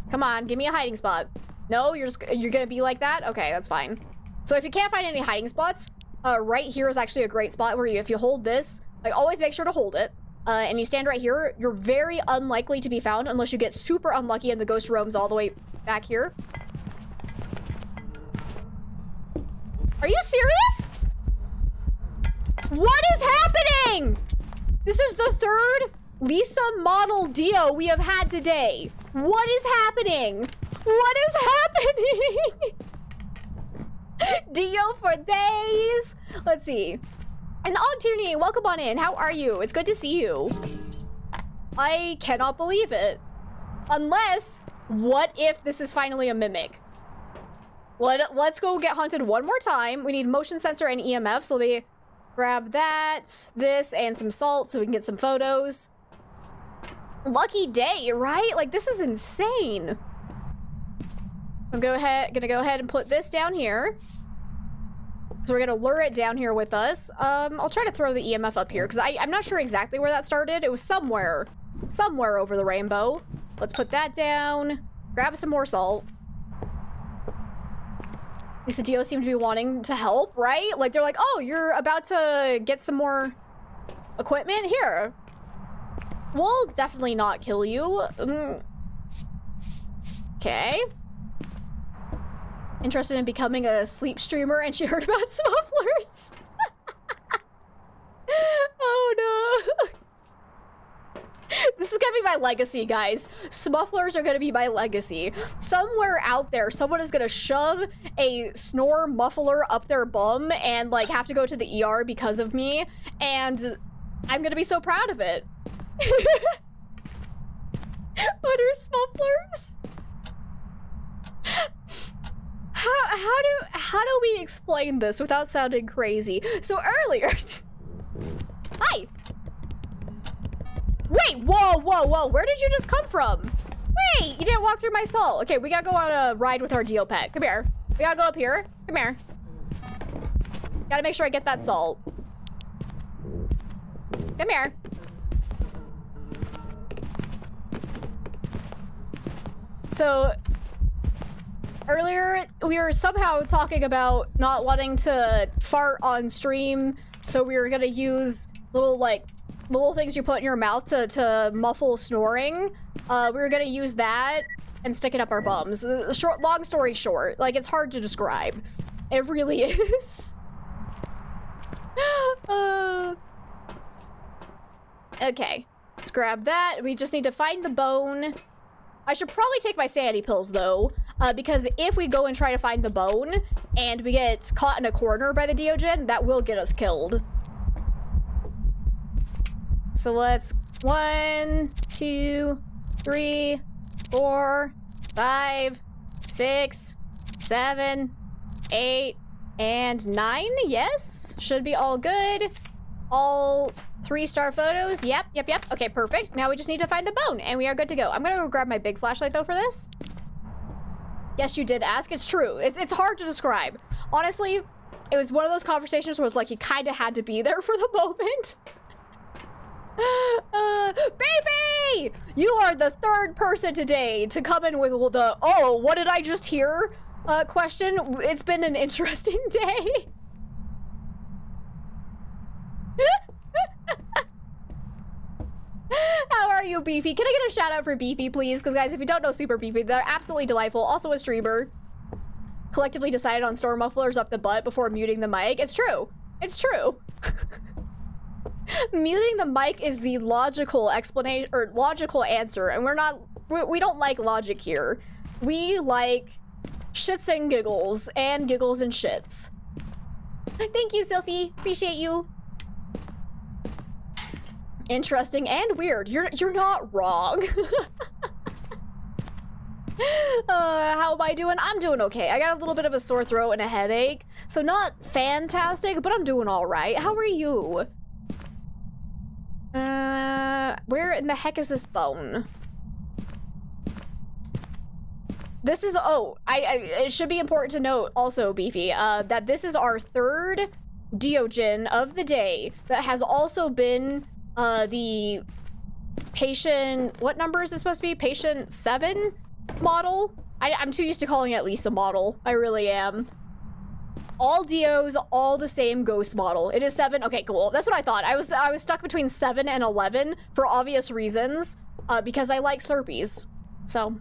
Come on, give me a hiding spot. No, you're gonna be like that? Okay, that's fine. So if you can't find any hiding spots, right here is actually a great spot where if you hold this, like always make sure to hold it, and you stand right here, you're very unlikely to be found unless you get super unlucky and the ghost roams all the way back here. Are you serious? What is happening? This is the third Lisa model Dio we have had today. What is happening? What is happening? Dio for days. Let's see. And Ogtierney, welcome on in. How are you? It's good to see you. I cannot believe it. Unless, what if this is finally a mimic? Let's go get hunted one more time. We need motion sensor and EMF, so we grab that, this, and some salt so we can get some photos. Lucky day, right? Like, this is insane. I'm gonna go ahead and put this down here. So we're gonna lure it down here with us. I'll try to throw the EMF up here because I'm not sure exactly where that started. It was somewhere over the rainbow. Let's put that down. Grab some more salt. These Dio seem to be wanting to help, right? Like they're like, oh, you're about to get some more equipment here. We'll definitely not kill you. Okay. Interested in becoming a sleep streamer, and she heard about smufflers. Oh no. This is gonna be my legacy, guys. Smufflers are gonna be my legacy. Somewhere out there, someone is gonna shove a snore muffler up their bum and like have to go to the ER because of me, and I'm gonna be so proud of it. What are smufflers? How do we explain this without sounding crazy? So earlier, hi. Wait, whoa, where did you just come from? Wait, you didn't walk through my salt. Okay, we gotta go on a ride with our Dio pet. Come here. We gotta go up here. Come here. Gotta make sure I get that salt. Come here. So, earlier, we were somehow talking about not wanting to fart on stream, so we were gonna use little things you put in your mouth to muffle snoring. We were gonna use that and stick it up our bums. Long story short, like, it's hard to describe. It really is. Okay, let's grab that. We just need to find the bone. I should probably take my sanity pills, though, because if we go and try to find the bone and we get caught in a corner by the Diogen, that will get us killed. So let's 1, 2, 3, 4, 5, 6, 7, 8, and 9. Yes, should be all good. All 3-star photos. Yep. Okay, perfect. Now we just need to find the bone and we are good to go. I'm gonna go grab my big flashlight though for this. Yes, you did ask. It's true. It's hard to describe. Honestly, it was one of those conversations where it's like you kind of had to be there for the moment. Beefy! You are the third person today to come in with the, oh, what did I just hear? Question. It's been an interesting day. How are you, Beefy? Can I get a shout out for Beefy, please? Because guys, if you don't know Super Beefy, they're absolutely delightful. Also a streamer. Collectively decided on store mufflers up the butt before muting the mic. It's true. It's true. Muting the mic is the logical explanation or logical answer, and we don't like logic here. We like shits and giggles and shits. Thank you, Sylphie. Appreciate you. Interesting and weird. You're not wrong. How am I doing? I'm doing okay. I got a little bit of a sore throat and a headache, so not fantastic, but I'm doing all right. How are you? Where in the heck is this bone? This is, it should be important to note also, Beefy, that this is our third Diogen of the day that has also been the patient, what number is this supposed to be? Patient 7 model? I'm too used to calling it Lisa model. I really am. All Dios, all the same ghost model. It is 7. Okay, cool. That's what I thought. I was stuck between 7 and 11 for obvious reasons, because I like Slurpees. So,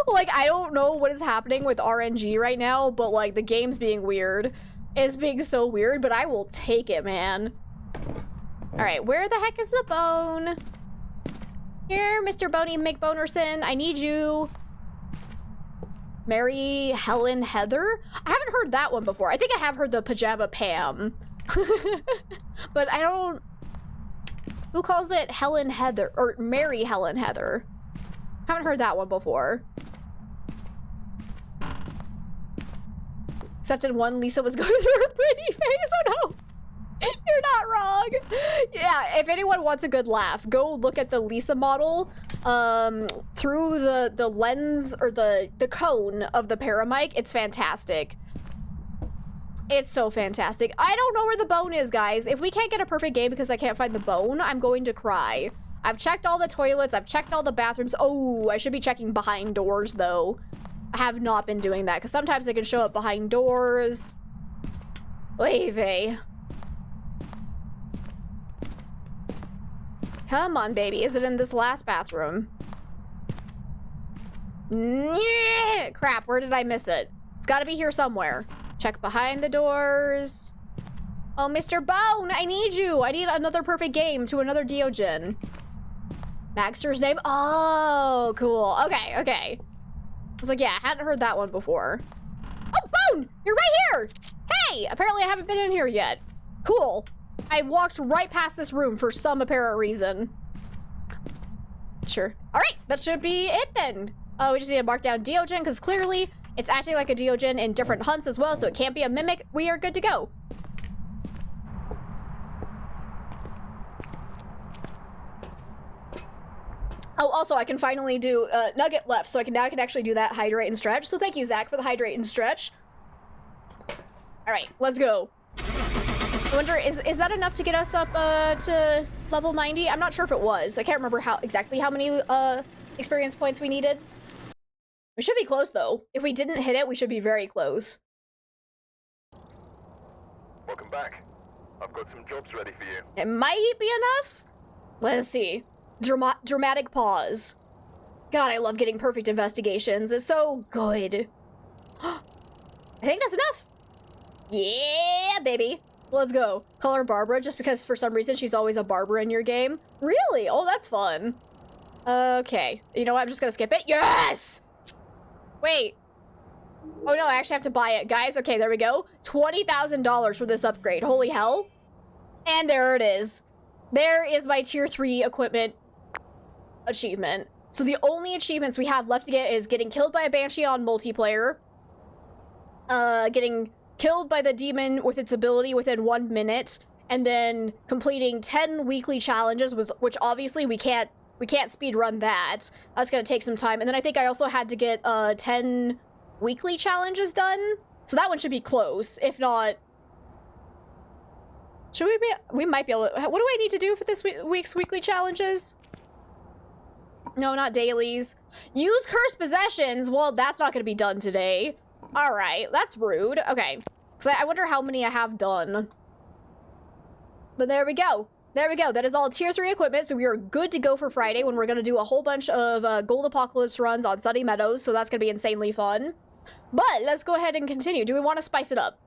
like, I don't know what is happening with RNG right now, but like the game's being weird. is being so weird, but I will take it, man. All right, where the heck is the bone? Here, Mr. Boney McBonerson, I need you. Mary Helen Heather? I haven't heard that one before. I think I have heard the Pajama Pam. But I don't... Who calls it Helen Heather? Or Mary Helen Heather? Haven't heard that one before. Except in one, Lisa was going through her pretty face. Oh no! You're not wrong. Yeah, if anyone wants a good laugh, go look at the Lisa model through the lens or the cone of the paramic. It's fantastic. It's so fantastic. I don't know where the bone is, guys. If we can't get a perfect game because I can't find the bone, I'm going to cry. I've checked all the toilets. I've checked all the bathrooms. Oh, I should be checking behind doors, though. I have not been doing that because sometimes they can show up behind doors. Oy vey. Come on, baby. Is it in this last bathroom? Yeah. Crap, where did I miss it? It's gotta be here somewhere. Check behind the doors. Oh, Mr. Bone, I need you. I need another perfect game to another Diogen. Baxter's name? Oh, cool. Okay, okay. I was like, yeah, I hadn't heard that one before. Oh, Bone, you're right here. Hey, apparently I haven't been in here yet. Cool. I walked right past this room for some apparent reason. Sure. All right, that should be it then. Oh, we just need to mark down Diogen because clearly it's acting like a Diogen in different hunts as well, so it can't be a mimic. We are good to go. Oh, also, I can finally do Nugget left, so now I can actually do that hydrate and stretch. So thank you, Zach, for the hydrate and stretch. All right, let's go. I wonder, is that enough to get us up to level 90? I'm not sure if it was. I can't remember exactly how many experience points we needed. We should be close, though. If we didn't hit it, we should be very close. Welcome back. I've got some jobs ready for you. It might be enough. Let's see. Dramatic pause. God, I love getting perfect investigations. It's so good. I think that's enough. Yeah, baby. Let's go. Call her Barbara just because for some reason she's always a Barbara in your game. Really? Oh, that's fun. Okay. You know what? I'm just gonna skip it. Yes! Wait. Oh no, I actually have to buy it. Guys, okay, there we go. $20,000 for this upgrade. Holy hell. And there it is. There is my tier 3 equipment achievement. So the only achievements we have left to get is getting killed by a banshee on multiplayer, getting killed by the demon with its ability within 1 minute, and then completing 10 weekly challenges, which obviously we can't speed run that. That's gonna take some time. And then I think I also had to get 10 weekly challenges done. So that one should be close. If not, should we might be able to, what do I need to do for this week's weekly challenges? No, not dailies. Use cursed possessions. Well, that's not gonna be done today. All right, that's rude. Okay, so I wonder how many I have done. But there we go. There we go. That is all tier 3 equipment, so we are good to go for Friday when we're going to do a whole bunch of Gold Apocalypse runs on Sunny Meadows, so that's going to be insanely fun. But let's go ahead and continue. Do we want to spice it up?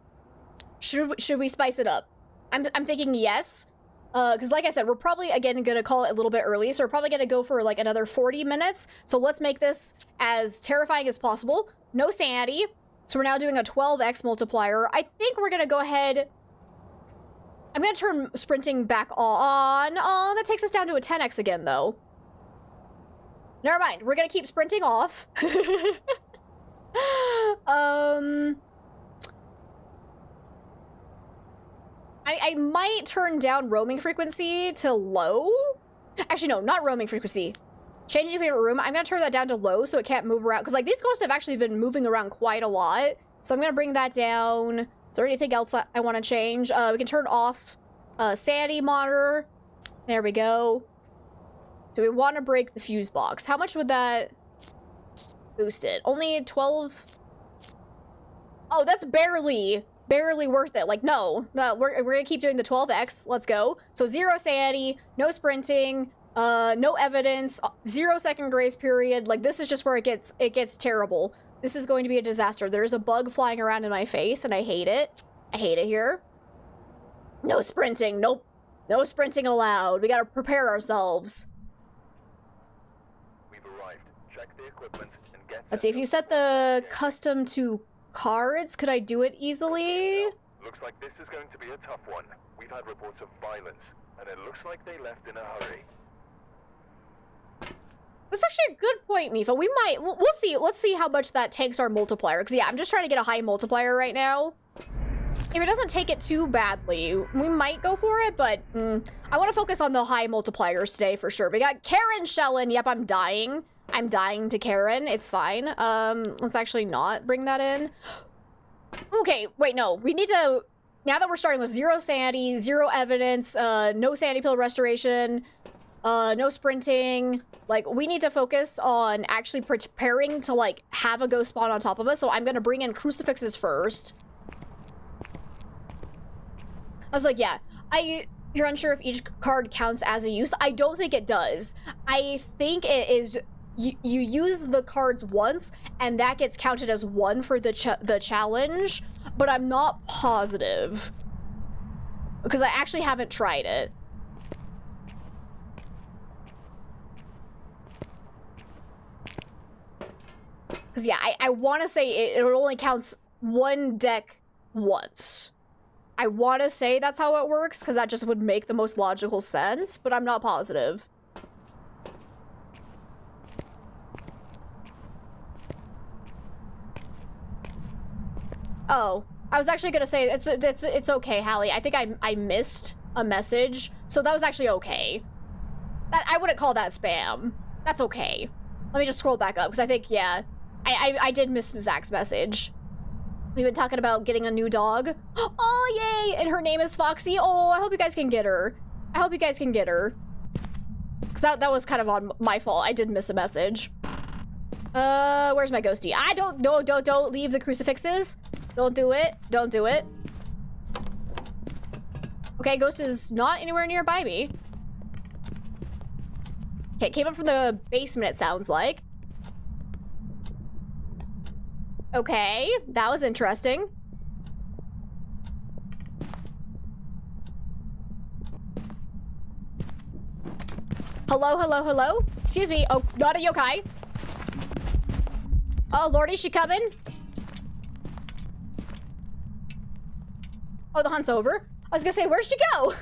Should we spice it up? I'm thinking yes. Because like I said, we're probably, again, going to call it a little bit early, so we're probably going to go for like another 40 minutes. So let's make this as terrifying as possible. No sanity. So we're now doing a 12x multiplier. I think we're going to go ahead... I'm going to turn sprinting back on. Oh, that takes us down to a 10x again, though. Never mind. We're going to keep sprinting off. I might turn down roaming frequency to low. Actually, no, not roaming frequency. Changing favorite room. I'm going to turn that down to low so it can't move around. Because, like, these ghosts have actually been moving around quite a lot. So I'm going to bring that down. Is there anything else I want to change? We can turn off sanity monitor. There we go. Do we want to break the fuse box? How much would that boost it? Only 12? Oh, that's barely worth it. Like, no. We're going to keep doing the 12x. Let's go. So 0 sanity, no sprinting, no evidence, 0 second grace period. Like, this is just where it gets terrible. This is going to be a disaster. There's a bug flying around in my face, and I hate it. I hate it here. No sprinting. Nope. No sprinting allowed. We gotta prepare ourselves. We've arrived. Check the equipment and get Let's see, if you set the custom to cards, could I do it easily? Looks like this is going to be a tough one. We've had reports of violence, and it looks like they left in a hurry. That's actually a good point, Mifa. We'll see. Let's see how much that takes our multiplier. Because, yeah, I'm just trying to get a high multiplier right now. If it doesn't take it too badly, we might go for it, but I want to focus on the high multipliers today for sure. We got Karen Shellen. Yep, I'm dying. I'm dying to Karen. It's fine. Let's actually not bring that in. Okay, wait, no. We need to... Now that we're starting with 0 sanity, 0 evidence, no sanity pill restoration, no sprinting, like, we need to focus on actually preparing to, like, have a ghost spawn on top of us, so I'm gonna bring in crucifixes first. I was like, yeah, you're unsure if each card counts as a use? I don't think it does. I think it is... You use the cards once, and that gets counted as 1 for the challenge, but I'm not positive. Because I actually haven't tried it. Because, yeah, I want to say it only counts 1 deck once. I want to say that's how it works, because that just would make the most logical sense, but I'm not positive. Oh, I was actually gonna say, it's okay, Hallie. I think I missed a message, so that was actually okay. I wouldn't call that spam. That's okay. Let me just scroll back up, because I think, yeah, I did miss Zach's message. We've been talking about getting a new dog. Oh, yay! And her name is Foxy. Oh, I hope you guys can get her. I hope you guys can get her. Because that was kind of on my fault. I did miss a message. Where's my ghosty? Don't leave the crucifixes. Don't do it. Don't do it. Okay, ghost is not anywhere nearby me. Okay, it came up from the basement, it sounds like. Okay, that was interesting. Hello, hello, hello? Excuse me. Oh, not a yokai. Oh, lordy, she coming? Oh, the hunt's over. I was gonna say, where'd she go?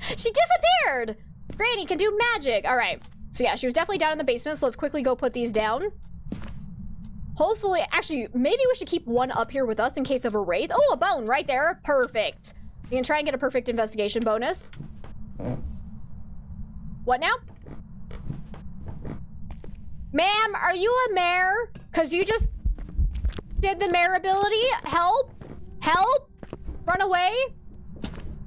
She disappeared! Granny can do magic. All right. So yeah, she was definitely down in the basement, so let's quickly go put these down. Hopefully, actually, maybe we should keep one up here with us in case of a wraith. Oh, a bone right there. Perfect. We can try and get a perfect investigation bonus. What now? Ma'am, are you a mare? Because you just did the mare ability. Help? Help? Run away?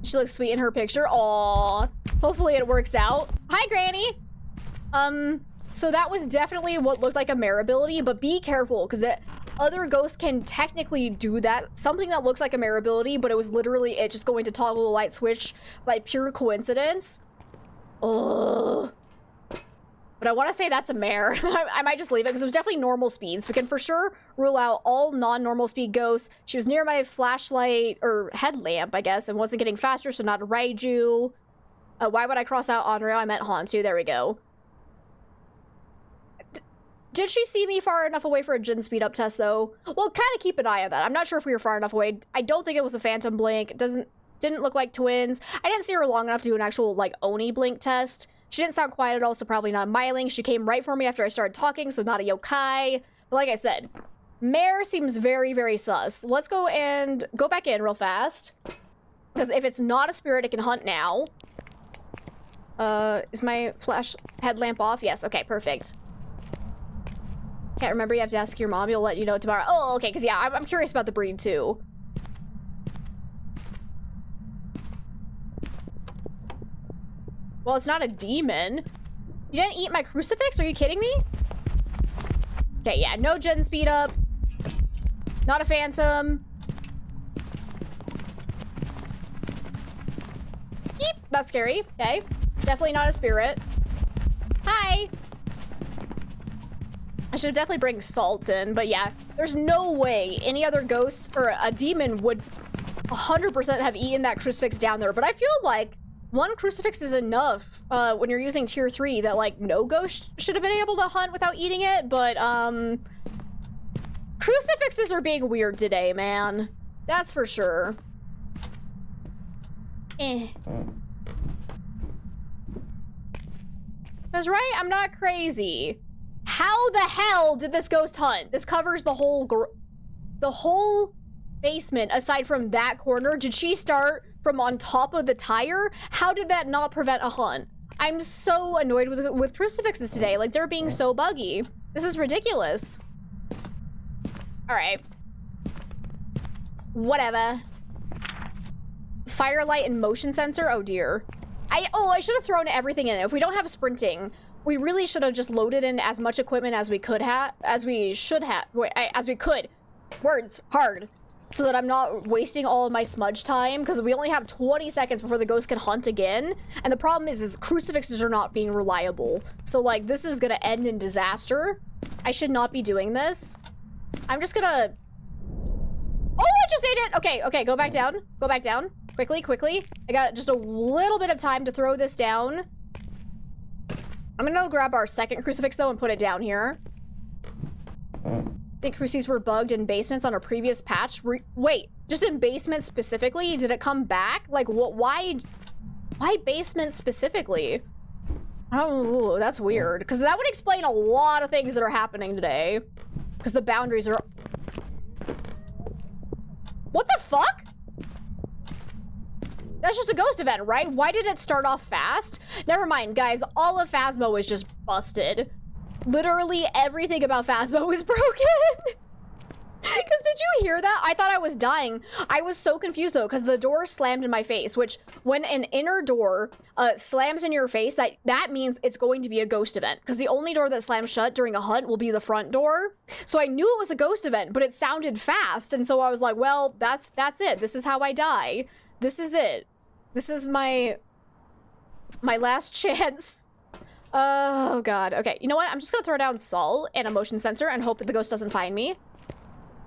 She looks sweet in her picture. Aww. Hopefully it works out. Hi, Granny. So that was definitely what looked like a mare ability, but be careful, because other ghosts can technically do that. Something that looks like a mare ability, but it was literally it just going to toggle the light switch by pure coincidence. Ugh. But I want to say that's a mare. I might just leave it, because it was definitely normal speed, so we can for sure rule out all non-normal speed ghosts. She was near my flashlight, or headlamp, I guess, and wasn't getting faster, so not a Raiju. Why would I cross out Onryo? I meant Hantu. There we go. Did she see me far enough away for a Jin speed up test, though? Well, kind of keep an eye on that. I'm not sure if we were far enough away. I don't think it was a phantom blink. It didn't look like twins. I didn't see her long enough to do an actual, like, Oni blink test. She didn't sound quiet at all, so probably not Myling. She came right for me after I started talking, so not a yokai. But like I said, mare seems very, very sus. Let's go and go back in real fast. Because if it's not a spirit, it can hunt now. Is my flash headlamp off? Yes, okay, perfect. Can't remember, you have to ask your mom. You'll let you know tomorrow. Oh, okay, because yeah, I'm curious about the breed too. Well, it's not a demon. You didn't eat my crucifix? Are you kidding me? Okay, yeah, no Gen speed up. Not a phantom. Beep, that's scary. Okay, definitely not a spirit. Hi. I should definitely bring salt in, but yeah, there's no way any other ghost or a demon would 100% have eaten that crucifix down there, but I feel like one crucifix is enough when you're using tier 3 that like no ghost should have been able to hunt without eating it, but crucifixes are being weird today, man. That's for sure. That's right, I'm not crazy. How the hell did this ghost hunt? This covers the whole basement aside from that corner. Did she start from on top of the tire? How did that not prevent a hunt? I'm so annoyed with crucifixes today. Like, they're being so buggy. This is ridiculous. All right. Whatever. Firelight and motion sensor? Oh dear. I should have thrown everything in. If we don't have sprinting, we really should have just loaded in as much equipment as we could have, as we could. Words, hard. So that I'm not wasting all of my smudge time, because we only have 20 seconds before the ghost can hunt again. And the problem is crucifixes are not being reliable. So like, this is gonna end in disaster. I should not be doing this. I'm just gonna... Oh, I just ate it! Okay, go back down. Go back down. Quickly. I got just a little bit of time to throw this down. I'm gonna go grab our second crucifix though and put it down here. I think crucifixes were bugged in basements on a previous patch. Wait, just in basements specifically? Did it come back? Like, what? Why basement specifically? Oh, that's weird. Because that would explain a lot of things that are happening today. Because the boundaries are... What the fuck? That's just a ghost event, right? Why did it start off fast? Never mind, guys. All of Phasmo is just busted. Literally everything about Phasmo is broken. Because did you hear that? I thought I was dying. I was so confused though, because the door slammed in my face, which when an inner door slams in your face, that means it's going to be a ghost event. Because the only door that slams shut during a hunt will be the front door. So I knew it was a ghost event, but it sounded fast. And so I was like, well, that's it. This is how I die. This is it. This is my last chance. Oh god. Okay, you know what? I'm just gonna throw down salt and a motion sensor and hope that the ghost doesn't find me.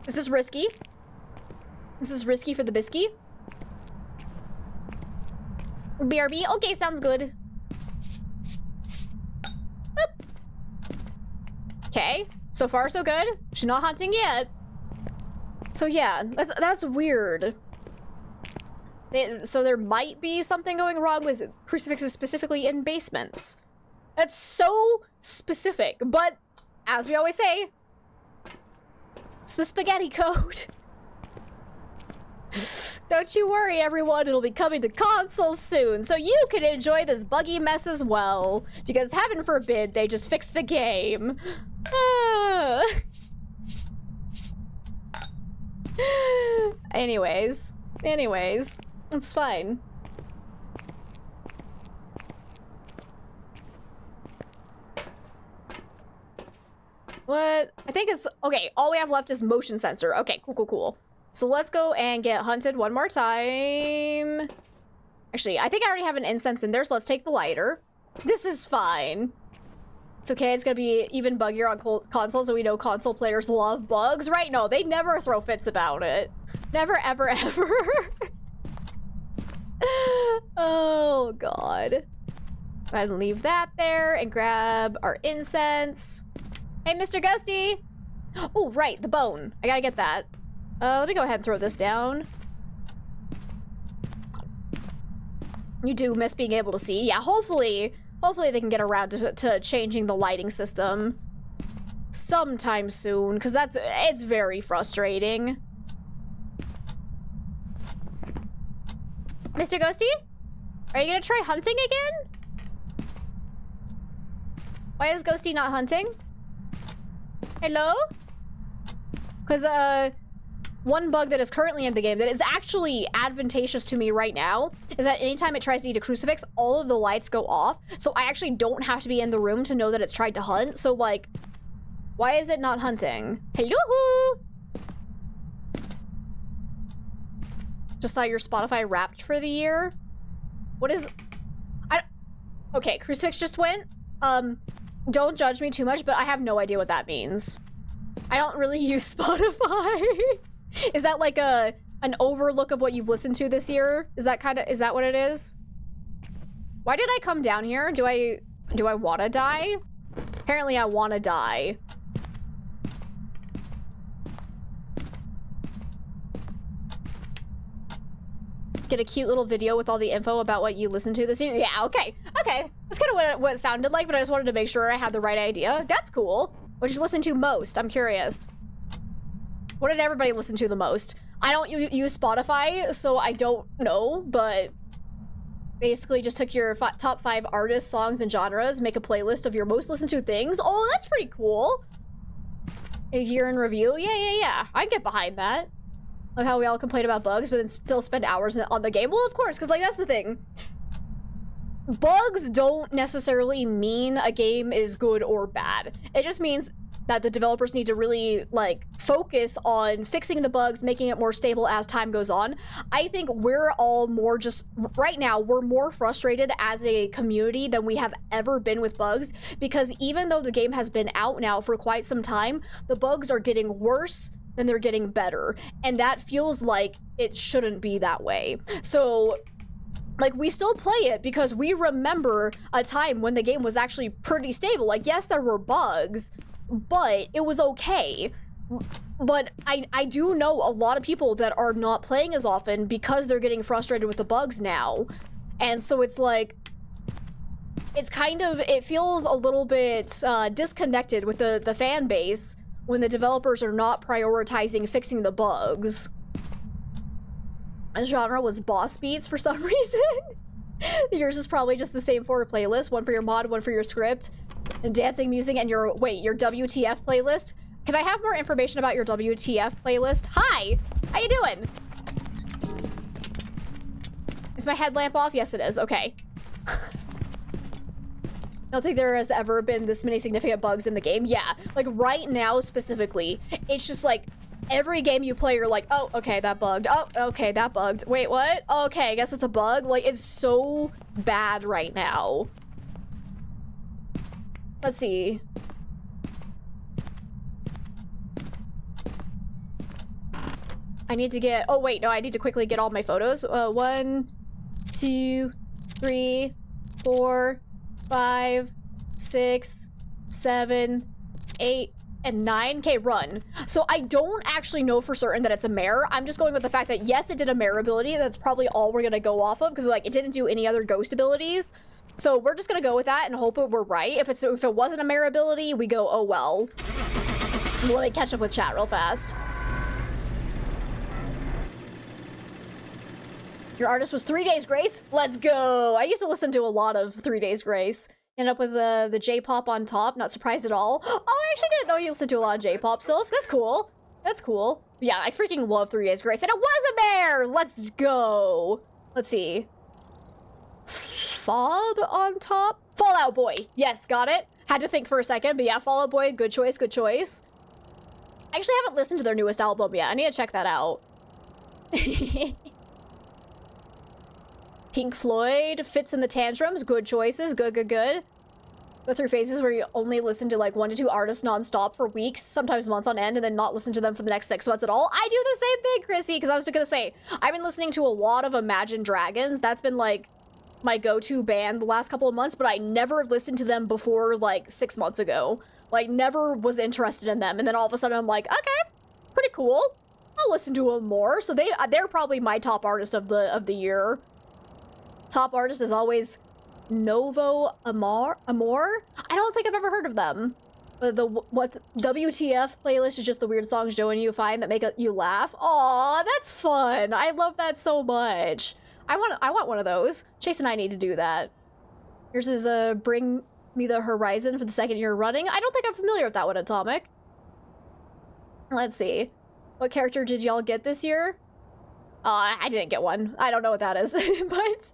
This is risky. This is risky for the biscuit. BRB. Okay, sounds good. Boop. Okay, so far so good. She's not hunting yet. So yeah, that's weird. So there might be something going wrong with crucifixes specifically in basements. That's so specific, but as we always say, it's the spaghetti code. Don't you worry, everyone, it'll be coming to consoles soon, so you can enjoy this buggy mess as well, because heaven forbid they just fix the game. Anyways, it's fine. What? I think it's... Okay, all we have left is motion sensor. Okay, cool. So let's go and get hunted one more time. Actually, I think I already have an incense in there, so let's take the lighter. This is fine. It's okay, it's gonna be even buggier on consoles, and we know console players love bugs, right? No, they never throw fits about it. Never, ever, ever. Oh, God. Go ahead and leave that there and grab our incense. Hey, Mr. Ghosty! Oh, right, the bone. I gotta get that. Let me go ahead and throw this down. You do miss being able to see. Yeah, hopefully they can get around to changing the lighting system sometime soon, because it's very frustrating. Mr. Ghosty? Are you gonna try hunting again? Why is Ghosty not hunting? Hello? Because, one bug that is currently in the game that is actually advantageous to me right now is that anytime it tries to eat a crucifix, all of the lights go off. So I actually don't have to be in the room to know that it's tried to hunt. So, like, why is it not hunting? Hello? Just saw your Spotify Wrapped for the year. What is... Okay, crucifix just went. Don't judge me too much, but I have no idea what that means. I don't really use Spotify. Is that like a An overlook of what you've listened to this year? Is that what it is? Why did I come down here? Do I want to die? Apparently I want to die. Get a cute little video with all the info about what you listened to this year? Yeah, okay. Okay. That's kind of what it sounded like, but I just wanted to make sure I had the right idea. That's cool. What did you listen to most? I'm curious. What did everybody listen to the most? I don't use Spotify, so I don't know, but basically just took your top 5 artists, songs, and genres, make a playlist of your most listened to things. Oh, that's pretty cool. A year in review? Yeah. I can get behind that. Love how we all complain about bugs, but then still spend hours on the game. Well, of course, because, like, that's the thing. Bugs don't necessarily mean a game is good or bad. It just means that the developers need to really, like, focus on fixing the bugs, making it more stable as time goes on. I think we're all more just, right now, we're more frustrated as a community than we have ever been with bugs, because even though the game has been out now for quite some time, the bugs are getting worse than they're getting better, and that feels like it shouldn't be that way. So, like, we still play it because we remember a time when the game was actually pretty stable. Like, yes, there were bugs, but it was okay. But I do know a lot of people that are not playing as often because they're getting frustrated with the bugs now. And so it's like, it's kind of, it feels a little bit disconnected with the fan base when the developers are not prioritizing fixing the bugs. The genre was boss beats for some reason. Yours is probably just the same for a playlist, one for your mod, one for your script, and dancing music, and your WTF playlist. Can I have more information about your WTF playlist? Hi, how you doing? Is my headlamp off? Yes, it is. Okay. I don't think there has ever been this many significant bugs in the game. Yeah, like right now specifically, it's just like every game you play, you're like, oh, okay, that bugged. Oh, okay, that bugged. Wait, what? Okay, I guess it's a bug. Like, it's so bad right now. Let's see. I need to get, oh wait, no, I need to quickly get all my photos. 1, 2, 3, 4, 5, 6, 7, 8, and 9. Okay, run. So I don't actually know for certain that it's a mare. I'm just going with the fact that yes, it did a mare ability. That's probably all we're gonna go off of, because like it didn't do any other ghost abilities. So we're just gonna go with that and hope we're right. If it wasn't a mare ability, we go, oh well. Let me catch up with chat real fast. Your artist was 3 Days Grace? Let's go! I used to listen to a lot of 3 Days Grace. End up with the J-pop on top, not surprised at all. Oh, I actually didn't know you listened to a lot of J-pop stuff. That's cool. That's cool. Yeah, I freaking love 3 Days Grace, and it was a mare! Let's go! Let's see. Fob on top? Fall Out Boy. Yes, got it. Had to think for a second, but yeah, Fall Out Boy, good choice, good choice. I actually haven't listened to their newest album yet. I need to check that out. Pink Floyd, Fits in the Tantrums, good choices, good. Go through phases where you only listen to like 1 to 2 artists nonstop for weeks, sometimes months on end, and then not listen to them for the next 6 months at all. I do the same thing, Chrissy, because I was just gonna say, I've been listening to a lot of Imagine Dragons. That's been like my go-to band the last couple of months, but I never listened to them before like 6 months ago. Like, never was interested in them, and then all of a sudden I'm like, okay, pretty cool. I'll listen to them more. So they're probably my top artist of the year. Top artist is always Novo Amor. I don't think I've ever heard of them. But what WTF playlist is just the weird songs Joe and you find that make you laugh. Aw, that's fun. I love that so much. I want one of those. Chase and I need to do that. Yours is Bring Me the Horizon for the 2nd year running. I don't think I'm familiar with that one, Atomic. Let's see. What character did y'all get this year? I didn't get one. I don't know what that is, but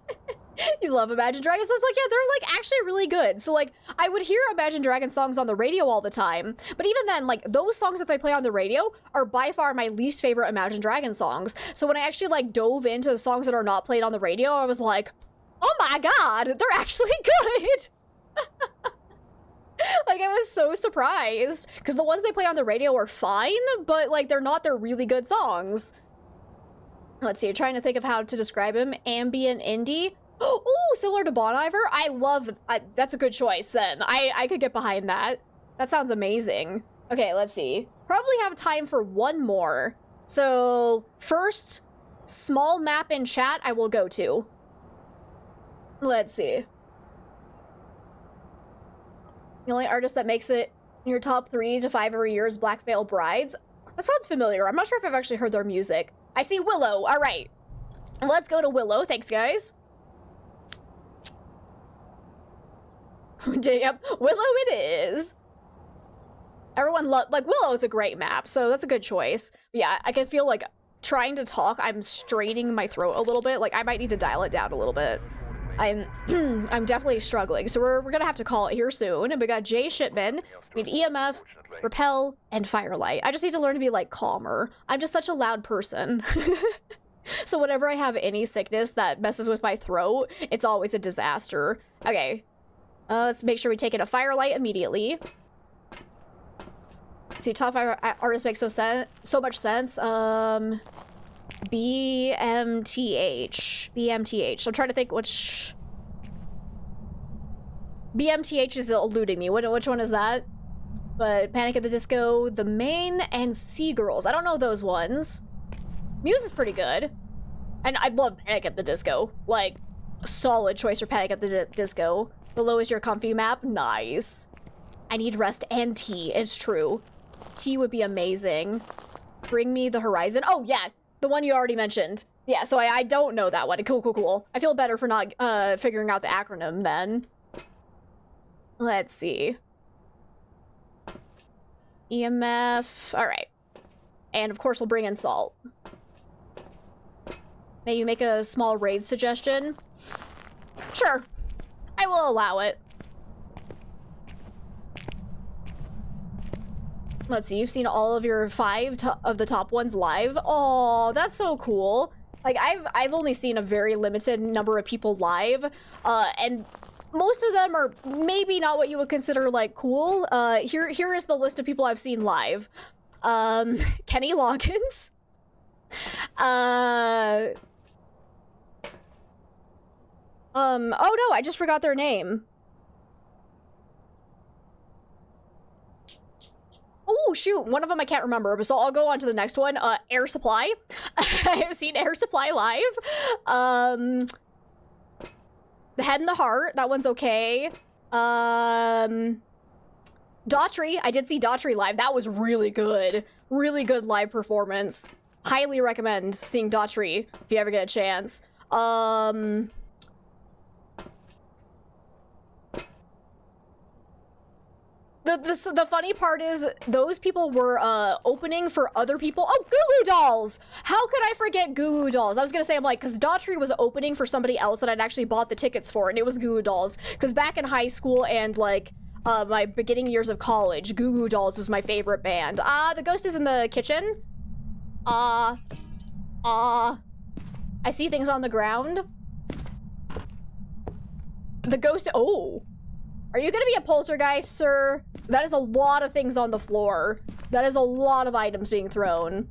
you love Imagine Dragons. I was like, yeah, they're like actually really good. So like, I would hear Imagine Dragons songs on the radio all the time, but even then, like those songs that they play on the radio are by far my least favorite Imagine Dragons songs. So when I actually like dove into the songs that are not played on the radio, I was like, oh my god, they're actually good. Like, I was so surprised because the ones they play on the radio are fine, but like they're not their really good songs. Let's see, trying to think of how to describe him. Ambient indie. Oh, similar to Bon Iver. That's a good choice then. I could get behind that. That sounds amazing. Okay, let's see. Probably have time for one more. So first small map in chat I will go to. Let's see. The only artist that makes it in your top 3 to 5 every year is Black Veil Brides. That sounds familiar. I'm not sure if I've actually heard their music. I see Willow. All right. Let's go to Willow. Thanks, guys. Yep. Willow it is. Everyone like Willow is a great map, so that's a good choice. But yeah, I can feel like trying to talk, I'm straining my throat a little bit. Like I might need to dial it down a little bit. I'm definitely struggling. So we're gonna have to call it here soon. And we got Jay Shipman, we need EMF, Repel, and Firelight. I just need to learn to be like calmer. I'm just such a loud person. So whenever I have any sickness that messes with my throat, it's always a disaster. Okay. Let's make sure we take in a Firelight immediately. See, top 5 artists make so much sense. BMTH. I'm trying to think which... BMTH is eluding me. Which one is that? But Panic at the Disco, The Main, and Seagirls. I don't know those ones. Muse is pretty good. And I love Panic at the Disco. Like, solid choice for Panic at the Disco. Below is your comfy map. Nice. I need rest and tea. It's true. Tea would be amazing. Bring me the horizon. Oh, yeah. The one you already mentioned. Yeah, so I don't know that one. Cool. I feel better for not figuring out the acronym then. Let's see. EMF. All right. And of course, we'll bring in Salt. May you make a small raid suggestion? Sure. I will allow it. Let's see, you've seen all of your 5 of the top ones live. Oh, that's so cool. Like, I've only seen a very limited number of people live, and most of them are maybe not what you would consider, like, cool. Here is the list of people I've seen live. Kenny Loggins. Oh no, I just forgot their name. Oh shoot, one of them I can't remember, but so I'll go on to the next one. Air Supply. I've seen Air Supply live. The Head and the Heart, that one's okay. Daughtry, I did see Daughtry live. That was really good. Really good live performance. Highly recommend seeing Daughtry if you ever get a chance. The funny part is those people were opening for other people. Oh, Goo Goo Dolls! How could I forget Goo Goo Dolls? I was gonna say, I'm like, because Daughtry was opening for somebody else that I'd actually bought the tickets for, and it was Goo Goo Dolls. Because back in high school and like my beginning years of college, Goo Goo Dolls was my favorite band. The ghost is in the kitchen. I see things on the ground. The ghost, oh. Are you gonna be a poltergeist, sir? That is a lot of things on the floor. That is a lot of items being thrown.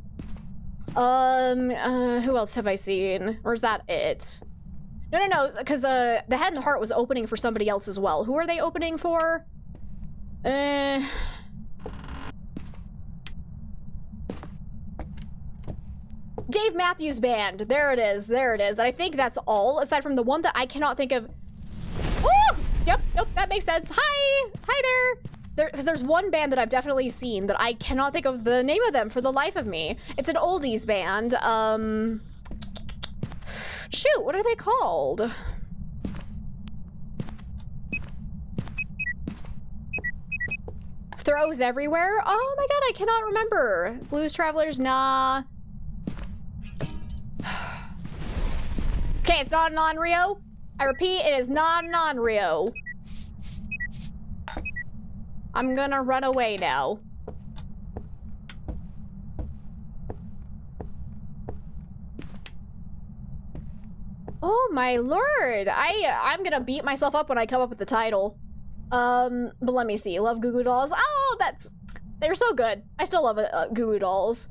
Who else have I seen? Or is that it? No, because the Head and the Heart was opening for somebody else as well. Who are they opening for? Dave Matthews Band. There it is. And I think that's all, aside from the one that I cannot think of. Oh! Yep, nope, that makes sense. Hi there. Because there's one band that I've definitely seen that I cannot think of the name of them for the life of me. It's an oldies band. Shoot, what are they called? Throws Everywhere? Oh my god, I cannot remember. Blues Travelers, nah. Okay, it's not an Onryo. I repeat, it is not an Onryo. I'm gonna run away now. Oh my lord! I'm gonna beat myself up when I come up with the title. But let me see. Love Goo Goo Dolls. Oh, they're so good. I still love Goo Goo Dolls.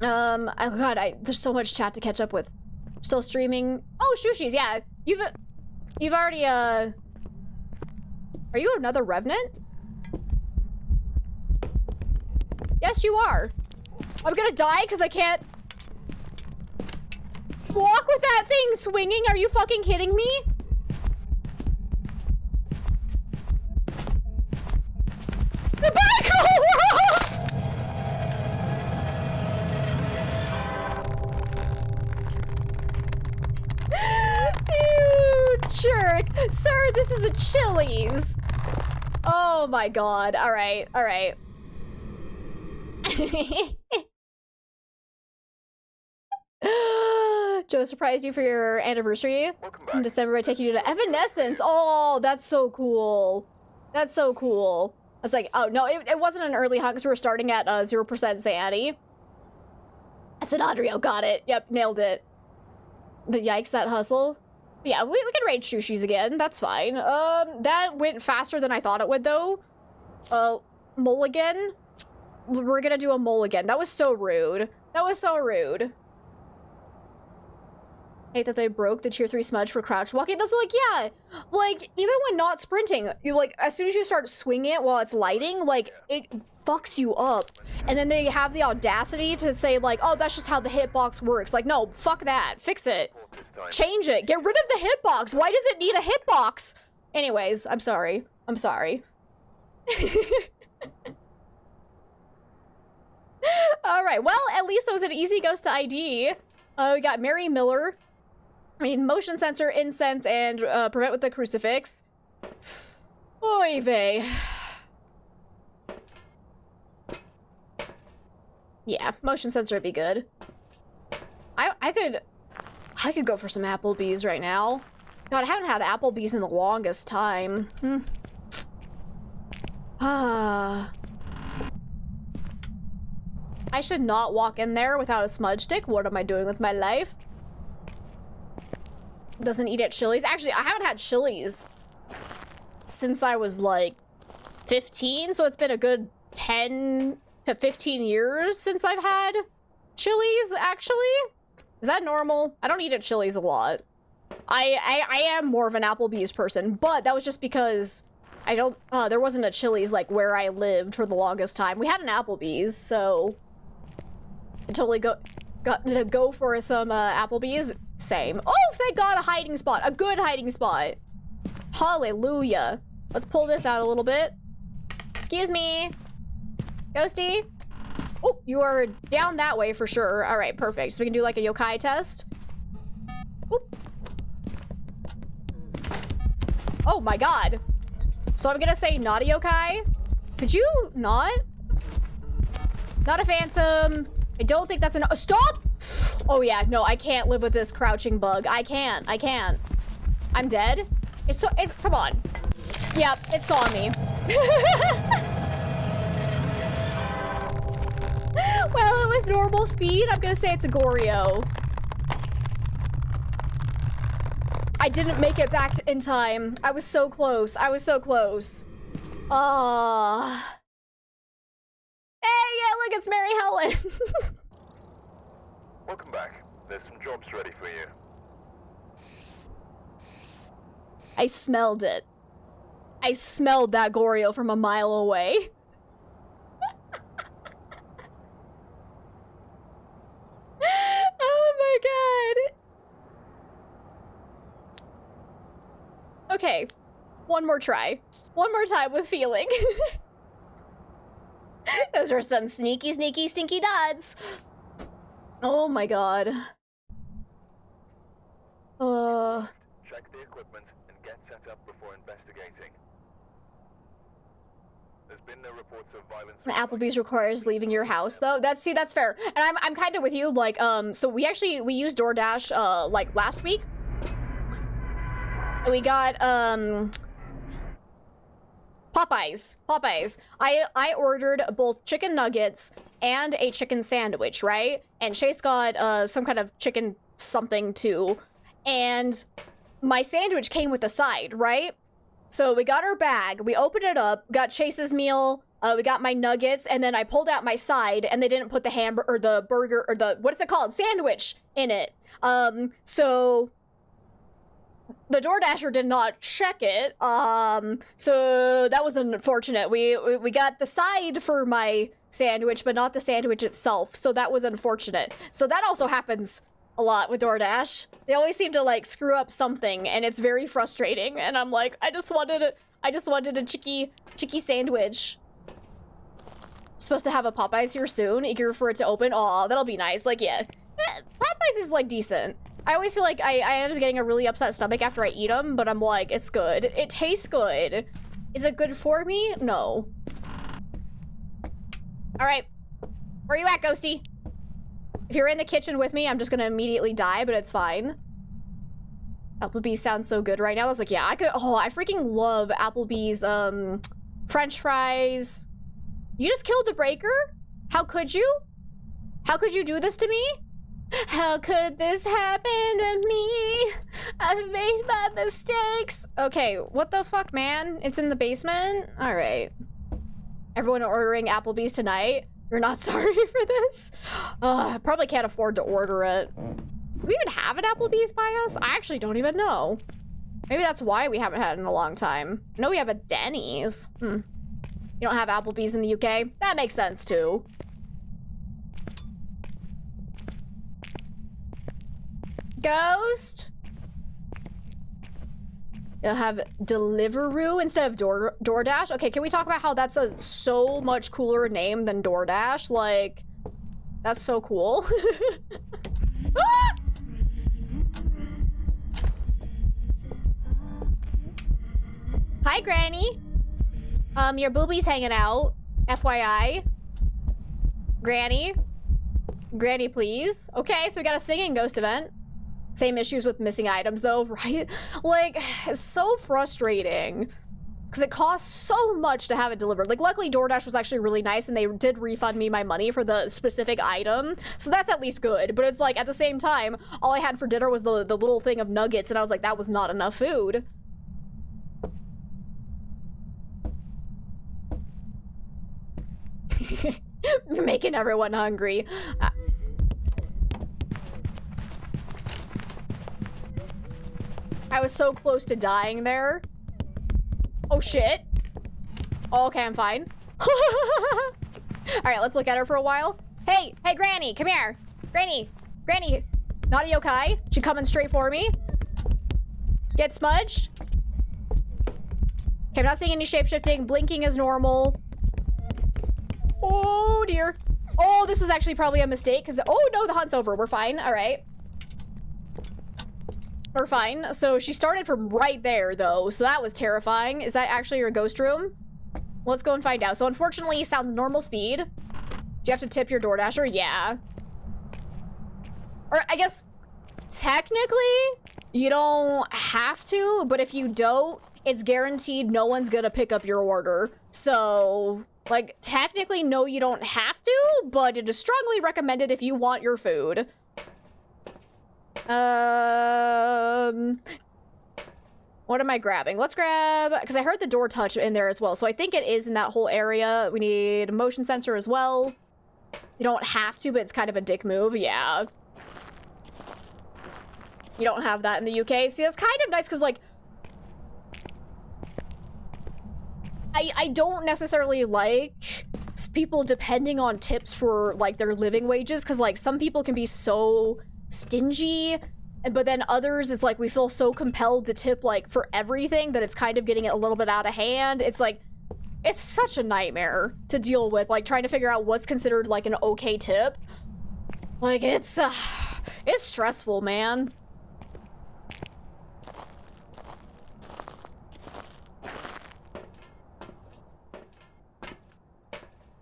Oh god, there's so much chat to catch up with. Still streaming. Oh, Shushi's, yeah. You've already, Are you another Revenant? Yes, you are. I'm gonna die because I can't walk with that thing swinging. Are you fucking kidding me? The Bicycle World! You jerk. Sir, this is a Chili's. Oh my god. Alright, alright. Joe surprised you for your anniversary in December by taking you to Evanescence. Oh, that's so cool. That's so cool. I was like, oh no, it wasn't an early hug because we were starting at 0% sanity. That's an Adrio, got it. Yep, nailed it. But yikes, that hustle. Yeah, we can raid Shushi's again. That's fine. That went faster than I thought it would though. Mulligan. We're gonna do a mulligan. That was so rude. That was so rude. Hate that they broke the tier 3 smudge for crouch walking. That's like, yeah, like, even when not sprinting, you like, as soon as you start swinging it while it's lighting, like, it fucks you up. And then they have the audacity to say like, oh, that's just how the hitbox works. Like, no, fuck that. Fix it. Change it. Get rid of the hitbox. Why does it need a hitbox? Anyways, I'm sorry. I'm sorry. All right, well, at least that was an easy ghost to ID. We got Mary Miller. I mean, motion sensor, incense, and prevent with the crucifix. Oy vey. Yeah, motion sensor would be good. I could go for some Applebee's right now. God, I haven't had Applebee's in the longest time. I should not walk in there without a smudge stick. What am I doing with my life? Doesn't eat at Chili's. Actually, I haven't had Chili's since I was like 15, so it's been a good 10 to 15 years since I've had Chili's, actually. Is that normal? I don't eat at Chili's a lot. I am more of an Applebee's person, but that was just because I don't, there wasn't a Chili's like where I lived for the longest time. We had an Applebee's, so I totally got to go for some Applebee's. Same. Oh, thank God, a hiding spot. A good hiding spot. Hallelujah. Let's pull this out a little bit. Excuse me. Ghosty. Oh, you are down that way for sure. All right, perfect. So we can do like a yokai test. Oop. Oh my God. So I'm gonna say not a yokai. Could you not? Not a phantom. I don't think that's enough. Stop! Oh yeah, no, I can't live with this crouching bug. I can't. I'm dead. Come on. Yep, it saw me. Well, it was normal speed. I'm gonna say it's a Goryo. I didn't make it back in time. I was so close. Hey, yeah, look, it's Mary Helen. Welcome back. There's some jobs ready for you. I smelled it. I smelled that Goryo from a mile away. Oh my God. Okay, one more try. One more time with feeling. Those were some sneaky, stinky dots. Oh my God. Check the equipment and get set up before investigating. There's been no reports of violence. Applebee's requires leaving your house though. That's fair. And I'm kind of with you. Like, so we used DoorDash like last week. And we got Popeyes. I ordered both chicken nuggets and a chicken sandwich, right? And Chase got some kind of chicken something too. And my sandwich came with a side, right? So we got our bag, we opened it up, got Chase's meal, We got my nuggets, and then I pulled out my side, and they didn't put the hamburger or the burger or the what's it called, sandwich in it. So the DoorDasher did not check it. So that was unfortunate. We got the side for my sandwich, but not the sandwich itself. So that was unfortunate. So that also happens a lot with DoorDash. They always seem to like screw up something, and it's very frustrating. And I'm like, I just wanted a chicky sandwich. Supposed to have a Popeyes here soon. Eager for it to open. Aw, that'll be nice. Like, yeah, Popeyes is like decent. I always feel like I end up getting a really upset stomach after I eat them, but I'm like, it's good. It tastes good. Is it good for me? No. All right, where you at, Ghosty? If you're in the kitchen with me, I'm just gonna immediately die, but it's fine. Applebee's sounds so good right now. I was like, yeah, I freaking love Applebee's French fries. You just killed the breaker? How could you? How could you do this to me? How could this happen to me? I've made my mistakes. Okay, what the fuck, man? It's in the basement? All right. Everyone ordering Applebee's tonight? You're not sorry for this? I probably can't afford to order it. Do we even have an Applebee's by us? I actually don't even know. Maybe that's why we haven't had it in a long time. I know we have a Denny's. You don't have Applebee's in the UK? That makes sense too. Ghost? You'll have Deliveroo instead of DoorDash? Okay, can we talk about how that's a so much cooler name than DoorDash? Like, that's so cool. Ah! Hi, Granny. Your boobie's hanging out. FYI. Granny. Granny, please. Okay, so we got a singing ghost event. Same issues with missing items though, right? Like, it's so frustrating. Because it costs so much to have it delivered. Like, luckily DoorDash was actually really nice and they did refund me my money for the specific item. So that's at least good. But it's like, at the same time, all I had for dinner was the little thing of nuggets and I was like, that was not enough food. You're making everyone hungry. I was so close to dying there. Oh shit. Oh, okay, I'm fine. All right, let's look at her for a while. Hey, Granny, come here. Granny, naughty yokai. She coming straight for me. Get smudged. Okay, I'm not seeing any shapeshifting. Blinking is normal. Oh dear. Oh, this is actually probably a mistake because, oh no, the hunt's over. We're fine. All right. We're fine. So she started from right there though. So that was terrifying. Is that actually your ghost room? Let's go and find out. So unfortunately it sounds normal speed. Do you have to tip your DoorDasher? Yeah. Or I guess technically you don't have to, but if you don't, it's guaranteed no one's gonna pick up your order. So like technically no, you don't have to, but it is strongly recommended if you want your food. What am I grabbing? Let's grab, because I heard the door touch in there as well. So I think it is in that whole area. We need a motion sensor as well. You don't have to, but it's kind of a dick move. Yeah. You don't have that in the UK. See, that's kind of nice because like, I don't necessarily like people depending on tips for like their living wages because like some people can be so stingy, but then others it's like we feel so compelled to tip like for everything that it's kind of getting it a little bit out of hand. It's like it's such a nightmare to deal with, like trying to figure out what's considered like an okay tip. Like it's stressful, man.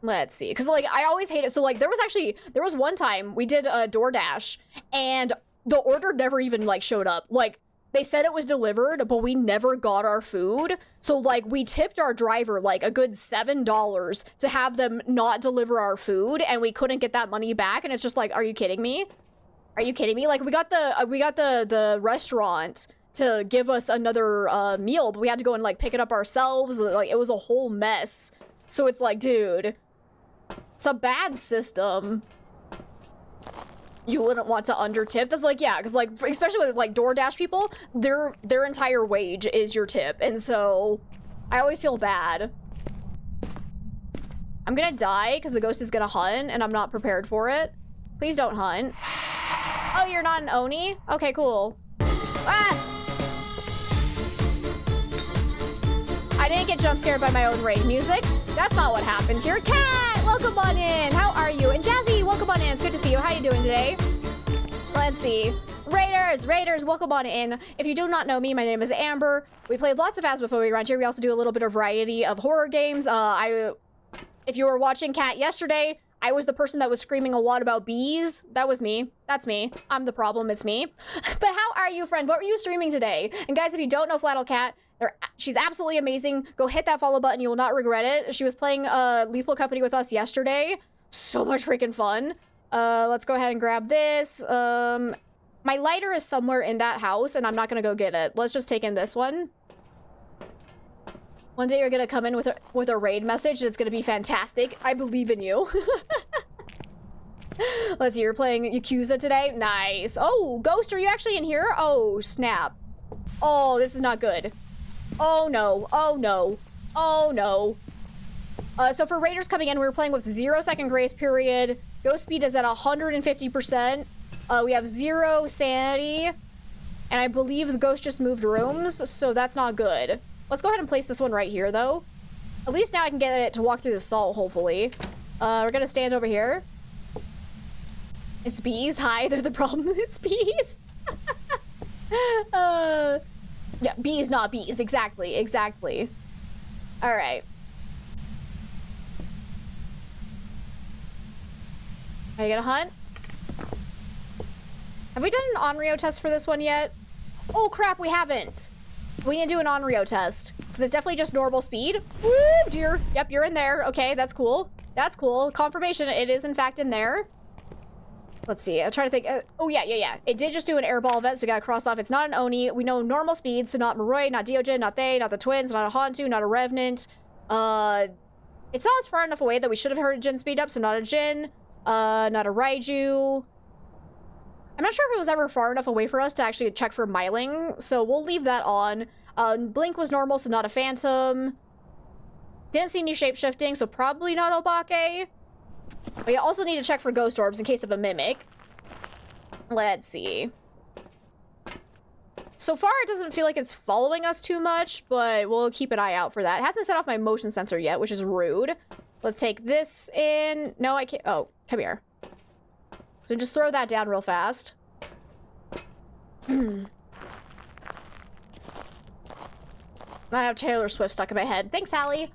Let's see, because like I always hate it. So like there was one time we did a DoorDash and the order never even like showed up. Like they said it was delivered, but we never got our food. So like we tipped our driver like a good $7 to have them not deliver our food, and we couldn't get that money back. And it's just like, are you kidding me? Are you kidding me? Like we got the restaurant to give us another meal, but we had to go and like pick it up ourselves. Like it was a whole mess. So it's like, dude, it's a bad system. You wouldn't want to undertip. That's like, yeah, because like, especially with like DoorDash people, their entire wage is your tip. And so I always feel bad. I'm gonna die because the ghost is gonna hunt and I'm not prepared for it. Please don't hunt. Oh, you're not an Oni? Okay, cool. Ah! I didn't get jump scared by my own raid music. That's not what happened here. Cat, welcome on in. How are you? And Jazzy, welcome on in. It's good to see you. How you doing today? Let's see. Raiders, welcome on in. If you do not know me, my name is Amber. We played lots of Phasmo around here. We also do a little bit of variety of horror games. If you were watching Cat yesterday, I was the person that was screaming a lot about bees. That was me. That's me. I'm the problem. It's me. But how are you, friend? What were you streaming today? And guys, if you don't know Flattle Cat, she's absolutely amazing. Go hit that follow button. You will not regret it. She was playing Lethal Company with us yesterday. So much freaking fun. Let's go ahead and grab this. My lighter is somewhere in that house, and I'm not gonna go get it. Let's just take in this one. One day you're gonna come in with a raid message, and it's gonna be fantastic. I believe in you. Let's see, you're playing Yakuza today? Nice. Oh, Ghost, are you actually in here? Oh, snap. Oh, this is not good. Oh, no. Oh, no. Oh, no. So for Raiders coming in, we were playing with 0-second grace period. Ghost speed is at 150%. We have 0 sanity. And I believe the ghost just moved rooms, so that's not good. Let's go ahead and place this one right here, though. At least now I can get it to walk through the salt, hopefully. We're gonna stand over here. It's bees. Hi, they're the problem. It's bees. Yeah, bees, not bees. Exactly, exactly. All right. Are you gonna hunt? Have we done an Onryo test for this one yet? Oh crap, we haven't. We need to do an Onryo test because it's definitely just normal speed. Woo, dear. Yep, you're in there. Okay, that's cool. That's cool. Confirmation, it is in fact in there. Let's see. I'm trying to think. Oh yeah. It did just do an airball event, so we gotta cross off. It's not an Oni. We know normal speed, so not Moroi, not Deogen, not they, not the twins, not a Hantu, not a Revenant. It saw us far enough away that we should have heard a Jin speed up, so not a Jin. Not a Raiju. I'm not sure if it was ever far enough away for us to actually check for miling, so we'll leave that on. Blink was normal, so not a Phantom. Didn't see any shape-shifting, so probably not Obake. We also need to check for ghost orbs in case of a mimic. Let's see. So far, it doesn't feel like it's following us too much, but we'll keep an eye out for that. It hasn't set off my motion sensor yet, which is rude. Let's take this in. No, I can't. Oh, come here. So just throw that down real fast. I have Taylor Swift stuck in my head. Thanks, Hallie.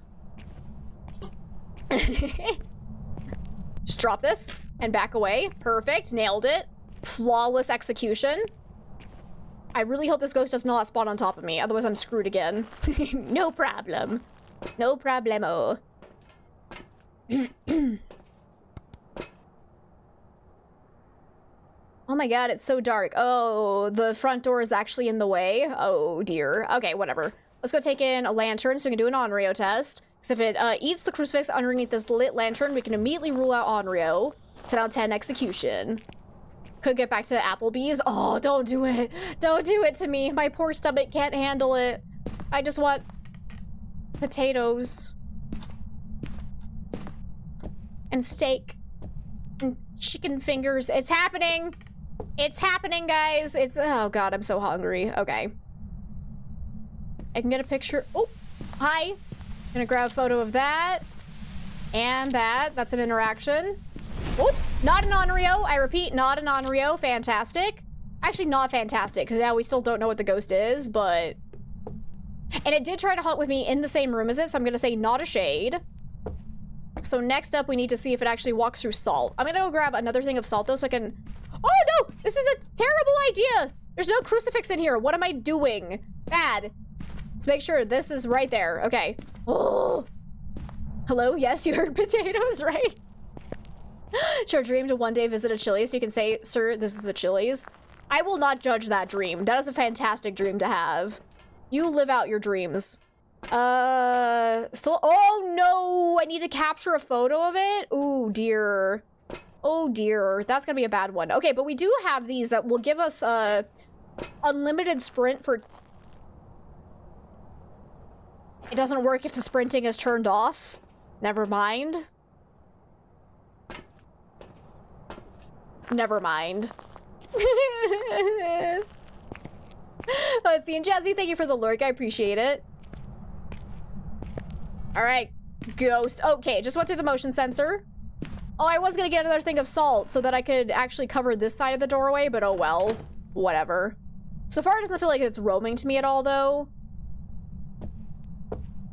Just drop this and back away. Perfect. Nailed it. Flawless execution. I really hope this ghost does not spawn on top of me. Otherwise, I'm screwed again. No problem. No problemo. Oh my god, it's so dark. Oh, the front door is actually in the way. Oh dear. Okay, whatever. Let's go take in a lantern so we can do an Onryo test. Because if it eats the crucifix underneath this lit lantern, we can immediately rule out Onryo. 10 out of 10 execution. Could get back to Applebee's. Oh, don't do it. Don't do it to me. My poor stomach can't handle it. I just want potatoes. And steak. And chicken fingers. It's happening. It's happening, guys. It's, oh god, I'm so hungry. Okay. I can get a picture. Oh, hi. Gonna grab a photo of that. And that. That's an interaction. Oh, not an Onryo. I repeat, not an Onryo. Fantastic. Actually, not fantastic, because now we still don't know what the ghost is, but... And it did try to hunt with me in the same room as it, so I'm gonna say not a shade. So next up, we need to see if it actually walks through salt. I'm gonna go grab another thing of salt, though, so I can... Oh, no! This is a terrible idea! There's no crucifix in here. What am I doing? Bad. Let's make sure this is right there. Okay. Oh. Hello? Yes, you heard potatoes, right? Sure, dream to one day visit a Chili's, so you can say, sir, this is a Chili's. I will not judge that dream. That is a fantastic dream to have. You live out your dreams. Still, oh no, I need to capture a photo of it. Oh dear. Oh dear, that's gonna be a bad one. Okay, but we do have these that will give us, unlimited sprint for... It doesn't work if the sprinting is turned off. Never mind. Never mind. Let's see, and Jazzy, thank you for the lurk, I appreciate it. Alright, ghost. Okay, just went through the motion sensor. Oh, I was gonna get another thing of salt so that I could actually cover this side of the doorway, but oh well. Whatever. So far, it doesn't feel like it's roaming to me at all, though.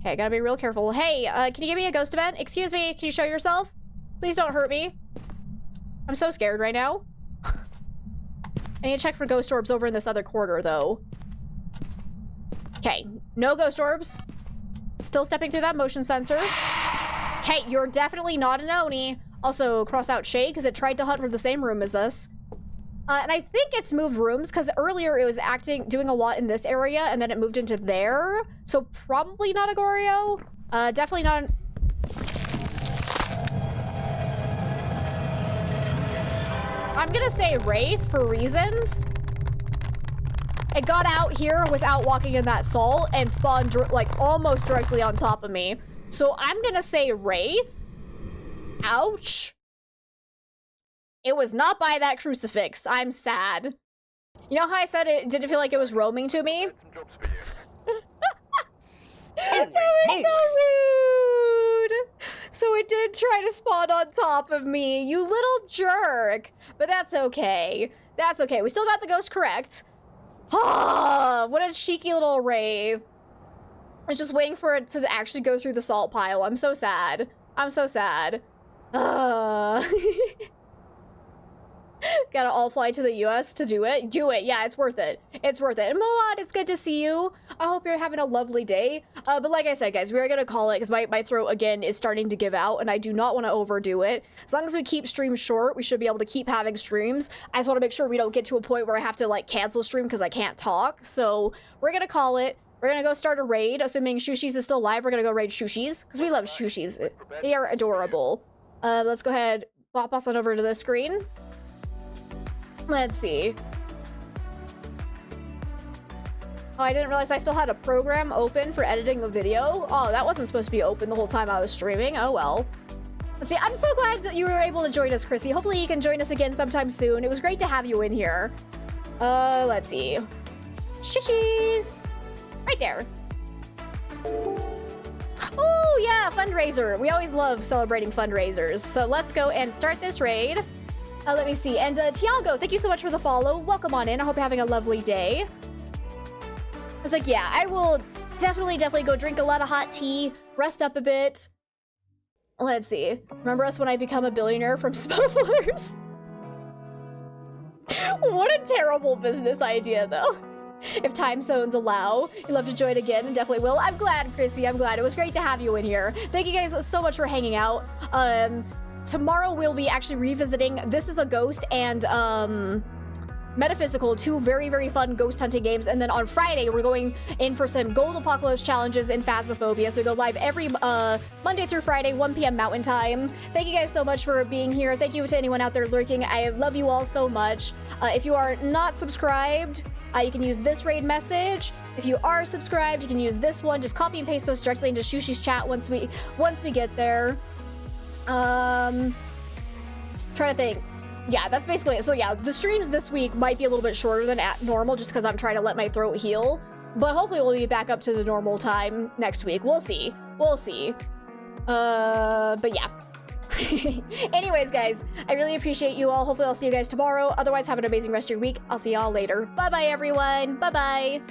Okay, gotta be real careful. Hey, can you give me a ghost event? Excuse me, can you show yourself? Please don't hurt me. I'm so scared right now. I need to check for ghost orbs over in this other corner, though. Okay, no ghost orbs. Still stepping through that motion sensor. Okay, you're definitely not an Oni. Also, cross out Shay, because it tried to hunt for the same room as us. And I think it's moved rooms, because earlier it was doing a lot in this area, and then it moved into there. So probably not a Goryo. Definitely not an... I'm gonna say Wraith for reasons. It got out here without walking in that salt and spawned like almost directly on top of me. So I'm gonna say Wraith. Ouch. It was not by that crucifix. I'm sad. You know how I said it didn't feel like it was roaming to me? That was so rude. So it did try to spawn on top of me, you little jerk. But that's okay. That's okay. We still got the ghost correct. Ah, what a cheeky little Wraith. I was just waiting for it to actually go through the salt pile. I'm so sad. I'm so sad. Gotta all fly to the US to do it. Do it. Yeah, it's worth it. It's worth it. And Moad, it's good to see you. I hope you're having a lovely day. But like I said, guys, we are gonna call it because my throat, again, is starting to give out and I do not want to overdo it. As long as we keep streams short, we should be able to keep having streams. I just want to make sure we don't get to a point where I have to, like, cancel stream because I can't talk. So we're gonna call it. We're gonna go start a raid, assuming Shushi's is still alive. We're gonna go raid Shushi's because we love Shushi's. They are adorable. Let's go ahead, pop us on over to the screen. Let's see. Oh, I didn't realize I still had a program open for editing the video. Oh, that wasn't supposed to be open the whole time I was streaming. Oh, well. Let's see. I'm so glad that you were able to join us, Chrissy. Hopefully you can join us again sometime soon. It was great to have you in here. Let's see. Shushies. Right there. Oh, yeah, fundraiser. We always love celebrating fundraisers. So let's go and start this raid. Let me see. And Tiago, thank you so much for the follow. Welcome on in. I hope you're having a lovely day. I was like, yeah, I will definitely go drink a lot of hot tea, rest up a bit. Let's see. Remember us when I become a billionaire from Smufflers? What a terrible business idea, though. If time zones allow, you'll love to join again, and definitely will. I'm glad, Chrissy. I'm glad. It was great to have you in here. Thank you guys so much for hanging out. Tomorrow we'll be actually revisiting This Is a Ghost and Metaphysical, two very, very fun ghost hunting games. And then on Friday, we're going in for some Gold Apocalypse challenges in Phasmophobia. So we go live every Monday through Friday, 1 p.m. Mountain Time. Thank you guys so much for being here. Thank you to anyone out there lurking. I love you all so much. If you are not subscribed, you can use this raid message. If you are subscribed, you can use this one. Just copy and paste those directly into Shushi's chat once we get there. Trying to think. Yeah, that's basically it. So yeah, the streams this week might be a little bit shorter than at normal just because I'm trying to let my throat heal. But hopefully we'll be back up to the normal time next week. We'll see. We'll see. But yeah. Anyways, guys, I really appreciate you all. Hopefully I'll see you guys tomorrow. Otherwise, have an amazing rest of your week. I'll see y'all later. Bye-bye, everyone. Bye-bye.